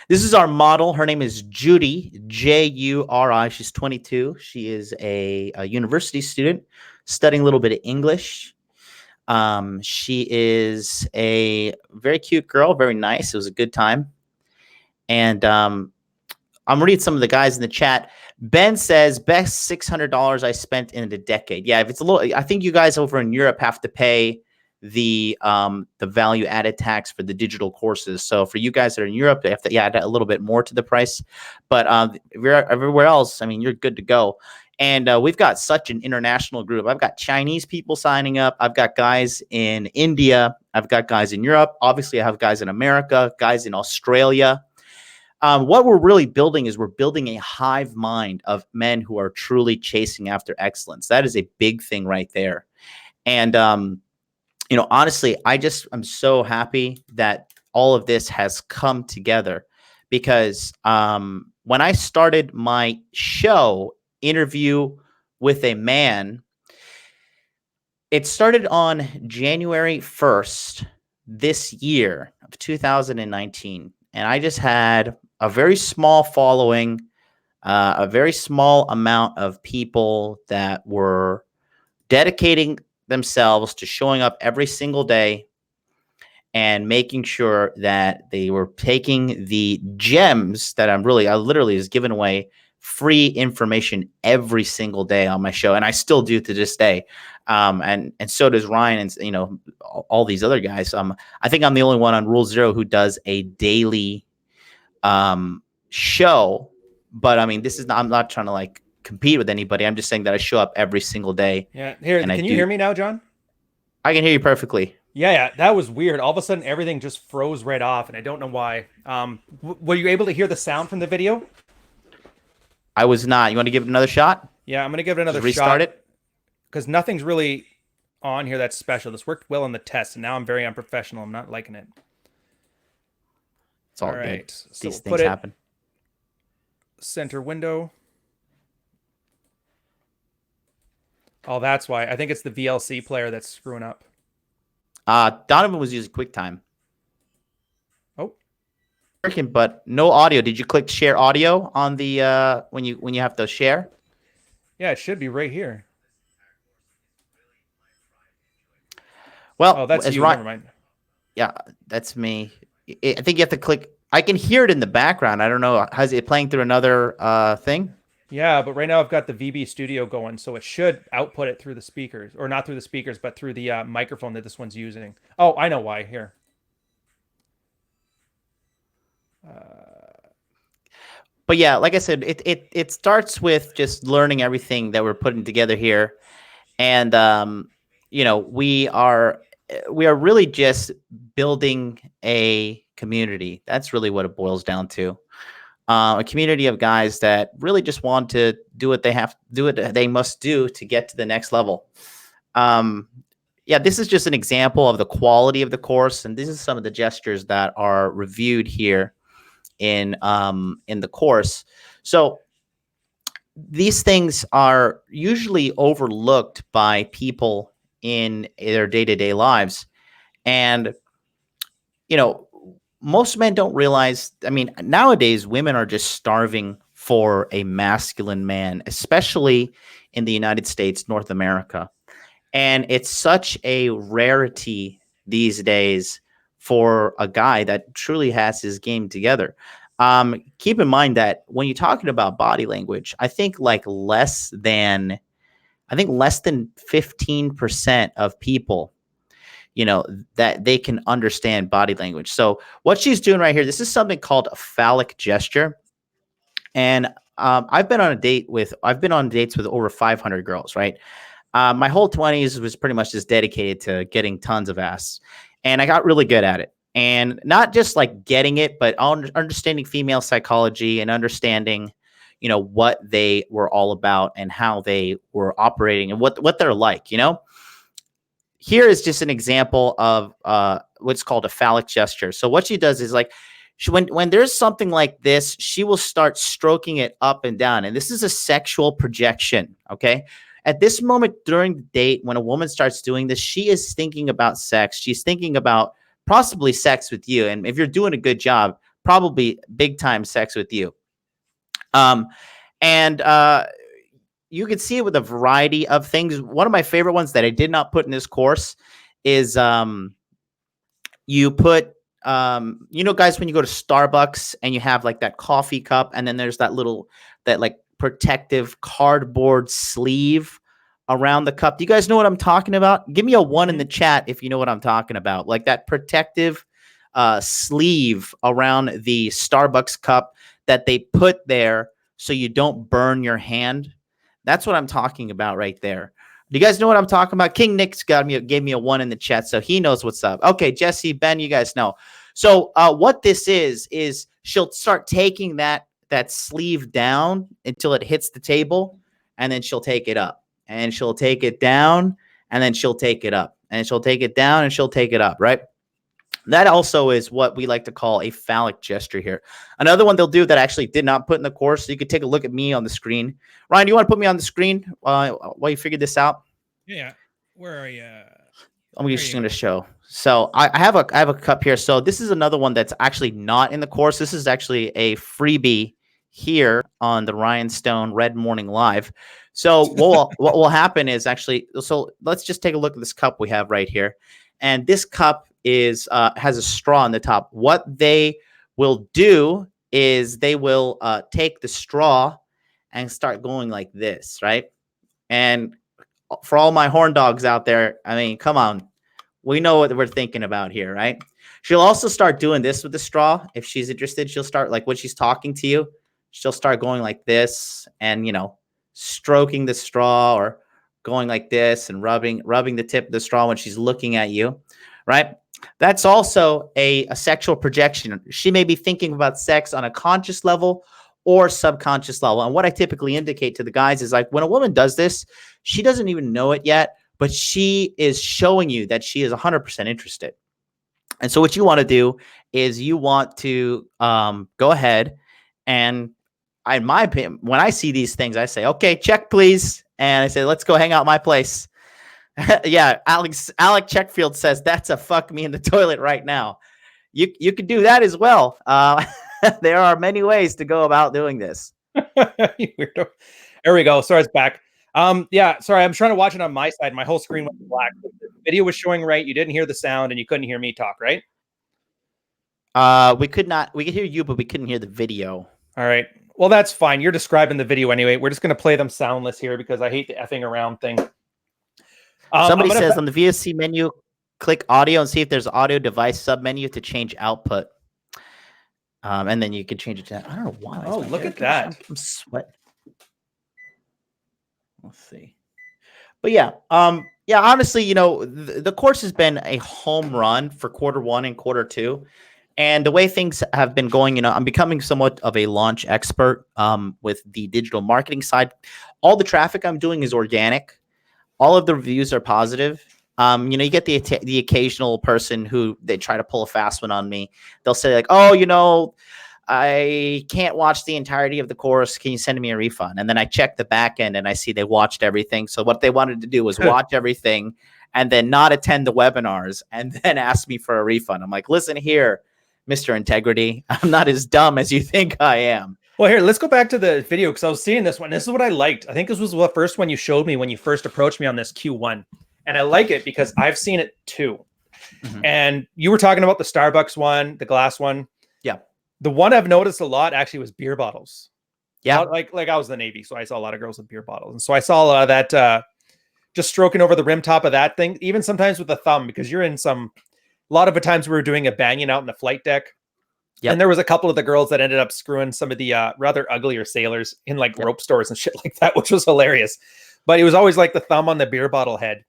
This is our model. Her name is Judy, Juri. She's 22. She is a university student studying a little bit of English. She is a very cute girl, very nice. It was a good time. And I'm reading some of the guys in the chat. Ben says, best $600 I spent in a decade. Yeah, if it's a little, I think you guys over in Europe have to pay the value added tax for the digital courses. So for you guys that are in Europe, they have to add a little bit more to the price. But everywhere else, I mean, you're good to go. And we've got such an international group. I've got Chinese people signing up. I've got guys in India. I've got guys in Europe. Obviously, I have guys in America, guys in Australia. What we're really building is we're building a hive mind of men who are truly chasing after excellence. That is a big thing right there. And honestly, I'm so happy that all of this has come together because when I started my show, Interview with a Man, it started on January 1st this year of 2019. And I just had a very small following, a very small amount of people that were dedicating themselves to showing up every single day and making sure that they were taking the gems that I literally is giving away free information every single day on my show, and I still do to this day. And so does Ryan, and all these other guys. I think I'm the only one on Rule Zero who does a daily show, but I mean, I'm not trying to like compete with anybody. I'm just saying that I show up every single day. Yeah. Here, And can you hear me now, John? I can hear you perfectly. Yeah, that was weird. All of a sudden, everything just froze right off, and I don't know why. Were you able to hear the sound from the video? I was not. You want to give it another shot? Yeah, I'm gonna give it another Just restart shot it. because nothing's really on here that's special. This worked well in the test, and now I'm very unprofessional. I'm not liking it. It's all All right, good. so These we'll things put it happen. center window. Oh, that's why. I think it's the VLC player that's screwing up. Donovan was using QuickTime. Oh, Working, but no audio. Did you click share audio on the when you have to share? yeah, it should be right here. Oh, Well, that's as you. Ryan, Never mind. yeah, that's me. I think you have to click. I can hear it in the background. I don't know. How's it playing through another thing? Yeah, but right now I've got the VB Studio going, so it should output it through the speakers, or not through the speakers, but through the microphone that this one's using. Oh, I know why. Here. But yeah, like I said, it starts with just learning everything that we're putting together here, and we are really just building a community. That's really what it boils down to. A community of guys that really just want to do what they must do to get to the next level. Um, yeah, this is just an example of the quality of the course, and this is some of the gestures that are reviewed here in the course. So these things are usually overlooked by people in their day-to-day lives, and you know most men don't realize. I mean, nowadays women are just starving for a masculine man, especially in the United States, North America. And it's such a rarity these days for a guy that truly has his game together. Keep in mind that when you're talking about body language, I think less than 15% of people, that they can understand body language. So what she's doing right here, this is something called a phallic gesture. And I've been on dates with over 500 girls, right? My whole 20s was pretty much just dedicated to getting tons of ass. And I got really good at it. And not just like getting it, but understanding female psychology and understanding, what they were all about and how they were operating and what they're like. Here is just an example of what's called a phallic gesture. So what she does is like, when there's something like this, she will start stroking it up and down. And this is a sexual projection, okay? At this moment during the date, when a woman starts doing this, she is thinking about sex. She's thinking about possibly sex with you. And if you're doing a good job, probably big time sex with you. And you can see it with a variety of things. One of my favorite ones that I did not put in this course is you put guys, when you go to Starbucks and you have like that coffee cup, and then there's that like protective cardboard sleeve around the cup. Do you guys know what I'm talking about? Give me a 1 in the chat if you know what I'm talking about. Like that protective sleeve around the Starbucks cup that they put there so you don't burn your hand. That's what I'm talking about right there. Do you guys know what I'm talking about? King Nick's gave me a 1 in the chat, so he knows what's up. Okay, Jesse, Ben, you guys know. So what this is she'll start taking that sleeve down until it hits the table, and then she'll take it up, and she'll take it down, and then she'll take it up, and she'll take it down, and she'll take it up, right? That also is what we like to call a phallic gesture here. Another one they'll do that I actually did not put in the course, so you could take a look at me on the screen. Ryan, do you want to put me on the screen while you figure this out? Yeah. Where are you? I'm There just you going to go. show. So I have a cup here. So this is another one that's actually not in the course. This is actually a freebie here on the Ryan Stone Red Morning Live. So what will happen is actually, so let's just take a look at this cup we have right here, and this cup is has a straw on the top. What they will do is they will take the straw and start going like this, right? And for all my horn dogs out there, I mean, come on. We know what we're thinking about here, right? She'll also start doing this with the straw. If she's interested, she'll start like when she's talking to you, she'll start going like this and, stroking the straw, or going like this and rubbing the tip of the straw when she's looking at you, right? That's also a sexual projection. She may be thinking about sex on a conscious level or subconscious level. And what I typically indicate to the guys is like when a woman does this, she doesn't even know it yet, but she is showing you that she is 100% interested. And so what you want to do is you want to go ahead and, in my opinion, when I see these things, I say, okay, check, please. And I say, let's go hang out at my place. Yeah, Alec Checkfield says that's a fuck me in the toilet right now. You could do that as well. There are many ways to go about doing this. You weirdo. There we go. Sorry, it's back. Yeah, sorry, I'm trying to watch it on my side. My whole screen went black. The video was showing right. You didn't hear the sound, and you couldn't hear me talk, right? We could hear you, but we couldn't hear the video. All right. Well, that's fine. You're describing the video anyway. We're just going to play them soundless here because I hate the effing around thing. Somebody says on the VSC menu, click audio and see if there's audio device submenu to change output. And then you can change it to, I don't know why. Oh, look at that. I'm sweating. Let's see. But yeah, honestly, the course has been a home run for Q1 and Q2. And the way things have been going, I'm becoming somewhat of a launch expert with the digital marketing side. All the traffic I'm doing is organic. All of the reviews are positive. You get the occasional person who they try to pull a fast one on me. They'll say like, oh, I can't watch the entirety of the course. Can you send me a refund? And then I check the back end and I see they watched everything. So what they wanted to do was watch everything and then not attend the webinars and then ask me for a refund. I'm like, listen here, Mr. Integrity, I'm not as dumb as you think I am. Well, here, let's go back to the video because I was seeing this one. This is what I liked. I think this was the first one you showed me when you first approached me on this Q1. And I like it because I've seen it too. Mm-hmm. And you were talking about the Starbucks one, the glass one. Yeah. The one I've noticed a lot actually was beer bottles. Yeah. Like I was in the Navy, so I saw a lot of girls with beer bottles. And so I saw a lot of that just stroking over the rim top of that thing, even sometimes with the thumb, because you're in a lot of the times we were doing a banging out in the flight deck. Yep. And there was a couple of the girls that ended up screwing some of the rather uglier sailors in like rope stores and shit like that, which was hilarious. But it was always like the thumb on the beer bottle head.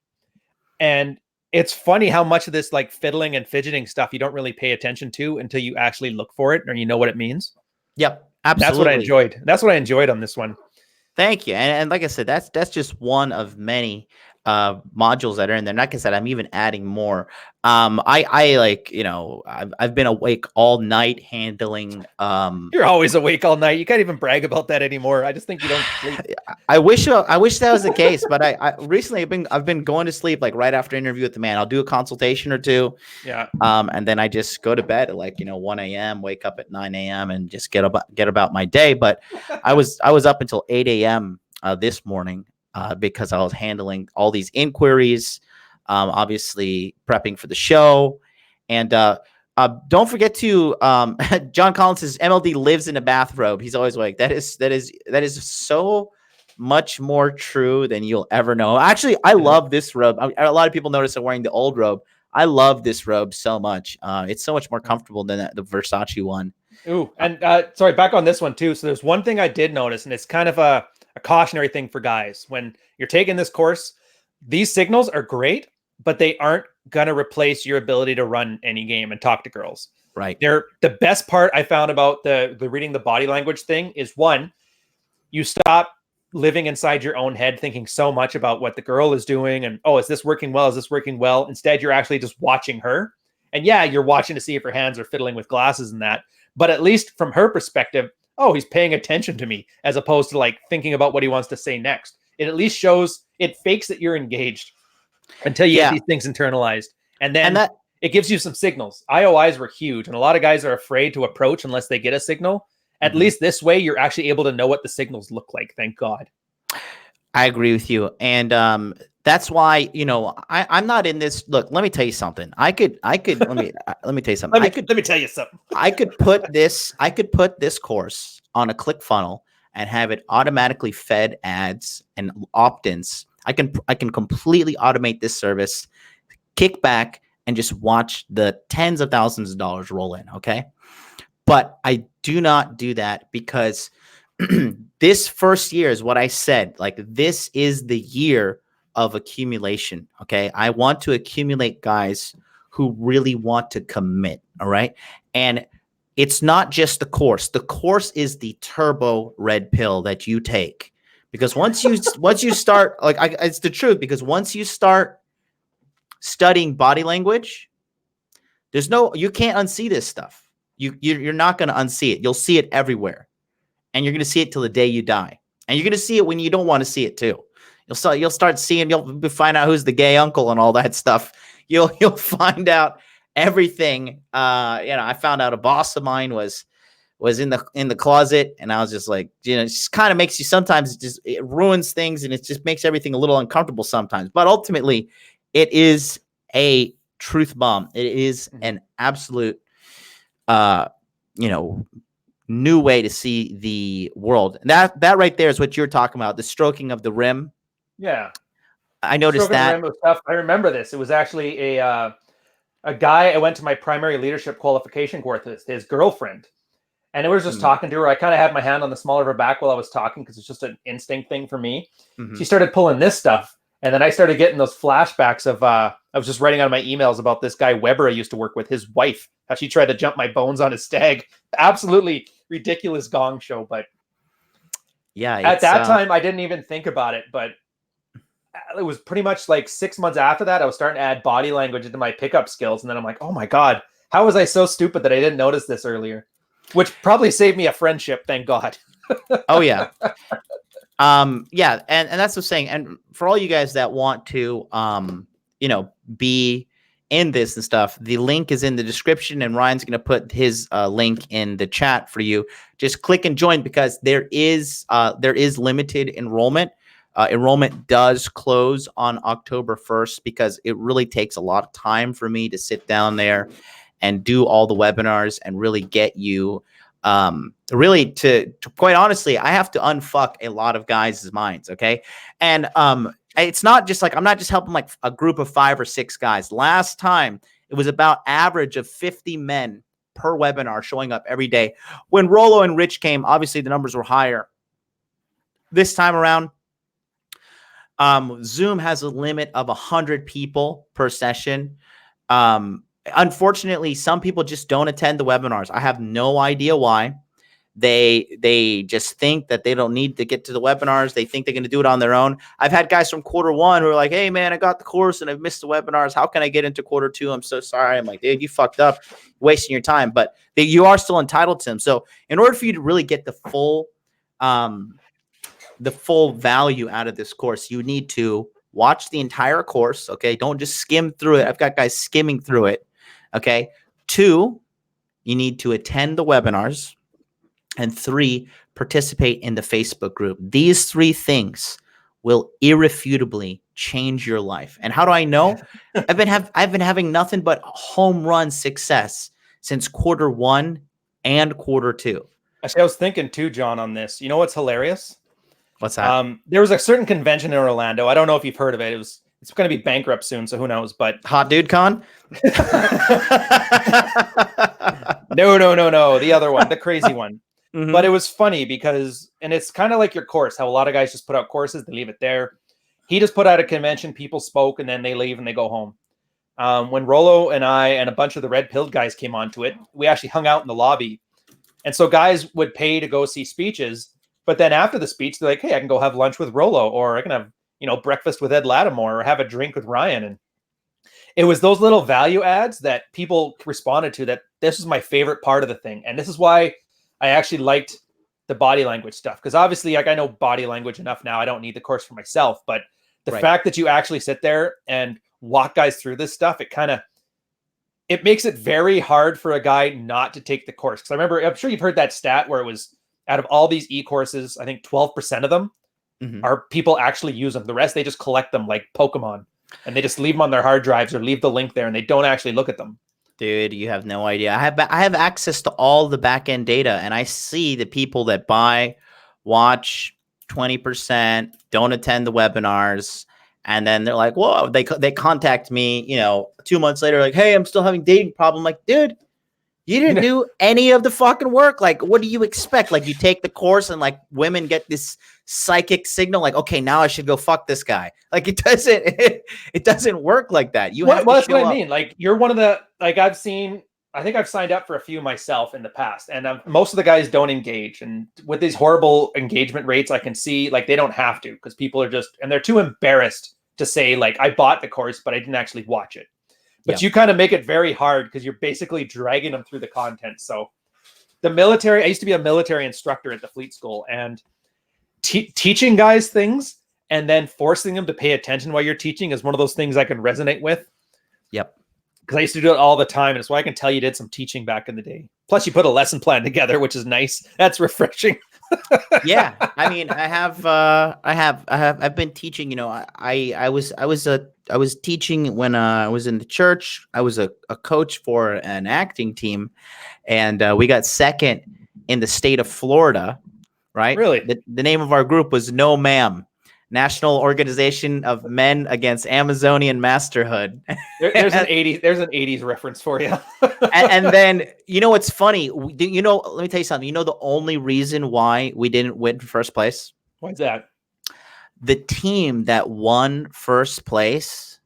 And it's funny how much of this like fiddling and fidgeting stuff you don't really pay attention to until you actually look for it or you know what it means. Yep, absolutely. That's what I enjoyed. That's what I enjoyed on this one. Thank you. And like I said, that's just one of many modules that are in there. And like I said, I'm even adding more. I like, I've been awake all night handling. You're always awake all night. You can't even brag about that anymore. I just think you don't sleep. I wish that was the case, but I recently I've been going to sleep like right after interview with the man. I'll do a consultation or two. Yeah. And then I just go to bed at like 1 a.m. wake up at 9 a.m. and just get about my day. But I was up until 8 a.m. This morning. Because I was handling all these inquiries, obviously prepping for the show. And don't forget to, John Collins says MLD lives in a bathrobe. He's always like, that is so much more true than you'll ever know. Actually, I love this robe. A lot of people notice I'm wearing the old robe. I love this robe so much. It's so much more comfortable than the Versace one. Ooh, and sorry, back on this one too. So there's one thing I did notice, and it's kind of a cautionary thing for guys. When you're taking this course, these signals are great, but they aren't going to replace your ability to run any game and talk to girls. Right. They're the best part I found about the reading the body language thing is one, you stop living inside your own head thinking so much about what the girl is doing and, oh, is this working well? Is this working well? Instead, you're actually just watching her. And yeah, you're watching to see if her hands are fiddling with glasses and that. But at least from her perspective, oh, he's paying attention to me as opposed to like thinking about what he wants to say next. It at least shows, it fakes that you're engaged until you get Yeah. these things internalized. And then And that, it gives you some signals. IOIs were huge, and a lot of guys are afraid to approach unless they get a signal. At least this way, you're actually able to know what the signals look like. Thank God. I agree with you. And that's why, you know, I'm not in this. Look, let me tell you something. Let me tell you something. Let me tell you something. I could put this course on a ClickFunnels and have it automatically fed ads and opt-ins. I can completely automate this service, kick back, and just watch the tens of thousands of dollars roll in. Okay. But I do not do that because this first year is what I said. Like, this is the year of accumulation. Okay. I want to accumulate guys who really want to commit. All right. And it's not just the course. The course is the turbo red pill that you take. Because once you start, it's the truth, because once you start studying body language, you can't unsee this stuff. You're not going to unsee it. You'll see it everywhere, and you're going to see it till the day you die. And you're going to see it when you don't want to see it too. You'll start seeing. You'll find out who's the gay uncle and all that stuff. You'll find out everything. I found out a boss of mine was in the closet, and I was just like, it just kind of makes you sometimes. It ruins things, and it just makes everything a little uncomfortable sometimes. But ultimately, it is a truth bomb. It is an absolute new way to see the world. And that right there is what you're talking about, the stroking of the rim. Yeah. I noticed that. I remember this. It was actually a guy I went to my primary leadership qualification course with, his girlfriend. And it was just talking to her. I kind of had my hand on the small of her back while I was talking because it's just an instinct thing for me. She started pulling this stuff. And then I started getting those flashbacks of, I was just writing on my emails about this guy Weber I used to work with, his wife, how she tried to jump my bones on his stag. Absolutely ridiculous gong show. But yeah, at that time, I didn't even think about it. But it was pretty much like 6 months after that, I was starting to add body language into my pickup skills. And then I'm like, oh my God, how was I so stupid that I didn't notice this earlier? Which probably saved me a friendship, thank God. Oh, yeah. Yeah, and that's what I'm saying. And for all you guys that want to, be in this and stuff, the link is in the description, and Ryan's going to put his link in the chat for you. Just click and join, because there is limited enrollment. Enrollment does close on October 1st because it really takes a lot of time for me to sit down there and do all the webinars and really get you really to quite honestly, I have to unfuck a lot of guys' minds. Okay. And it's not just like, I'm not just helping like a group of 5 or 6 guys. Last time it was about average of 50 men per webinar showing up every day. When Rolo and Rich came, obviously the numbers were higher. This time around, Zoom has a limit of 100 people per session. Unfortunately, some people just don't attend the webinars. I have no idea why. They just think that they don't need to get to the webinars. They think they're going to do it on their own. I've had guys from quarter 1 who are like, hey, man, I got the course and I've missed the webinars. How can I get into quarter 2? I'm so sorry. I'm like, dude, you fucked up, wasting your time. But you are still entitled to them. So in order for you to really get the full value out of this course, you need to watch the entire course. Okay. Don't just skim through it. I've got guys skimming through it. Okay. 2, you need to attend the webinars. And 3, participate in the Facebook group. These 3 things will irrefutably change your life. And how do I know? I've been having nothing but home run success since quarter 1 and quarter 2. Actually, I was thinking too, John, on this. You know what's hilarious? What's that? There was a certain convention in Orlando. I don't know if you've heard of it. It's going to be bankrupt soon, so who knows? But Hot Dude Con? No. The other one, the crazy one. Mm-hmm. But it was funny because, and it's kind of like your course, how a lot of guys just put out courses, they leave it there. He just put out a convention, people spoke, and then they leave and they go home. when Rolo and I and a bunch of the red pilled guys came onto it, we actually hung out in the lobby. And so guys would pay to go see speeches, but then after the speech, they're like, hey, I can go have lunch with Rolo, or I can have, breakfast with Ed Lattimore, or have a drink with Ryan. And it was those little value adds that people responded to, that this was my favorite part of the thing. And this is why I actually liked the body language stuff. Because obviously, like, I know body language enough now. I don't need the course for myself. But the fact that you actually sit there and walk guys through this stuff, it makes it very hard for a guy not to take the course. Because I'm sure you've heard that stat where it was, out of all these e-courses, I think 12% of them are people actually use them. The rest, they just collect them like Pokemon. And they just leave them on their hard drives or leave the link there, and they don't actually look at them. Dude, you have no idea. I have access to all the back end data, and I see the people that buy, watch 20%, don't attend the webinars, and then they're like, "Whoa!" They contact me, 2 months later, like, "Hey, I'm still having dating problem." Like, dude, you didn't do any of the fucking work. Like, what do you expect? Like, you take the course and like women get this psychic signal, like, okay, now I should go fuck this guy. Like, it doesn't work like that. Well, that's what I mean. Like, you're one of the, like, I think I've signed up for a few myself in the past, and most of the guys don't engage. And with these horrible engagement rates, I can see, like, they don't have to, because people are just, and they're too embarrassed to say, like, I bought the course, but I didn't actually watch it. But you kind of make it very hard, because you're basically dragging them through the content. So the military, I used to be a military instructor at the Fleet School, and teaching guys things and then forcing them to pay attention while you're teaching is one of those things I can resonate with. Yep. Because I used to do it all the time. And it's why I can tell you did some teaching back in the day. Plus you put a lesson plan together, which is nice. That's refreshing. Yeah. I mean, I've been teaching, I was teaching when I was in the church. I was a coach for an acting team, and we got second in the state of Florida. Right? Really? The name of our group was No Ma'am, National Organization of Men Against Amazonian Masterhood. There's an 80s reference for you. and then, what's funny? Let me tell you something. The only reason why we didn't win first place? Why's that? The team that won first place,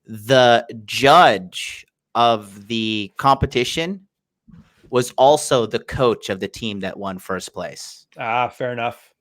the judge of the competition was also the coach of the team that won first place. Fair enough.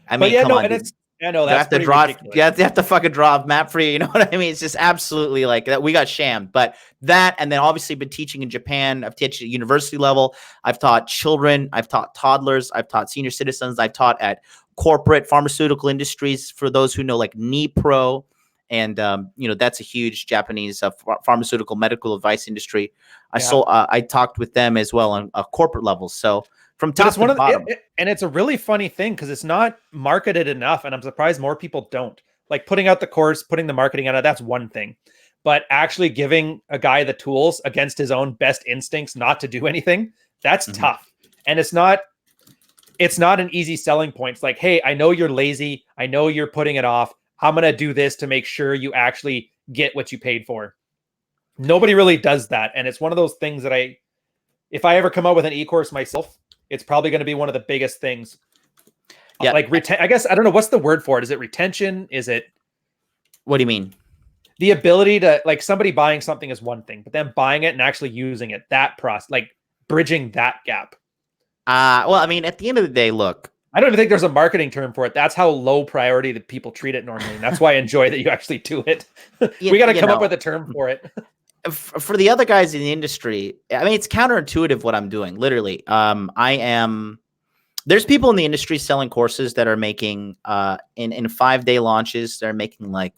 I mean, come on, that's pretty ridiculous. You have to fucking draw a map for you. You know what I mean? It's just absolutely like that. We got shammed. But that, and then obviously been teaching in Japan. I've taught at university level. I've taught children. I've taught toddlers. I've taught senior citizens. I've taught at corporate pharmaceutical industries. For those who know, like Nipro, and that's a huge Japanese pharmaceutical medical advice industry. I talked with them as well on a corporate level. So from top to bottom. And it's a really funny thing, because it's not marketed enough, and I'm surprised more people don't. Like, putting out the course, putting the marketing out, that's one thing. But actually giving a guy the tools against his own best instincts not to do anything, that's tough. And it's not an easy selling point. It's like, hey, I know you're lazy. I know you're putting it off. I'm going to do this to make sure you actually get what you paid for. Nobody really does that. And it's one of those things that if I ever come out with an e-course myself, it's probably going to be one of the biggest things. Yeah. Like, I guess, I don't know, what's the word for it? Is it retention? Is it? What do you mean? The ability to, like, somebody buying something is one thing, but then buying it and actually using it, that process, like bridging that gap. Well, I mean, at the end of the day, look, I don't even think there's a marketing term for it. That's how low priority that people treat it normally. And that's why I enjoy that you actually do it. We got to come up with a term for it. For the other guys in the industry, I mean, it's counterintuitive what I'm doing. Literally, there's people in the industry selling courses that are making in 5-day launches. They're making like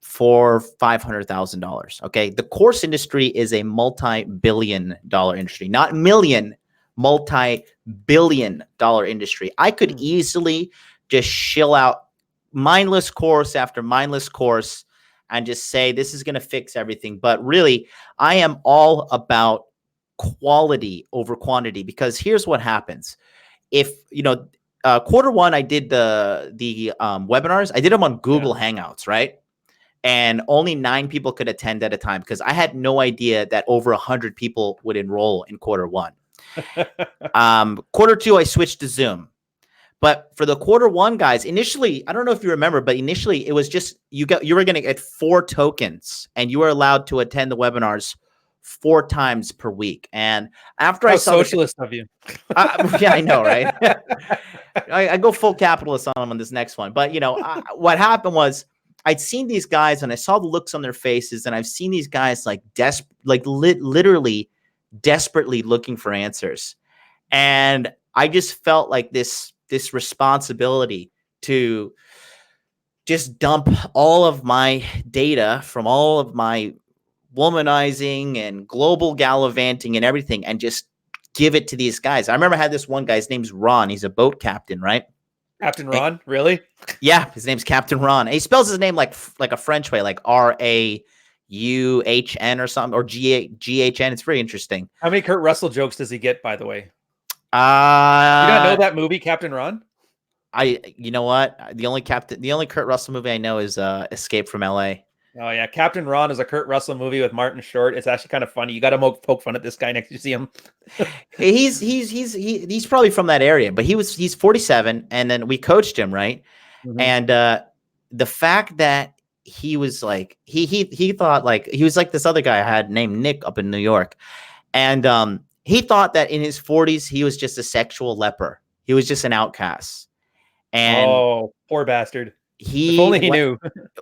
$500,000. Okay, the course industry is a multi-billion-dollar industry, not million. Multi-billion-dollar industry. I could easily just shill out mindless course after mindless course and just say this is going to fix everything. But really, I am all about quality over quantity, because here's what happens. If quarter one, I did the webinars. I did them on Google Hangouts, right? And only 9 people could attend at a time, because I had no idea that over 100 people would enroll in quarter one. Quarter two, I switched to Zoom. But for the quarter one guys, initially, I don't know if you remember, but initially it was just you were going to get 4 tokens, and you were allowed to attend the webinars 4 times per week. And after How I saw socialist of you. yeah, I know, right? I go full capitalist on them on this next one. But what happened was I'd seen these guys and I saw the looks on their faces, and I've seen these guys like literally desperately looking for answers. And I just felt like this responsibility to just dump all of my data from all of my womanizing and global gallivanting and everything and just give it to these guys. I remember I had this one guy, his name's Ron. He's a boat captain, right? Captain Ron, really? Yeah, his name's Captain Ron. And he spells his name like a French way, like RAUHN or something, or GHN. It's very interesting. How many Kurt Russell jokes does he get, by the way? You You not know that movie, Captain Ron? You know what? The only Kurt Russell movie I know is Escape from LA. Oh yeah, Captain Ron is a Kurt Russell movie with Martin Short. It's actually kind of funny. You got to poke fun at this guy next to you see him. He's probably from that area, but he's 47, and then we coached him, right? Mm-hmm. And the fact that he was like he thought like he was like this other guy I had named Nick up in New York, and he thought that in his 40s he was just a sexual leper. He was just an outcast. And oh, poor bastard. If only he knew.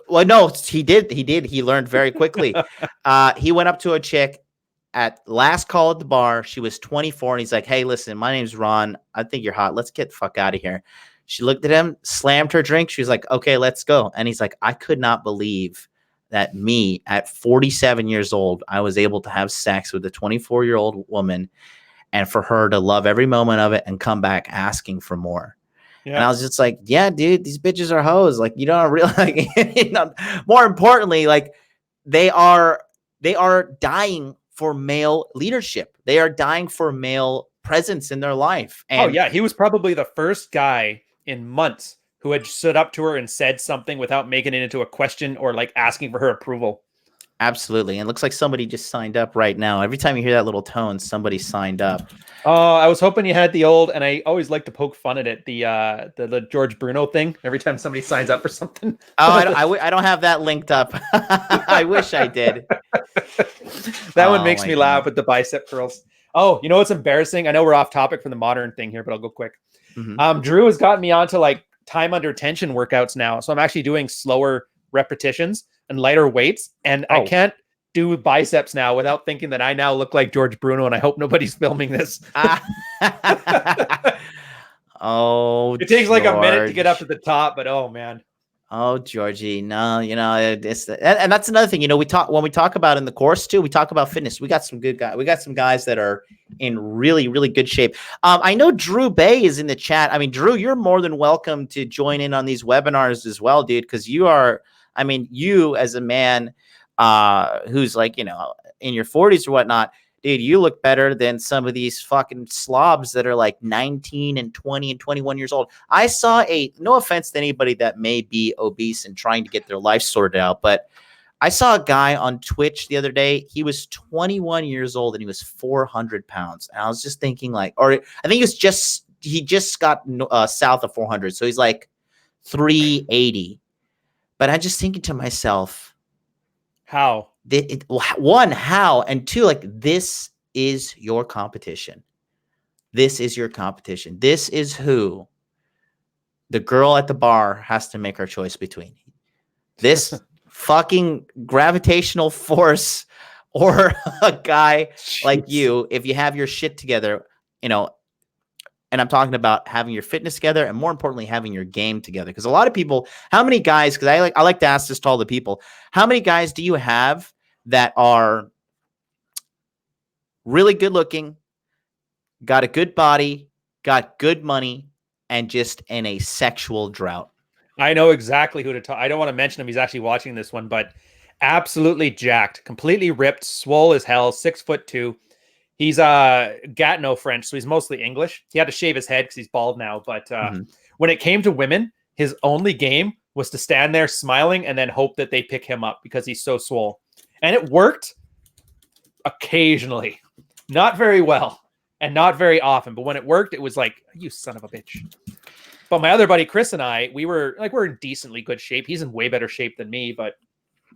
Well, no, he did. He learned very quickly. He went up to a chick at last call at the bar. She was 24, and he's like, "Hey, listen, my name's Ron. I think you're hot. Let's get the fuck out of here." She looked at him, slammed her drink. She was like, "Okay, let's go." And he's like, "I could not believe that me at 47 years old, I was able to have sex with a 24-year-old woman, and for her to love every moment of it and come back asking for more." Yeah. And I was just like, yeah, dude, these bitches are hoes. Like, you don't really like, more importantly, like they are dying for male leadership. They are dying for male presence in their life. And yeah. He was probably the first guy in months who had stood up to her and said something without making it into a question or like asking for her approval. Absolutely. And it looks like somebody just signed up right now. Every time you hear that little tone, somebody signed up. Oh, I was hoping you had the old, and I always like to poke fun at it, the George Bruno thing. Every time somebody signs up for something. Oh, I don't have that linked up. I wish I did. That one makes me laugh with the bicep curls. Oh, you know what's embarrassing? I know we're off topic from the modern thing here, but I'll go quick. Mm-hmm. Drew has gotten me onto like time under tension workouts now. So I'm actually doing slower repetitions and lighter weights, and I can't do biceps now without thinking that I now look like George Bruno, and I hope nobody's filming this. Oh, it takes like a minute to get up to the top, but oh man. Oh, Georgie, no, and that's another thing. When we talk about in the course too, we talk about fitness. We got some good guys. We got some guys that are in really, really good shape. I know Drew Bay is in the chat. I mean, Drew, you're more than welcome to join in on these webinars as well, dude, because you are. I mean, you as a man who's like, in your 40s or whatnot, dude, you look better than some of these fucking slobs that are like 19 and 20 and 21 years old. I saw no offense to anybody that may be obese and trying to get their life sorted out, but I saw a guy on Twitch the other day. He was 21 years old and he was 400 pounds. And I was just thinking I think he just got south of 400. So he's like 380. But I'm just thinking to myself, how? One, how? And two, like, this is your competition. This is your competition. This is who the girl at the bar has to make her choice between. This fucking gravitational force or a guy like you, if you have your shit together, and I'm talking about having your fitness together and more importantly, having your game together. Because a lot of people, how many guys, because I like to ask this to all the people, how many guys do you have that are really good looking, got a good body, got good money, and just in a sexual drought? I know exactly who to talk. I don't want to mention him. He's actually watching this one, but absolutely jacked, completely ripped, swole as hell, 6'2". He's Gatineau French, so he's mostly English. He had to shave his head because he's bald now. But when it came to women, his only game was to stand there smiling and then hope that they pick him up because he's so swole. And it worked occasionally. Not very well and not very often. But when it worked, it was like, you son of a bitch. But my other buddy Chris and I, we're in decently good shape. He's in way better shape than me, but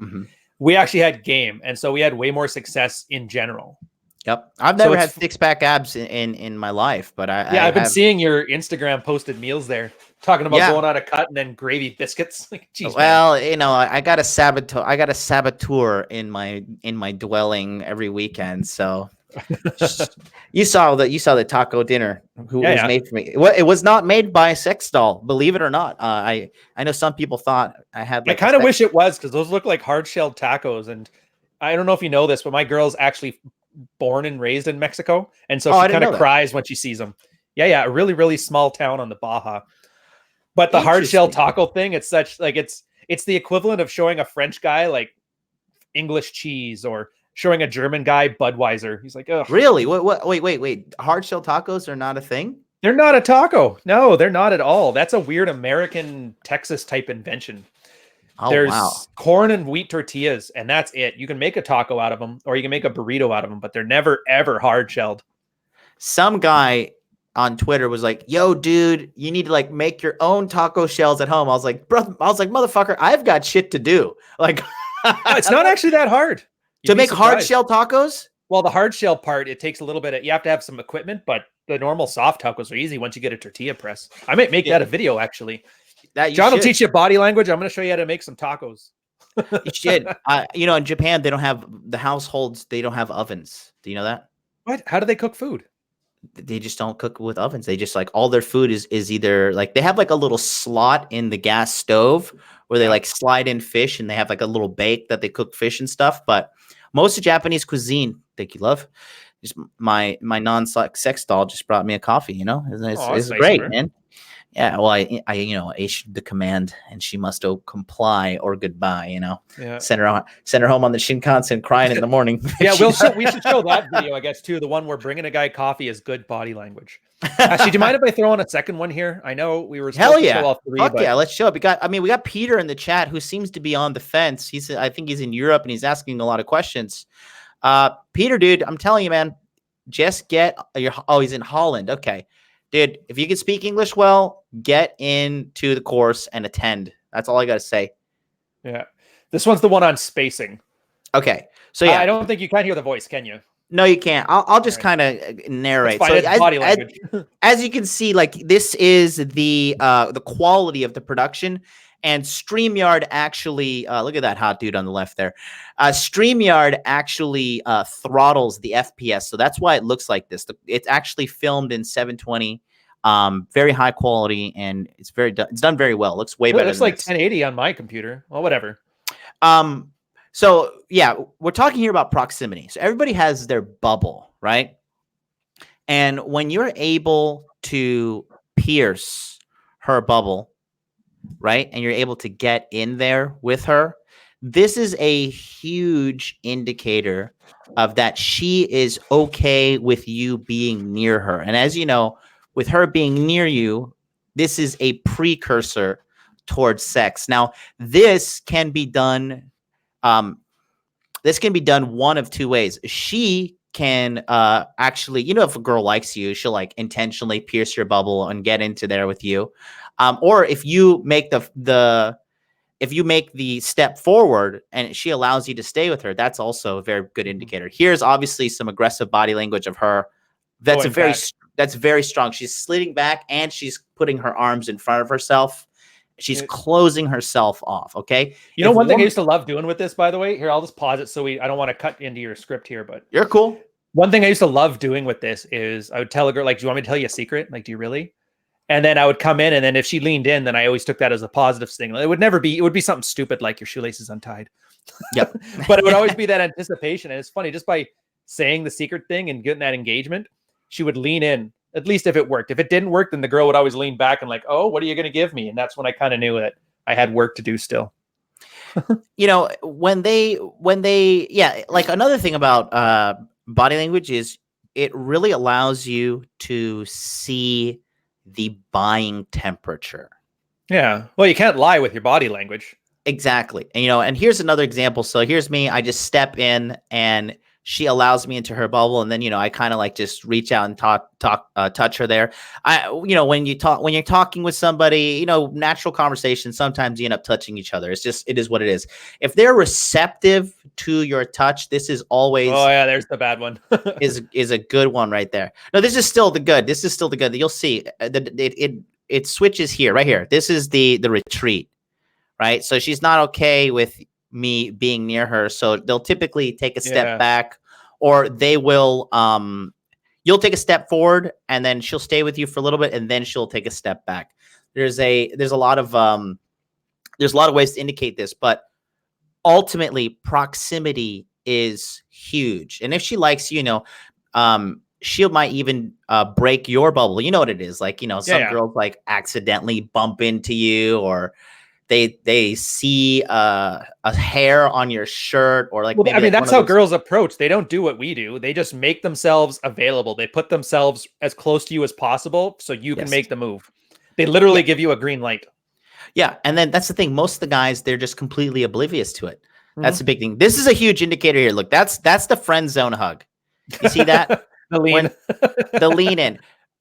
Mm-hmm. we actually had game, and so we had way more success in general. Yep. I've So never had it's six-pack abs in my life, but yeah, I I've been have. seeing your Instagram posted meals there, talking about Yeah. going on a cut and then gravy biscuits. Like, geez, man. Well, I got a saboteur. I got a saboteur in my dwelling every weekend. So you saw the taco dinner who Yeah, was yeah. made for me. It was not made by a sex doll, believe it or not. I know some people thought I had I like a kind of sex. wish it was, because those look like hard shelled tacos. And I don't know if you know this, but my girl's actually born and raised in Mexico, and so Oh, she I didn't kind of know that. cries when she sees them. Yeah, yeah, a really, really small town on the Baja. But the hard shell Interesting. taco thing, it's such like it's the equivalent of showing a French guy like English cheese, or showing a German guy Budweiser. He's like, ugh, Really? What? Wait. Hard shell tacos are not a thing? they're not a taco. No, they're not at all. That's a weird American Texas type invention. Oh, wow. There's corn and wheat tortillas, and that's it. You can make a taco out of them, or you can make a burrito out of them, but they're never ever hard shelled. Some guy on Twitter was like, "Yo, dude, you need to like make your own taco shells at home." I was like, motherfucker, I've got shit to do. Like, It's not actually that hard. You'd to be make hard surprised. shell tacos. Well, the hard shell part, it takes a little bit of, you have to have some equipment, but the normal soft tacos are easy once you get a tortilla press. I might make that a video, actually. That you John will should. teach you body language. I'm going to show you how to make some tacos. You should. In Japan, they don't have the households. They don't have ovens. Do you know that? What? How do they cook food? They just don't cook with ovens. They just like all their food is either like they have like a little slot in the gas stove where they like slide in fish, and they have like a little bake that they cook fish and stuff. But most of Japanese cuisine, thank you, love. Just my non-sex doll just brought me a coffee. You know, it's Oh, that's nice of great, her. man. Yeah, well, I issued the command, and she must comply or goodbye. You know, Yeah. send her home on the Shinkansen crying in the morning. Yeah, we should show that video, I guess, too. The one where bringing a guy coffee is good body language. Actually, do you mind if I throw on a second one here? I know we were supposed Hell to yeah, show all three, fuck but yeah, let's show it. We got Peter in the chat who seems to be on the fence. I think he's in Europe and he's asking a lot of questions. Peter, dude, I'm telling you, man, just get he's in Holland. Okay. Dude, if you can speak English well, get into the course and attend. That's all I got to say. yeah. This one's the one on spacing. Okay. So yeah, I don't think you can hear the voice, can you? no, you can't. I'll just Right. kind of narrate. Fine, So it's body language. as you can see, like this is the quality of the production. And StreamYard actually, look at that hot dude on the left there. StreamYard actually throttles the FPS, so that's why it looks like this. It's actually filmed in 720, very high quality, and it's done very well. It looks way better. It looks like 1080 on my computer. Well, whatever. So yeah, we're talking here about proximity. So everybody has their bubble, right? And when you're able to pierce her bubble, right, and you're able to get in there with her, this is a huge indicator of that she is okay with you being near her. And as you know, with her being near you, this is a precursor towards sex. Now, this can be done one of two ways. She can actually, if a girl likes you, she'll like intentionally pierce your bubble and get into there with you. Or if you make the step forward and she allows you to stay with her, that's also a very good indicator. Here's obviously some aggressive body language of her. That's that's very strong. She's sliding back and she's putting her arms in front of herself. She's closing herself off. Okay. You know, one thing I used to love doing with this, by the way, here, I'll just pause it. So I don't want to cut into your script here, but you're cool. One thing I used to love doing with this is I would tell a girl, like, do you want me to tell you a secret? Like, do you really? And then I would come in, and then if she leaned in, then I always took that as a positive thing. It would be something stupid like your shoelace is untied. Yep. But it would always be that anticipation. And it's funny, just by saying the secret thing and getting that engagement, she would lean in, at least if it worked. If it didn't work, then the girl would always lean back and like, oh, what are you going to give me? And that's when I kind of knew that I had work to do still. When they, like another thing about body language is it really allows you to see the buying temperature. Yeah. Well, you can't lie with your body language. Exactly. And here's another example. So here's me. I just step in and she allows me into her bubble, and then I kind of like just reach out and touch her there. When you're talking with somebody, natural conversation, sometimes you end up touching each other. It is what it is. If they're receptive to your touch, this is always Oh yeah, there's the bad one. is a good one right there. No, this is still the good. This is still the good. You'll see it switches here, right here. This is the retreat, right? So she's not okay with me being near her, so they'll typically take a step back, or they will you'll take a step forward, and then she'll stay with you for a little bit, and then she'll take a step back. There's a lot of ways to indicate this, but ultimately proximity is huge. And if she likes she might even break your bubble. You know what it is, like some girls like accidentally bump into you, or they see a hair on your shirt, or like maybe, I mean, like that's how girls approach. They don't do what we do. They just make themselves available. They put themselves as close to you as possible so you can make the move. They literally give you a green light. Yeah, and then that's the thing. Most of the guys, they're just completely oblivious to it. That's the big thing. This is a huge indicator here. Look, that's the friend zone hug. You see that? The lean. The lean in.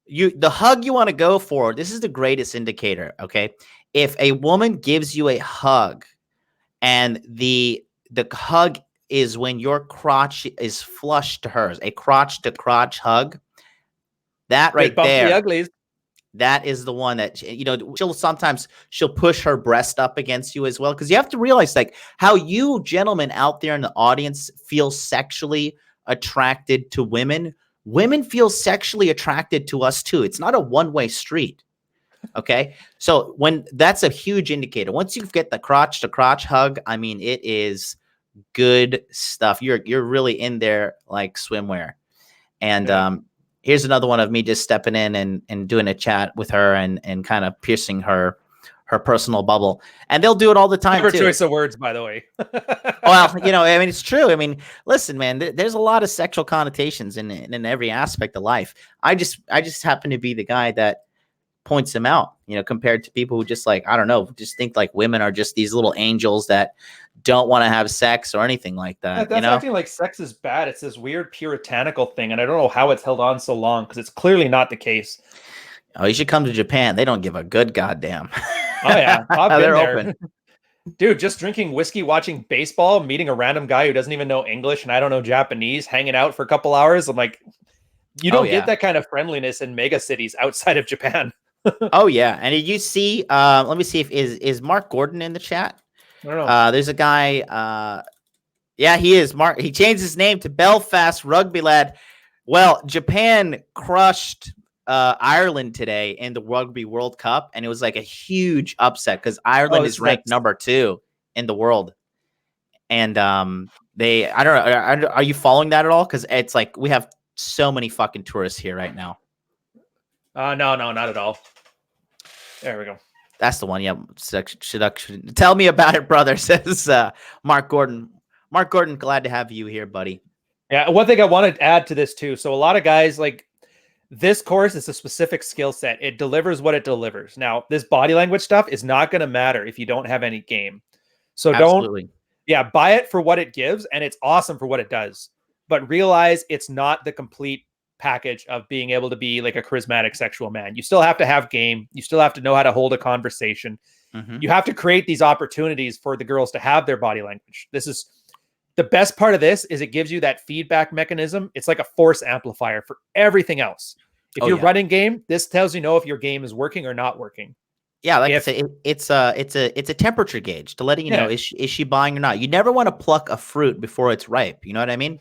The hug you want to go for, this is the greatest indicator, okay? If a woman gives you a hug, and the hug is when your crotch is flush to hers, a crotch to crotch hug, that right there, the uglies. that is the one that she'll push her breast up against you as well, because you have to realize, like, how you gentlemen out there in the audience feel sexually attracted to women. Women feel sexually attracted to us too. It's not a one-way street. Okay. So that's a huge indicator. Once you get the crotch to crotch hug, I mean, it is good stuff. You're really in there like swimwear. And here's another one of me just stepping in and doing a chat with her and kind of piercing her personal bubble. And they'll do it all the time too. Choice of words, by the way. Well, I mean, it's true. I mean, listen, man, there's a lot of sexual connotations in every aspect of life. I just happen to be the guy that points them out, compared to people who just, like, I don't know, just think like women are just these little angels that don't want to have sex or anything like that. That's acting like sex is bad. It's this weird puritanical thing, and I don't know how it's held on so long, because it's clearly not the case. Oh, you should come to Japan. They don't give a good goddamn. Oh yeah, I've been They're there. open. Dude, just drinking whiskey, watching baseball, meeting a random guy who doesn't even know English and I don't know Japanese, hanging out for a couple hours. I'm like, you don't get that kind of friendliness in mega cities outside of Japan. Oh yeah, and did you see? Let me see if is Mark Gordon in the chat. I don't know. There's a guy. Yeah, he is. Mark. He changed his name to Belfast Rugby Lad. Well, Japan crushed Ireland today in the Rugby World Cup, and it was like a huge upset because Ireland is ranked number 2 in the world. And I don't know. Are you following that at all? Because it's like we have so many fucking tourists here right now. No, not at all. There we go. That's the one. Yeah. Seduction. Tell me about it, brother, says Mark Gordon. Mark Gordon, glad to have you here, buddy. Yeah. One thing I want to add to this too. So a lot of guys, like, this course is a specific skill set. It delivers what it delivers. Now, this body language stuff is not going to matter if you don't have any game. So buy it for what it gives, and it's awesome for what it does. But realize it's not the complete package of being able to be like a charismatic sexual man. You still have to have game. You still have to know how to hold a conversation. Mm-hmm. You have to create these opportunities for the girls to have their body language. This is the best part of this, is it gives you that feedback mechanism. It's like a force amplifier for everything else. If you're running game, this tells you know if your game is working or not working. Yeah, like I said, it's a temperature gauge to letting you know is she buying or not. You never want to pluck a fruit before it's ripe. You know what I mean?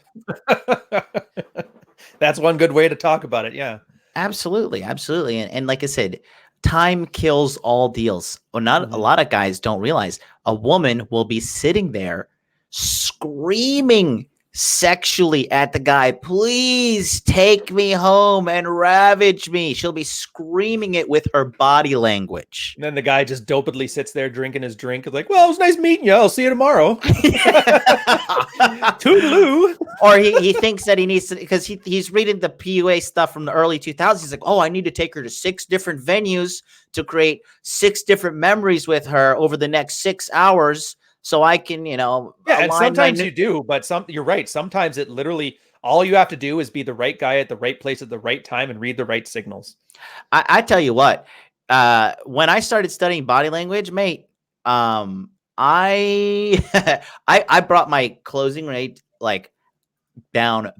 That's one good way to talk about it. Yeah, absolutely. And like I said, time kills all deals. Well, not a lot of guys don't realize a woman will be sitting there screaming sexually at the guy, please take me home and ravage me. She'll be screaming it with her body language. And then the guy just dopadly sits there drinking his drink. It's like, well, it was nice meeting you. I'll see you tomorrow. Toodaloo. Or he thinks that he needs to, because he's reading the PUA stuff from the early 2000s. He's like, oh, I need to take her to 6 different venues to create 6 different memories with her over the next 6 hours, so I can, you know, Yeah, and align my. sometimes you do, but you're right. Sometimes it literally all you have to do is be the right guy at the right place at the right time and read the right signals. I tell you what, when I started studying body language, mate, I I brought my closing rate like down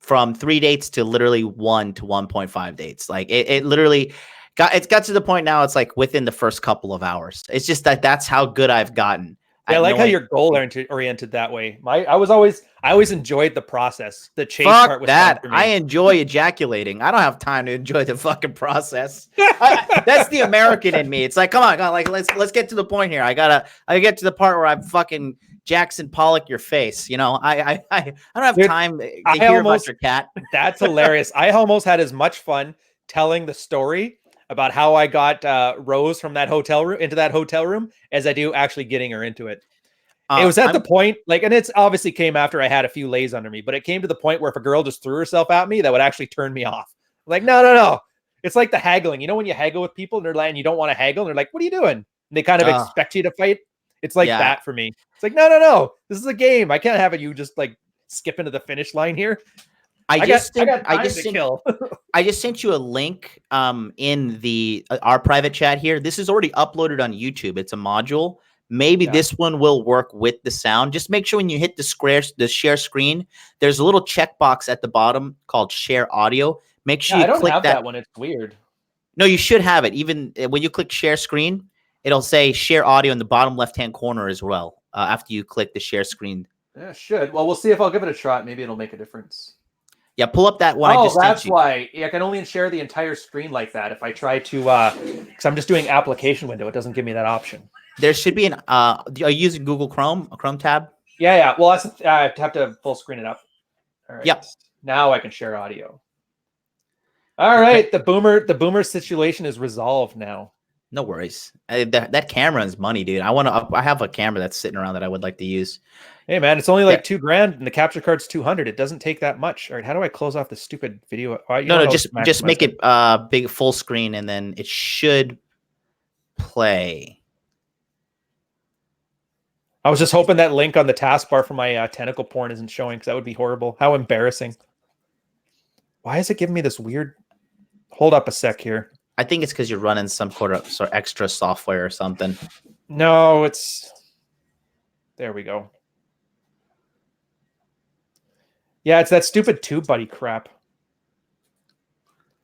from 3 dates to literally 1 to 1.5 dates. Like it literally got to the point now. It's like within the first couple of hours. It's just that's how good I've gotten Yeah, I at like how knowing. you're goal oriented that way. I always enjoyed the process. The chase part Fuck was fun that. for I me. enjoy ejaculating. I don't have time to enjoy the fucking process. That's the American in me. It's like, come on, like let's get to the point here. I get to the part where I'm fucking Jackson Pollock your face. You know, I don't have Dude, time to I hear about almost your cat. That's hilarious. I almost had as much fun telling the story about how I got Rose from that hotel room into that hotel room as I do actually getting her into it. It was at the I'm point, like, and it's obviously came after I had a few lays under me, but it came to the point where if a girl just threw herself at me, that would actually turn me off. Like, no, no, no. It's like the haggling. You know, when you haggle with people and they're like, and you don't want to haggle, and they're like, what are you doing? And they kind of expect you to fight. It's like yeah. that for me. It's like, no, no, no. This is a game. I can't have it. You just like skip into the finish line here. I got time to kill. I just sent you a link in the our private chat here. This is already uploaded on YouTube. It's a module. Maybe Yeah. this one will work with the sound. Just make sure when you hit the share screen, there's a little checkbox at the bottom called share audio. Make sure Yeah, I you don't click have that. that one. It's weird. No, you should have it. Even when you click share screen, it'll say share audio in the bottom left-hand corner as well. After you click the share screen. Yeah, should. Well, we'll see if I'll give it a shot. Maybe it'll make a difference. Yeah, pull up that one I Oh, just sent that's you. why I can only share the entire screen like that. If I try to, because I'm just doing application window, it doesn't give me that option. There should be an. Are you using Google Chrome, a Chrome tab? Yeah, yeah. Well, I have to full screen it up. All right. Yep. Now I can share audio. All Okay. right. The boomer situation is resolved now. No worries. That camera is money, dude. I have a camera that's sitting around that I would like to use. Hey, man, it's only like Yeah. $2,000 and the capture card's 200. It doesn't take that much. All right. How do I close off the stupid video? No, just make it big full screen and then it should play. I was just hoping that link on the taskbar for my tentacle porn isn't showing because that would be horrible. How embarrassing. Why is it giving me this weird? Hold up a sec here. I think it's because you're running some sort of extra software or something. No, it's. There we go. Yeah, it's that stupid TubeBuddy crap.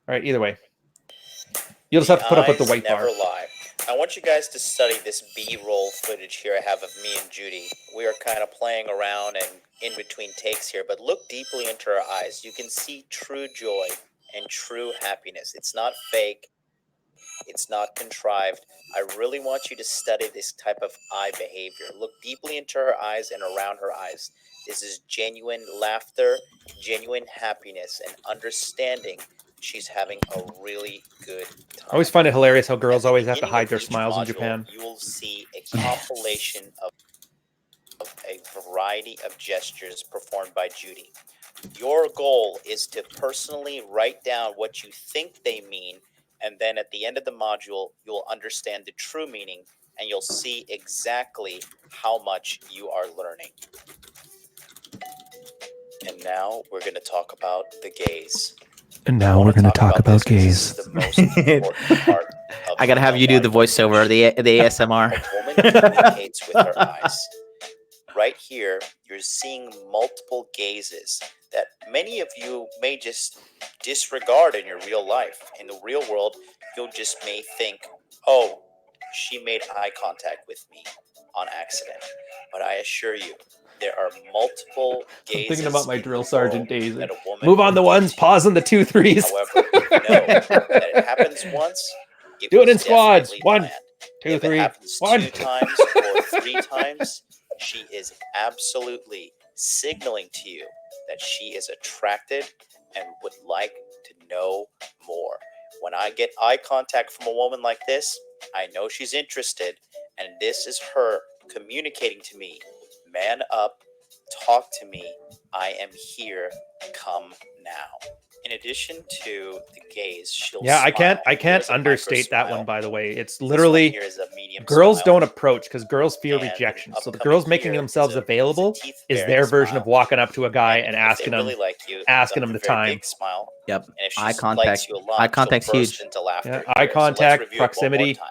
All right, either way. You'll just have to put up with the white bar. Never lie. I want you guys to study this B-roll footage here I have of me and Judy. We are kind of playing around and in between takes here, but look deeply into her eyes. You can see true joy and true happiness. It's not fake. It's not contrived. I really want you to study this type of eye behavior. Look deeply into her eyes and around her eyes. This is genuine laughter, genuine happiness, and understanding she's having a really good time. I always find it hilarious how girls At the always have to beginning hide of their each smiles in module, Japan. You will see a compilation of a variety of gestures performed by Judy. Your goal is to personally write down what you think they mean, and then at the end of the module, you'll understand the true meaning, and you'll see exactly how much you are learning. And now we're going to talk about the gaze. And now we're going to talk about gaze. This is the most important part of I gotta have you do the voiceover, the ASMR. A woman communicates with her eyes. Right here, you're seeing multiple gazes that many of you may just disregard in your real life. In the real world, you'll just may think, oh, she made eye contact with me on accident. But I assure you, there are multiple gazes. I'm thinking about my in drill the sergeant world days. that a woman Move on the will ones, do to pause on the 2 3s. However, if you know that it happens once, Do it was in squads. definitely 1, planned. 2, If 3, it happens 1. 2 times or 3 times, she is absolutely signaling to you that she is attracted and would like to know more. When I get eye contact from a woman like this, I know she's interested, and this is her communicating to me, man up, talk to me, I am here, come now. In addition to the gaze, she'll Yeah, smile. I can't Here's a understate that micro one, smile. by the way. It's This one literally here is a medium girls smile. don't approach because girls fear And rejection. So the upcoming girls making here themselves is a available is teeth-baring their version of smile. walking up to a guy and if asking they him, really like you, asking they'll him the give a very time. big smile. Yep. And if she Eye likes contact. you a Eye lot, contact's she'll burst huge. into laughter. Yeah, here. eye So contact, let's review it one more proximity. time.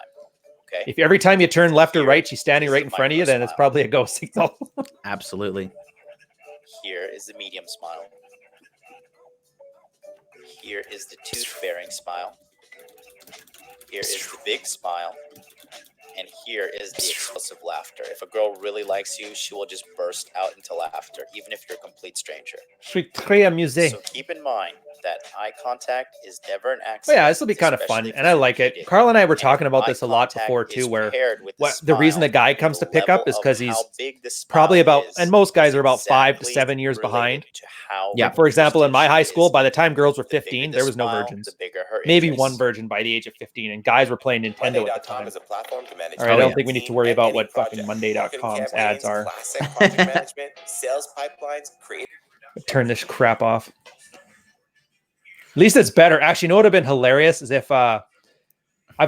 Okay. If every time you turn left or Here right, she's standing is right the in front of you, micro then it's smile. probably a go signal. Absolutely. Here is the medium smile. Here is the tooth-bearing smile. Here is the big smile. And here is the explosive laughter. If a girl really likes you, she will just burst out into laughter, even if you're a complete stranger. Je suis très amusé. So keep in mind that eye contact is never an Oh, accident. yeah, this will be kind of especially fun, if and I it's like it. repeated. Carl and I were And talking if about eye this a lot contact before too, is where paired with the reason smile, the guy comes the to pick up level is because of he's how big the smile probably about, is and most guys is are about 5 to exactly 7 years related behind. to how Yeah. Like, for example, in my high school, interested by the time girls were she is. The 15, bigger there the was no smile, virgins. the bigger her Maybe interest. one virgin by the age of 15, and guys were playing Nintendo at the Monday.com time. is a platform to manage All right, Oh, I don't yeah. think we need to worry and about any what fucking project. Marketing Monday.com's ads campaigns, are. classic project management, sales pipelines, creative. Turn this crap off. At least it's better. Actually, you know what would have been hilarious is if I've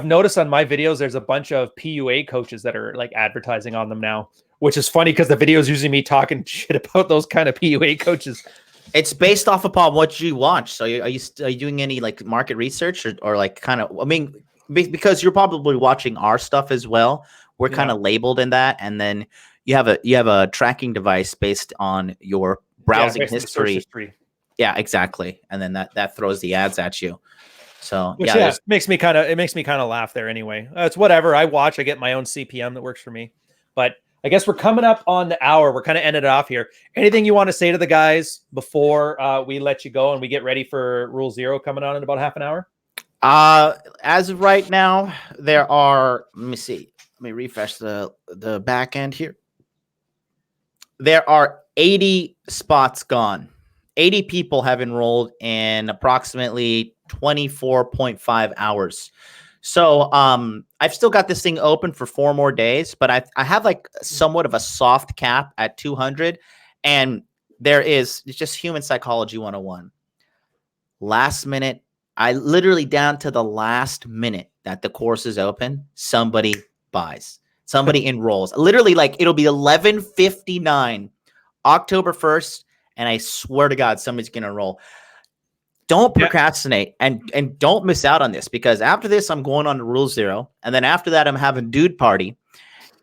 noticed on my videos there's a bunch of PUA coaches that are like advertising on them now, which is funny because the video is usually me talking shit about those kind of PUA coaches. It's based off upon what you watch. So are you doing any like market research or like kind of? I mean, because you're probably watching our stuff as well. We're kind of labeled in that, and then you have a tracking device based on your browsing based on the search history. Yeah, exactly. And then that throws the ads at you. So Which yeah, makes me kind of laugh there anyway. It's whatever. I watch, I get my own CPM that works for me. But I guess we're coming up on the hour. We're kind of ended it off here. Anything you want to say to the guys before we let you go and we get ready for Rule 0 coming on in about half an hour? As of right now, there are, let me see. Let me refresh the back end here. There are 80 spots gone. 80 people have enrolled in approximately 24.5 hours. So I've still got this thing open for 4 more days, but I have like somewhat of a soft cap at 200. And it's just human psychology 101. Last minute, I literally down to the last minute that the course is open, somebody buys, somebody enrolls. Literally, like it'll be 11:59, October 1st, and I swear to God, somebody's gonna enroll. Don't procrastinate and don't miss out on this, because after this, I'm going on to Rule 0, and then after that, I'm having Dude Party,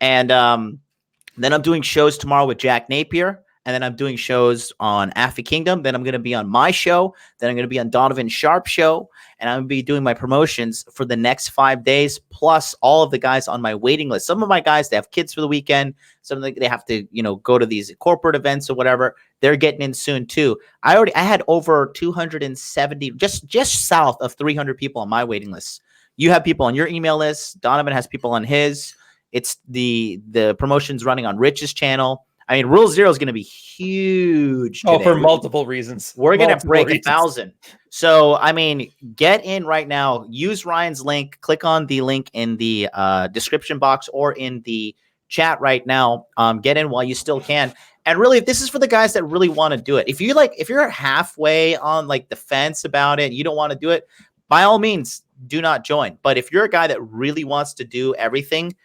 and then I'm doing shows tomorrow with Jack Napier. And then I'm doing shows on Affy Kingdom. Then I'm going to be on my show. Then I'm going to be on Donovan Sharp's show. And I'm going to be doing my promotions for the next 5 days, plus all of the guys on my waiting list. Some of my guys, they have kids for the weekend. Some of them, they have to, go to these corporate events or whatever. They're getting in soon too. I had over 270, just south of 300 people on my waiting list. You have people on your email list. Donovan has people on his. It's the promotions running on Rich's channel. I mean, Rule 0 is going to be huge today. Oh, for multiple reasons. We're going to break 1,000. So, I mean, get in right now. Use Ryan's link. Click on the link in the description box or in the chat right now. Get in while you still can. And really, this is for the guys that really want to do it. If you're halfway on like the fence about it, you don't want to do it, by all means, do not join. But if you're a guy that really wants to do everything,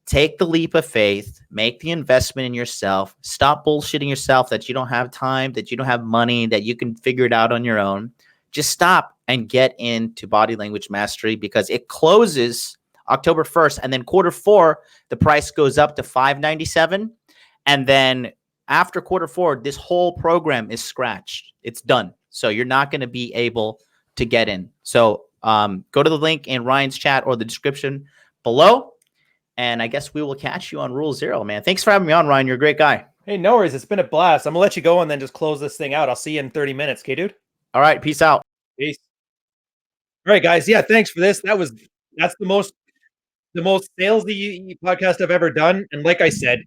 take the leap of faith, make the investment in yourself, stop bullshitting yourself that you don't have time, that you don't have money, that you can figure it out on your own. Just stop and get into Body Language Mastery, because it closes October 1st. And then Q4, the price goes up to $597. And then after Q4, this whole program is scratched. It's done. So you're not going to be able to get in. So go to the link in Ryan's chat or the description below. And I guess we will catch you on Rule 0, man. Thanks for having me on, Ryan. You're a great guy. Hey, no worries. It's been a blast. I'm going to let you go and then just close this thing out. I'll see you in 30 minutes. Okay, dude? All right. Peace out. Peace. All right, guys. Yeah, thanks for this. That's the most salesy podcast I've ever done. And like I said,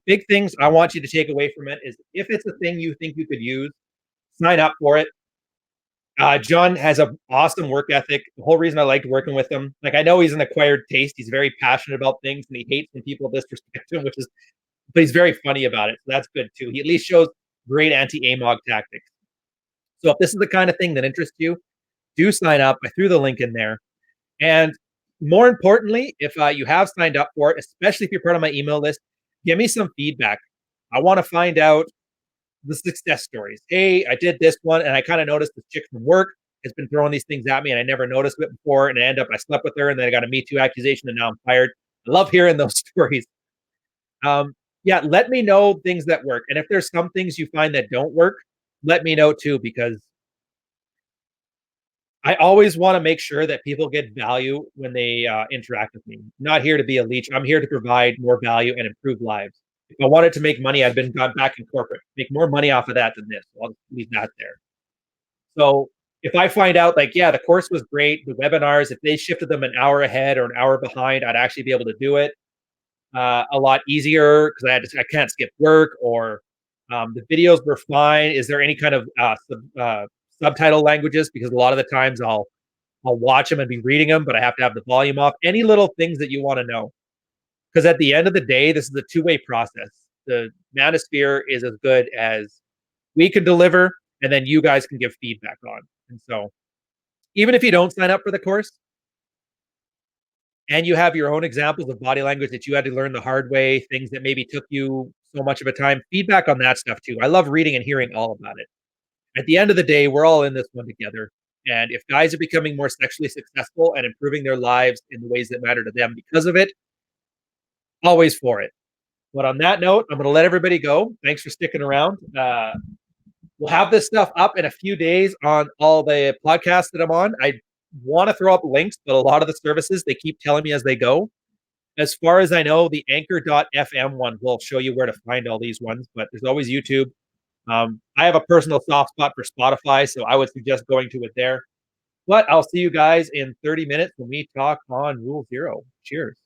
big things I want you to take away from it is, if it's a thing you think you could use, sign up for it. John has an awesome work ethic. The whole reason I liked working with him, like, I know he's an acquired taste. He's very passionate about things, and he hates when people disrespect him, but he's very funny about it. So that's good too. He at least shows great anti-AMOG tactics. So if this is the kind of thing that interests you, do sign up. I threw the link in there. And more importantly, if you have signed up for it, especially if you're part of my email list, give me some feedback. I want to find out the success stories. Hey, I did this one, and I kind of noticed this chick from work has been throwing these things at me, and I never noticed it before. And I slept with her, and then I got a Me Too accusation, and now I'm fired. I love hearing those stories. Yeah, let me know things that work, and if there's some things you find that don't work, let me know too, because I always want to make sure that people get value when they interact with me. I'm not here to be a leech. I'm here to provide more value and improve lives. If I wanted to make money, I've been gone back in corporate, make more money off of that than this. I'll leave that there. So if I find out, like, yeah, the course was great, the webinars, if they shifted them an hour ahead or an hour behind, I'd actually be able to do it a lot easier because I can't skip work, or the videos were fine. Is there any kind of subtitle languages? Because a lot of the times I'll watch them and be reading them, but I have to have the volume off. Any little things that you want to know, because at the end of the day, this is a two-way process. The manosphere is as good as we can deliver, and then you guys can give feedback on. And so, even if you don't sign up for the course, and you have your own examples of body language that you had to learn the hard way, things that maybe took you so much of a time, feedback on that stuff too. I love reading and hearing all about it. At the end of the day, we're all in this one together. And if guys are becoming more sexually successful and improving their lives in the ways that matter to them because of it, always for it. But on that note, I'm going to let everybody go. Thanks for sticking around. We'll have this stuff up in a few days on all the podcasts that I'm on. I want to throw up links, but a lot of the services, they keep telling me as they go. As far as I know, the anchor.fm one will show you where to find all these ones, but there's always YouTube. I have a personal soft spot for Spotify, so I would suggest going to it there. But I'll see you guys in 30 minutes when we talk on Rule Zero. Cheers.